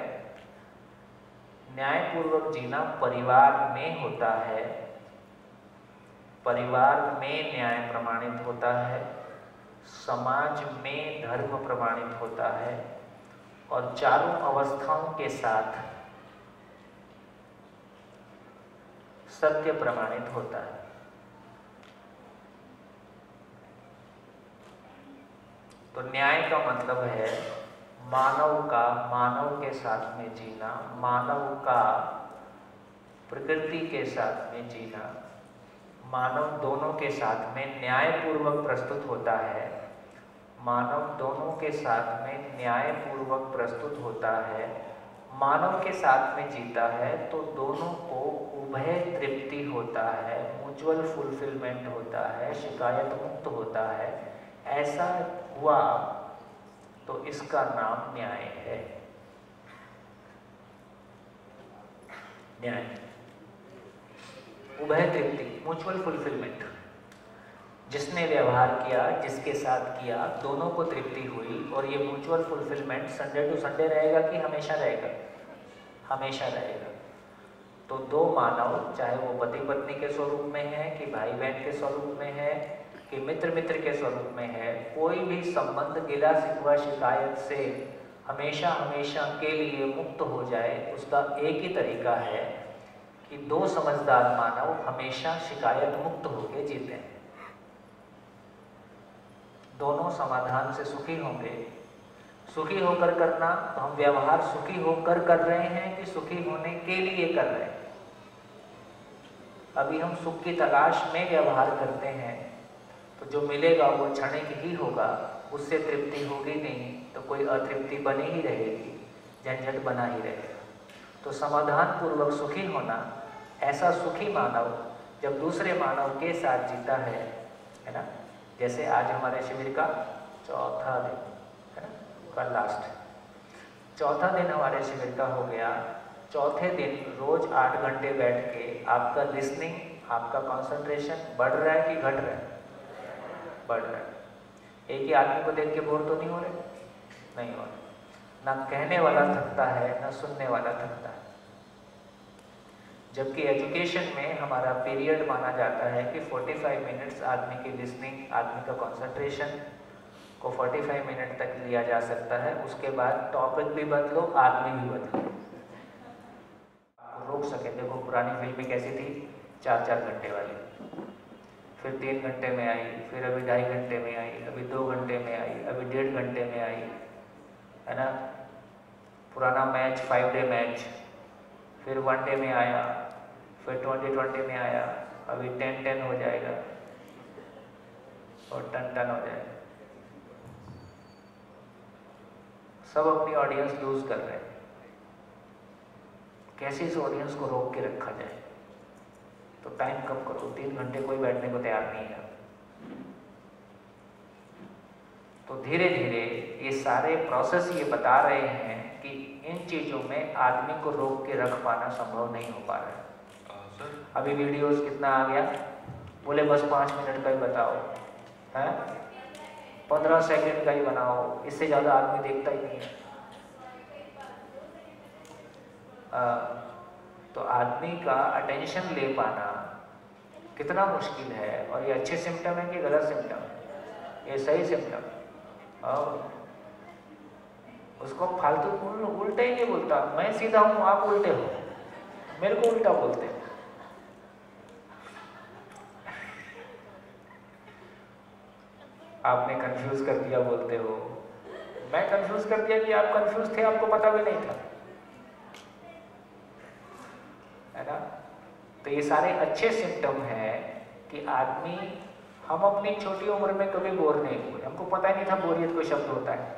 C: न्याय पूर्वक जीना परिवार में होता है, परिवार में न्याय प्रमाणित होता है, समाज में धर्म प्रमाणित होता है और चारों अवस्थाओं के साथ सत्य प्रमाणित होता है। तो न्याय का मतलब है मानव का मानव के साथ में जीना, मानव का प्रकृति के साथ में जीना। मानव दोनों के साथ में न्याय पूर्वक प्रस्तुत होता है, मानव दोनों के साथ में न्याय पूर्वक प्रस्तुत होता है, मानव के साथ में जीता है तो दोनों को उभय तृप्ति होता है, म्यूचुअल फुलफिलमेंट होता है, शिकायत मुक्त होता है। ऐसा हुआ तो इसका नाम न्याय है। न्याय, उभय तृप्ति, म्यूचुअल फुलफिलमेंट। जिसने व्यवहार किया, जिसके साथ किया, दोनों को तृप्ति हुई और ये mutual fulfilment Sunday to Sunday रहेगा कि हमेशा रहेगा, हमेशा रहेगा। तो दो मानव, चाहे वो पति पत्नी के स्वरूप में है कि भाई बहन के स्वरूप में है कि मित्र मित्र के स्वरूप में है, कोई भी संबंध गिला शिकवा शिकायत से हमेशा हमेशा के लिए मुक्त हो जाए, उसका एक ही तरीका है कि दो समझदार मानव हमेशा शिकायत मुक्त होकर जीते हैं। दोनों समाधान से सुखी होंगे। सुखी होकर करना, तो हम व्यवहार सुखी होकर कर रहे हैं कि सुखी होने के लिए कर रहे हैं। अभी हम सुख की तलाश में व्यवहार करते हैं तो जो मिलेगा वो क्षणिक ही होगा, उससे तृप्ति होगी नहीं तो कोई अतृप्ति बनी ही रहेगी, झंझट बना ही रहेगा। तो समाधान पूर्वक सुखी होना, ऐसा सुखी मानव जब दूसरे मानव के साथ जीता है ना। जैसे आज हमारे शिविर का चौथा दिन है ना, कल लास्ट चौथा दिन हमारे शिविर का हो गया। चौथे दिन रोज 8 घंटे बैठ के आपका लिसनिंग, आपका कंसंट्रेशन बढ़ रहा है कि घट रहा है? बढ़ रहा है। एक ही आदमी को देख के बोर तो नहीं हो रहे? नहीं हो रहे। ना कहने वाला थकता है, ना सुनने वाला थकता है। जबकि एजुकेशन में हमारा पीरियड माना जाता है कि 45 मिनट्स आदमी की लिसनिंग, आदमी का कंसंट्रेशन को 45 मिनट तक लिया जा सकता है। उसके बाद टॉपिक भी बदलो, आदमी भी बदलो, रोक सके। देखो पुरानी फिल्में कैसी थी, 4-4 घंटे वाली, फिर 3 घंटे में आई, फिर अभी 2.5 घंटे में आई, अभी 2 घंटे में आई, अभी 1.5 घंटे में आई, है ना। पुराना मैच 5 डे मैच, फिर 1 डे में आया, फिर 20-20 में आया, अभी 10-10 हो जाएगा और 10-10 हो जाएगा। सब अपनी ऑडियंस लूज कर रहे हैं। कैसे इस ऑडियंस को रोक के रखा जाए? तो टाइम कम करो। 3 घंटे कोई बैठने को तैयार नहीं है। तो धीरे धीरे ये सारे प्रोसेस ये बता रहे हैं कि इन चीज़ों में आदमी को रोक के रख पाना संभव नहीं हो पा रहा है। अभी वीडियोस कितना आ गया, बोले बस 5 मिनट का ही बताओ, हैं 15 सेकंड का ही बनाओ, इससे ज़्यादा आदमी देखता ही नहीं है। तो आदमी का अटेंशन ले पाना कितना मुश्किल है। और ये अच्छे सिम्टम है कि गलत सिम्टम है? ये सही सिम्टम है। और उसको फालतू उल्टे ही नहीं बोलता। मैं सीधा हूँ, आप उल्टे हो, मेरे को उल्टा बोलते हैं। आपने कंफ्यूज कर दिया बोलते हो, मैं कंफ्यूज कर दिया कि आप कंफ्यूज थे, आपको पता भी नहीं था, है ना। तो ये सारे अच्छे सिम्टम हैं कि आदमी, हम अपनी छोटी उम्र में कभी बोर नहीं हुए, हमको पता ही नहीं था बोरियत कोई शब्द होता है।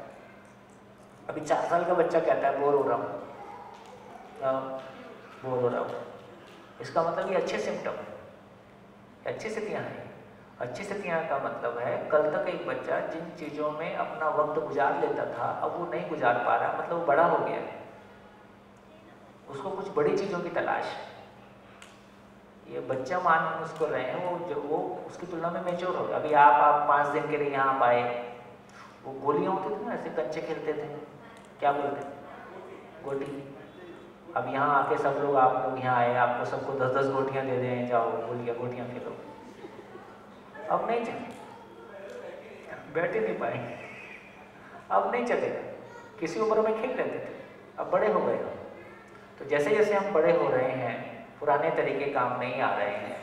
C: अभी 4 साल का बच्चा कहता है बोर हो रहा हूँ, बोर हो रहा हूँ। इसका मतलब ये अच्छे सिम्टम है, अच्छी स्थितियाँ हैं। अच्छी स्थितियाँ का मतलब है कल तक एक बच्चा जिन चीज़ों में अपना वक्त गुजार लेता था, अब वो नहीं गुजार पा रहा, मतलब वो बड़ा हो गया है, उसको कुछ बड़ी चीज़ों की तलाश है। ये बच्चा मान उसको रहे हैं, वो उसकी तुलना में मेच्योर हो गया। अभी आप 5 दिन के लिए यहाँ आप आए, वो गोलियाँ होती थी ना, ऐसे कंचे खेलते थे, क्या बोलते, गोटी। अब यहाँ आके सब लोग, आप लोग यहाँ आए, आपको सबको 10-10 गोटियाँ दे दें, जाओ गोटियाँ खेलो। अब नहीं चले, बैठ ही नहीं पाएंगे, अब नहीं चलेगा। किसी उम्र में खेल लेते थे, अब बड़े हो गए। तो जैसे जैसे हम बड़े हो रहे हैं, पुराने तरीके काम नहीं आ रहे हैं,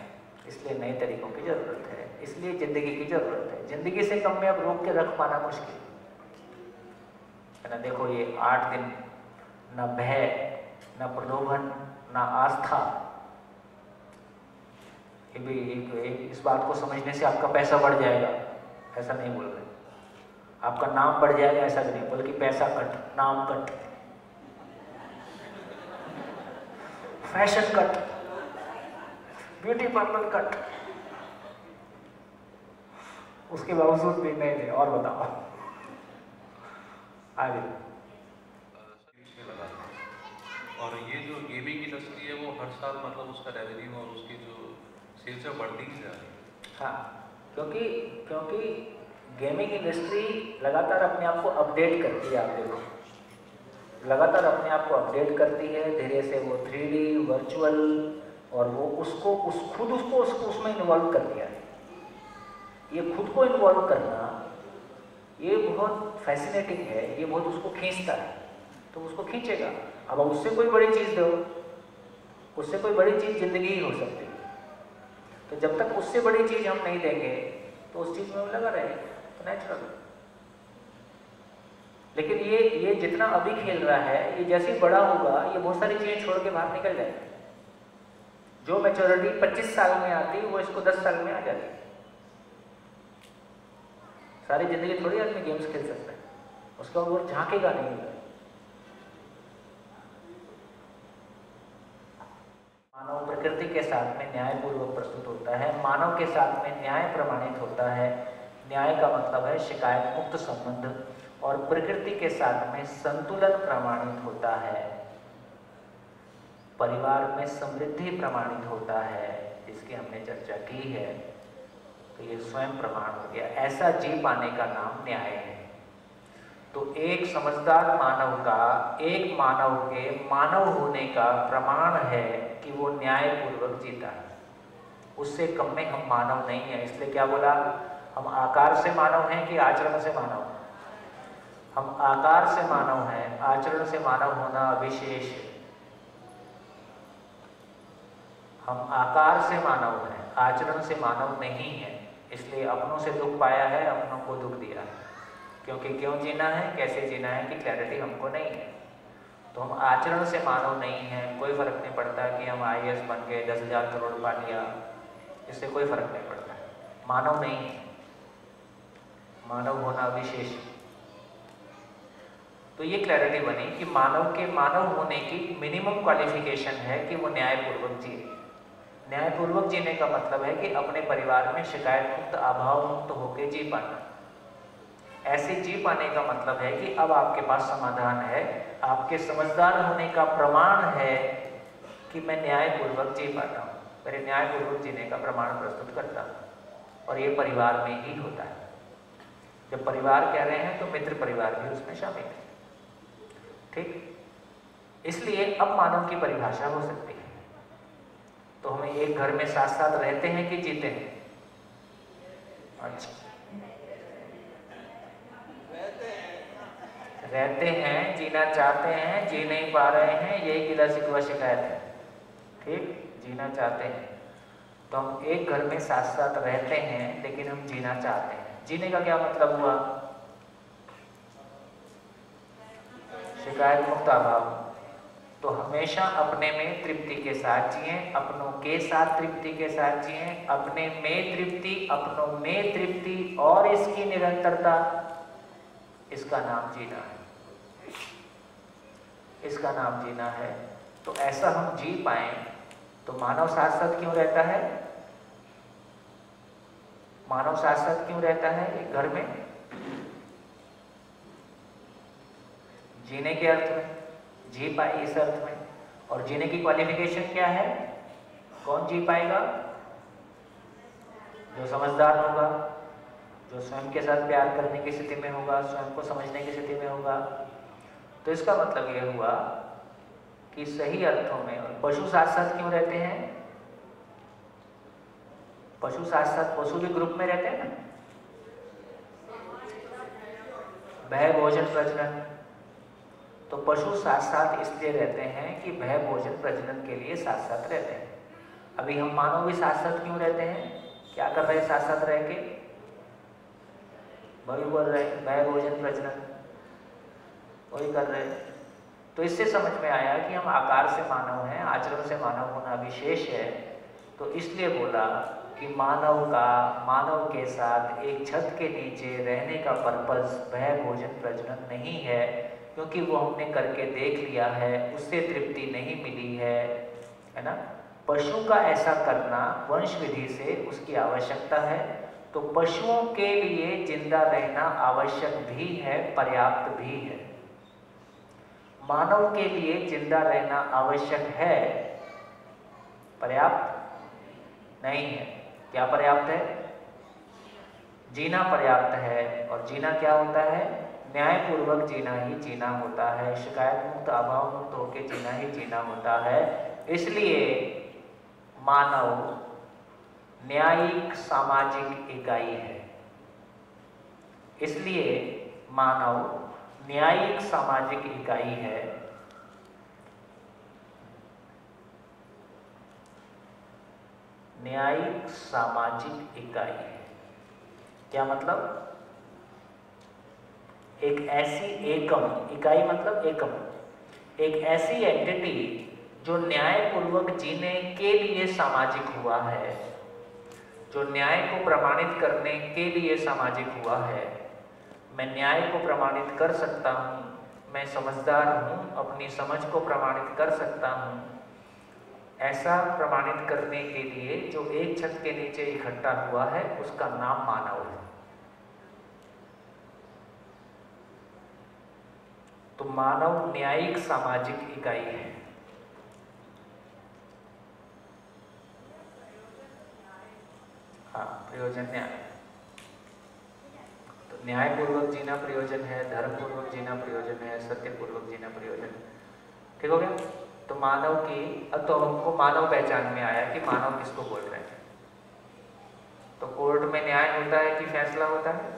C: इसलिए नए तरीकों की ज़रूरत है, इसलिए ज़िंदगी की ज़रूरत है। ज़िंदगी से कम में अब रोक के रख पाना मुश्किल है ना। देखो ये 8 दिन, न भय, न प्रलोभन, न आस्था। ये भी एक इस बात को समझने से आपका पैसा बढ़ जाएगा, ऐसा नहीं बोल रहे। आपका नाम बढ़ जाएगा, ऐसा भी नहीं, बल्कि पैसा कट, नाम cut, fashion cut, beauty parlour cut. उसके बावजूद भी नहीं थे। और बताओ आगे।
N: और ये जो गेमिंग इंडस्ट्री है वो हर साल मतलब उसका रेवेन्यू और उसकी जो सेल्स है बढ़ती ही जा रही है।
C: हाँ, क्योंकि गेमिंग इंडस्ट्री लगातार अपने आप को अपडेट करती है। आप देखो, लगातार अपने आप को अपडेट करती है, धीरे से वो 3D वर्चुअल, और वो उसको उसमें इन्वॉल्व कर दिया है। ये खुद को इन्वॉल्व करना ये बहुत फैसिनेटिंग है, ये बहुत उसको खींचता है, तो उसको खींचेगा। अब उससे कोई बड़ी चीज़ दो, उससे कोई बड़ी चीज़ जिंदगी ही हो सकती है। तो जब तक उससे बड़ी चीज़ हम नहीं देंगे तो उस चीज़ में वो लगा रहेगा, तो नेचुरल। लेकिन ये जितना अभी खेल रहा है, ये जैसे ही बड़ा होगा ये बहुत सारी चीज़ें छोड़ के बाहर निकल जाएगा। जो मैच्योरिटी 25 साल में आती है वो इसको 10 साल में आ जाती है। सारी जिंदगी थोड़ी आदमी गेम्स खेल सकता है, उसके बाद वो झांकेगा नहीं। प्रकृति के साथ में न्यायपूर्वक प्रस्तुत होता है, मानव के साथ में न्याय प्रमाणित होता है। न्याय का मतलब है शिकायत मुक्त संबंध, और प्रकृति के साथ में संतुलन प्रमाणित होता है, परिवार में समृद्धि प्रमाणित होता है, जिसकी हमने चर्चा की है। तो ये स्वयं प्रमाण हो गया। ऐसा जी पाने का नाम न्याय है। तो एक समझदार मानव का, एक मानव के मानव होने का प्रमाण है कि वो न्यायपूर्वक जीता है। उससे कम में हम मानव नहीं है। इसलिए क्या बोला, हम आकार से मानव हैं कि आचरण से मानव? हम आकार से मानव हैं, आचरण से मानव होना विशेष है। हम आकार से मानव हैं, आचरण से मानव नहीं है। इसलिए अपनों से दुख पाया है, अपनों को दुख दिया है। क्योंकि क्यों जीना है, कैसे जीना है कि क्लैरिटी हमको नहीं है। तो हम आचरण से मानव नहीं हैं। कोई फर्क नहीं पड़ता कि हम IAS बन गए, 10,000 करोड़ पा लिया, इससे कोई फर्क नहीं पड़ता। मानव नहीं है, मानव होना विशेष। तो ये क्लैरिटी बनी कि मानव के मानव होने की मिनिमम क्वालिफिकेशन है कि वो न्यायपूर्वक जिए। न्यायपूर्वक जीने का मतलब है कि अपने परिवार में शिकायत मुक्त, अभाव मुक्त होकर जी पाना। ऐसे जी पाने का मतलब है कि अब आपके पास समाधान है, आपके समझदार होने का प्रमाण है कि मैं न्यायपूर्वक जी पाता हूँ, मेरे न्यायपूर्वक जीने का प्रमाण प्रस्तुत करता हूँ। और ये परिवार में ही होता है। जब परिवार कह रहे हैं तो मित्र परिवार भी उसमें शामिल है। ठीक, इसलिए अब मानव की परिभाषा हो सकती है। तो हम एक घर में साथ साथ रहते हैं कि जीते हैं? अच्छा, रहते हैं, जीना चाहते हैं, जी नहीं पा रहे हैं, यही गिला शिकवा शिकायत है। ठीक, जीना चाहते हैं तो हम एक घर में साथ साथ रहते हैं, लेकिन हम जीना चाहते हैं। जीने का क्या मतलब हुआ? शिकायत मुक्त अभाव। तो हमेशा अपने में तृप्ति के साथ जिए, अपनों के साथ तृप्ति के साथ जिए, अपने में तृप्ति, अपनों में तृप्ति और इसकी निरंतरता, इसका नाम जीना है। इसका नाम जीना है। तो ऐसा हम जी पाए तो मानव साथ साथ क्यों रहता है? मानव साथ साथ क्यों रहता है एक घर में? जीने के अर्थ में, जी पाए इस अर्थ में। और जीने की क्वालिफिकेशन क्या है? कौन जी पाएगा? जो समझदार होगा, जो स्वयं के साथ प्यार करने की स्थिति में होगा, स्वयं को समझने की स्थिति में होगा। तो इसका मतलब यह हुआ कि सही अर्थों में। और पशु साथ साथ क्यों रहते हैं? पशु साथ साथ, पशु भी ग्रुप में रहते हैं ना। भय भोजन प्रजनन। तो पशु साथ साथ इसलिए रहते हैं कि भय भोजन प्रजनन के लिए साथ साथ रहते हैं। अभी हम मानव भी साथ साथ क्यों रहते हैं? क्या कर रहे हैं साथ साथ रह के? वही बोल रहे हैं, भय भोजन प्रजनन वही कर रहे हैं। तो इससे समझ में आया कि हम आकार से मानव हैं, आचरण से मानव होना विशेष है। तो इसलिए बोला कि मानव का मानव के साथ एक छत के नीचे रहने का पर्पस भय भोजन प्रजनन नहीं है, क्योंकि वो हमने करके देख लिया है, उससे तृप्ति नहीं मिली है ना। पशु का ऐसा करना वंश विधि से उसकी आवश्यकता है। तो पशुओं के लिए जिंदा रहना आवश्यक भी है, पर्याप्त भी है। मानव के लिए जिंदा रहना आवश्यक है, पर्याप्त नहीं है। क्या पर्याप्त है? जीना पर्याप्त है। और जीना क्या होता है? न्यायपूर्वक जीना ही जीना होता है। शिकायत मुक्त, अभाव मुक्त होकर जीना ही जीना होता है। इसलिए मानव न्यायिक सामाजिक इकाई है। इसलिए मानव न्यायिक सामाजिक इकाई है। न्यायिक सामाजिक इकाई है। क्या मतलब? एक ऐसी एकम, इकाई मतलब एकम, एक ऐसी एंटिटी जो न्यायपूर्वक जीने के लिए सामाजिक हुआ है, जो न्याय को प्रमाणित करने के लिए सामाजिक हुआ है। मैं न्याय को प्रमाणित कर सकता हूँ, मैं समझदार हूँ, अपनी समझ को प्रमाणित कर सकता हूँ, ऐसा प्रमाणित करने के लिए जो एक छत के नीचे इकट्ठा हुआ है उसका नाम मानव है। तो मानव न्यायिक सामाजिक इकाई है। हाँ, प्रयोजन न्याय। तो न्यायपूर्वक जीना प्रयोजन है, धर्मपूर्वक जीना प्रयोजन है, सत्यपूर्वक जीना प्रयोजन। ठीक हो गया? तो मानव की, अब तो हमको मानव पहचान में आया कि मानव किसको बोल रहे हैं। तो कोर्ट में न्याय होता है कि फैसला होता है?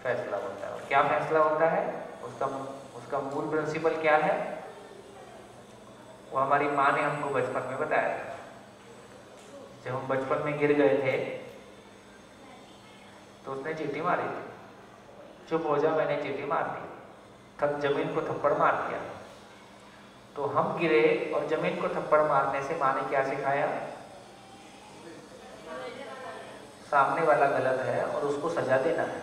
C: फैसला होता है। और क्या फैसला होता है? उसका मूल प्रिंसिपल क्या है? वो हमारी माँ ने हमको बचपन में बताया था। जब हम बचपन में गिर गए थे तो उसने चींटी मारी थी, चुप हो जा, मैंने चींटी मार दी, तब जमीन को थप्पड़ मार दिया। तो हम गिरे और जमीन को थप्पड़ मारने से माँ ने क्या सिखाया? सामने वाला गलत है और उसको सजा देना है।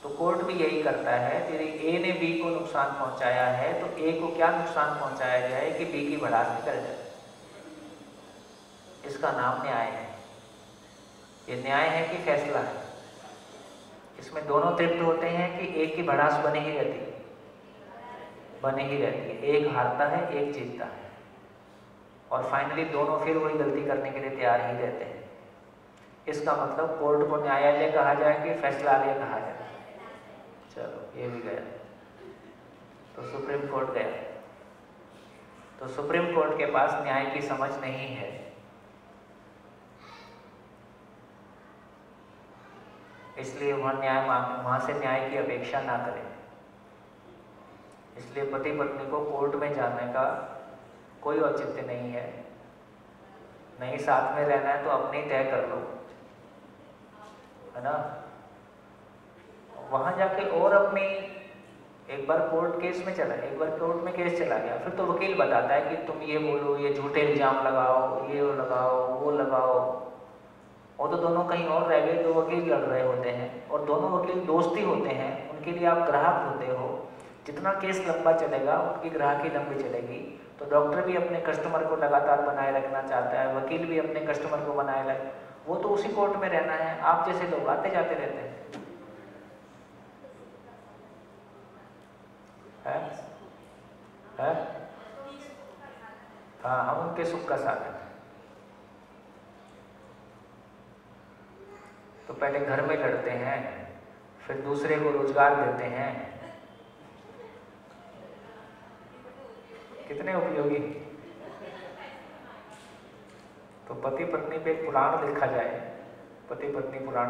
C: तो कोर्ट भी यही करता है, यदि ए ने बी को नुकसान पहुंचाया है तो ए को क्या नुकसान पहुंचाया जाए कि बी की भड़ास निकल जाए। इसका नाम न्याय है। ये न्याय है कि फैसला है? इसमें दोनों तृप्त होते हैं कि एक की भड़ास बनी ही रहती है, बनी ही रहती है। एक हारता है, एक जीतता है, और फाइनली दोनों फिर वही गलती करने के लिए तैयार ही रहते हैं। इसका मतलब कोर्ट को न्यायालय कहा जाए कि फैसलालय कहा जाए? चलो, ये भी गया। तो सुप्रीम कोर्ट गया। तो सुप्रीम कोर्ट के पास न्याय की समझ नहीं है। इसलिए वहां से न्याय की अपेक्षा ना करें। इसलिए पति पत्नी को कोर्ट में जाने का कोई औचित्य नहीं है। नहीं साथ में रहना है तो अपने तय कर लो, है ना? वहां जाके और अपनी, एक बार कोर्ट केस में चला, एक बार कोर्ट में केस चला गया, फिर तो वकील बताता है कि तुम ये बोलो, ये झूठे इल्जाम लगाओ, ये लगाओ, वो लगाओ, और तो दोनों कहीं और रह गए। दो वकील लड़ रहे होते हैं और दोनों वकील दोस्ती होते हैं, उनके लिए आप ग्राहक होते हो। जितना केस लंबा चलेगा उनकी ग्राहकी लंबी चलेगी। तो डॉक्टर भी अपने कस्टमर को लगातार बनाए रखना चाहता है, वकील भी अपने कस्टमर को बनाए रख, वो तो उसी कोर्ट में रहना है। आप जैसे लोग आते जाते रहते हैं, है? हाँ, हम उनके सुख का साधन। तो पहले घर में लड़ते हैं, फिर दूसरे को रोजगार देते हैं। कितने उपयोगी। तो पति पत्नी पे एक पुराण लिखा जाए, पति पत्नी पुराण।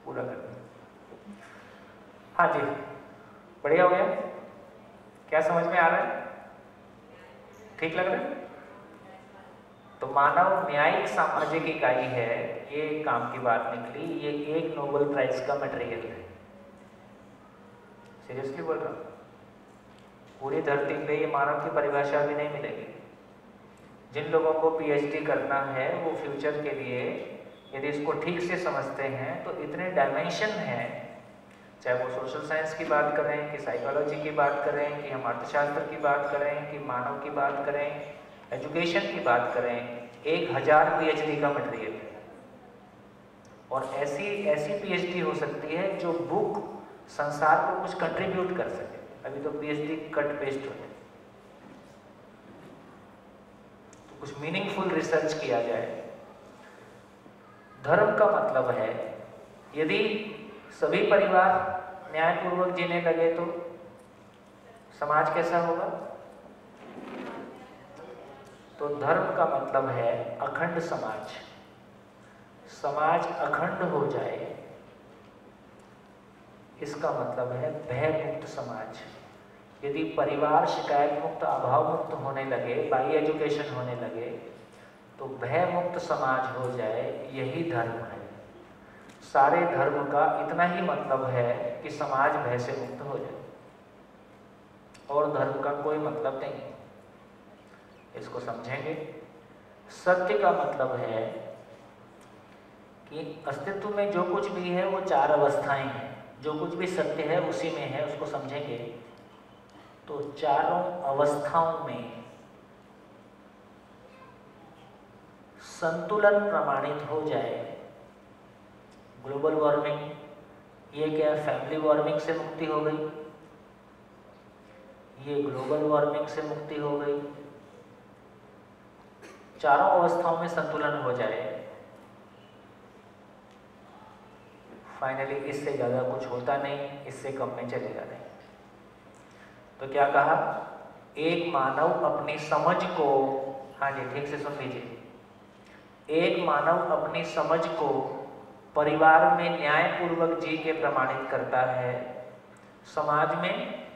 C: पूरा कर। हाँ जी, बढ़िया हो गया? क्या समझ में आ रहा है? ठीक लग रहा है? तो मानव न्यायिक सामाजिक इकाई है, ये काम की बात निकली। ये एक नोबेल प्राइज का मटेरियल है। सीरियसली बोल रहा हूँ, पूरी धरती पे ये मानव की परिभाषा भी नहीं मिलेगी। जिन लोगों को पीएचडी करना है वो फ्यूचर के लिए यदि इसको ठीक से समझते हैं तो इतने डायमेंशन हैं, चाहे वो सोशल साइंस की बात करें कि साइकोलॉजी की बात करें कि हम अर्थशास्त्र की बात करें कि मानव की बात करें, एजुकेशन की बात करें, 1000 पीएचडी का मटेरियल है। और ऐसी पीएचडी हो सकती है जो बुक संसार को कुछ कंट्रीब्यूट कर सके। अभी तो पीएचडी कट पेस्ट होते हैं, तो कुछ मीनिंगफुल रिसर्च किया जाए। धर्म का मतलब है यदि सभी परिवार न्यायपूर्वक जीने लगे तो समाज कैसा होगा? तो धर्म का मतलब है अखंड समाज। समाज अखंड हो जाए, इसका मतलब है भय मुक्त समाज। यदि परिवार शिकायत मुक्त, अभाव मुक्त होने लगे, बाई एजुकेशन होने लगे, तो भय मुक्त समाज हो जाए, यही धर्म है। सारे धर्म का इतना ही मतलब है कि समाज भय से मुक्त हो जाए, और धर्म का कोई मतलब नहीं। इसको समझेंगे, सत्य का मतलब है कि अस्तित्व में जो कुछ भी है वो चार अवस्थाएं हैं। जो कुछ भी सत्य है उसी में है, उसको समझेंगे तो चारों अवस्थाओं में संतुलन प्रमाणित हो जाए। ग्लोबल वार्मिंग, ये क्या फैमिली वार्मिंग से मुक्ति हो गई, ये ग्लोबल वार्मिंग से मुक्ति हो गई। चारों अवस्थाओं में संतुलन हो जाए, फाइनली इससे ज़्यादा कुछ होता नहीं, इससे कम में चलेगा नहीं। तो क्या कहा, एक मानव अपनी समझ को, हाँ जी ठीक से सुन लीजिए, एक मानव अपनी समझ को परिवार में न्यायपूर्वक जी के प्रमाणित करता है, समाज में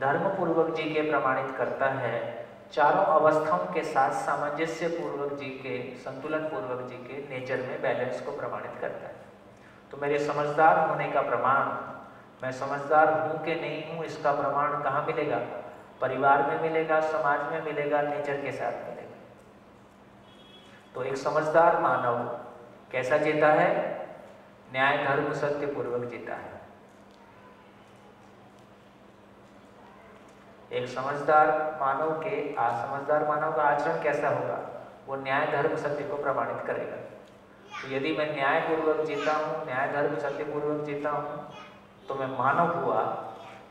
C: धर्मपूर्वक जी के प्रमाणित करता है, चारों अवस्थाओं के साथ सामंजस्य पूर्वक जी के, संतुलन पूर्वक जी के, नेचर में बैलेंस को प्रमाणित करता है। तो मेरे समझदार होने का प्रमाण, मैं समझदार हूँ कि नहीं हूँ, इसका प्रमाण कहाँ मिलेगा? परिवार में मिलेगा, समाज में मिलेगा, नेचर के साथ मिलेगा। तो एक समझदार मानव कैसा जीता है? न्याय धर्म सत्य पूर्वक जीता है। एक समझदार मानव का आचरण कैसा होगा? वो न्याय धर्म सत्य को प्रमाणित करेगा। तो यदि मैं न्याय पूर्वक जीता हूँ, न्याय धर्म सत्य पूर्वक जीता हूँ, तो मैं मानव हुआ।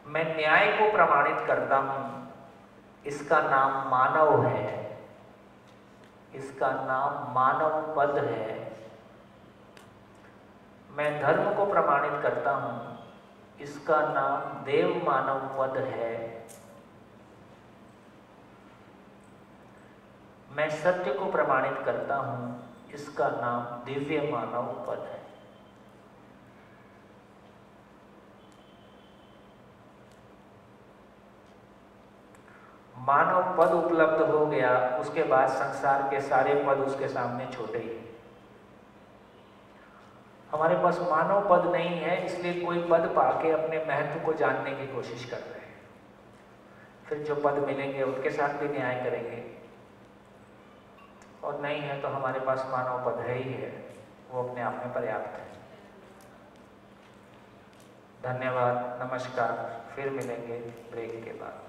C: मैं न्याय को प्रमाणित करता हूँ, इसका नाम मानव है, इसका नाम मानव पद है। मैं धर्म को प्रमाणित करता हूँ, इसका नाम देव मानव पद है। मैं सत्य को प्रमाणित करता हूँ, इसका नाम दिव्य मानव पद है। मानव पद उपलब्ध हो गया, उसके बाद संसार के सारे पद उसके सामने छोटे ही। हमारे पास मानव पद नहीं है, इसलिए कोई पद पाके अपने महत्व को जानने की कोशिश कर रहे हैं। फिर जो पद मिलेंगे उनके साथ भी न्याय करेंगे, और नहीं है तो हमारे पास मानव पद है ही है, वो अपने आप में पर्याप्त है। धन्यवाद, नमस्कार, फिर मिलेंगे ब्रेक के बाद।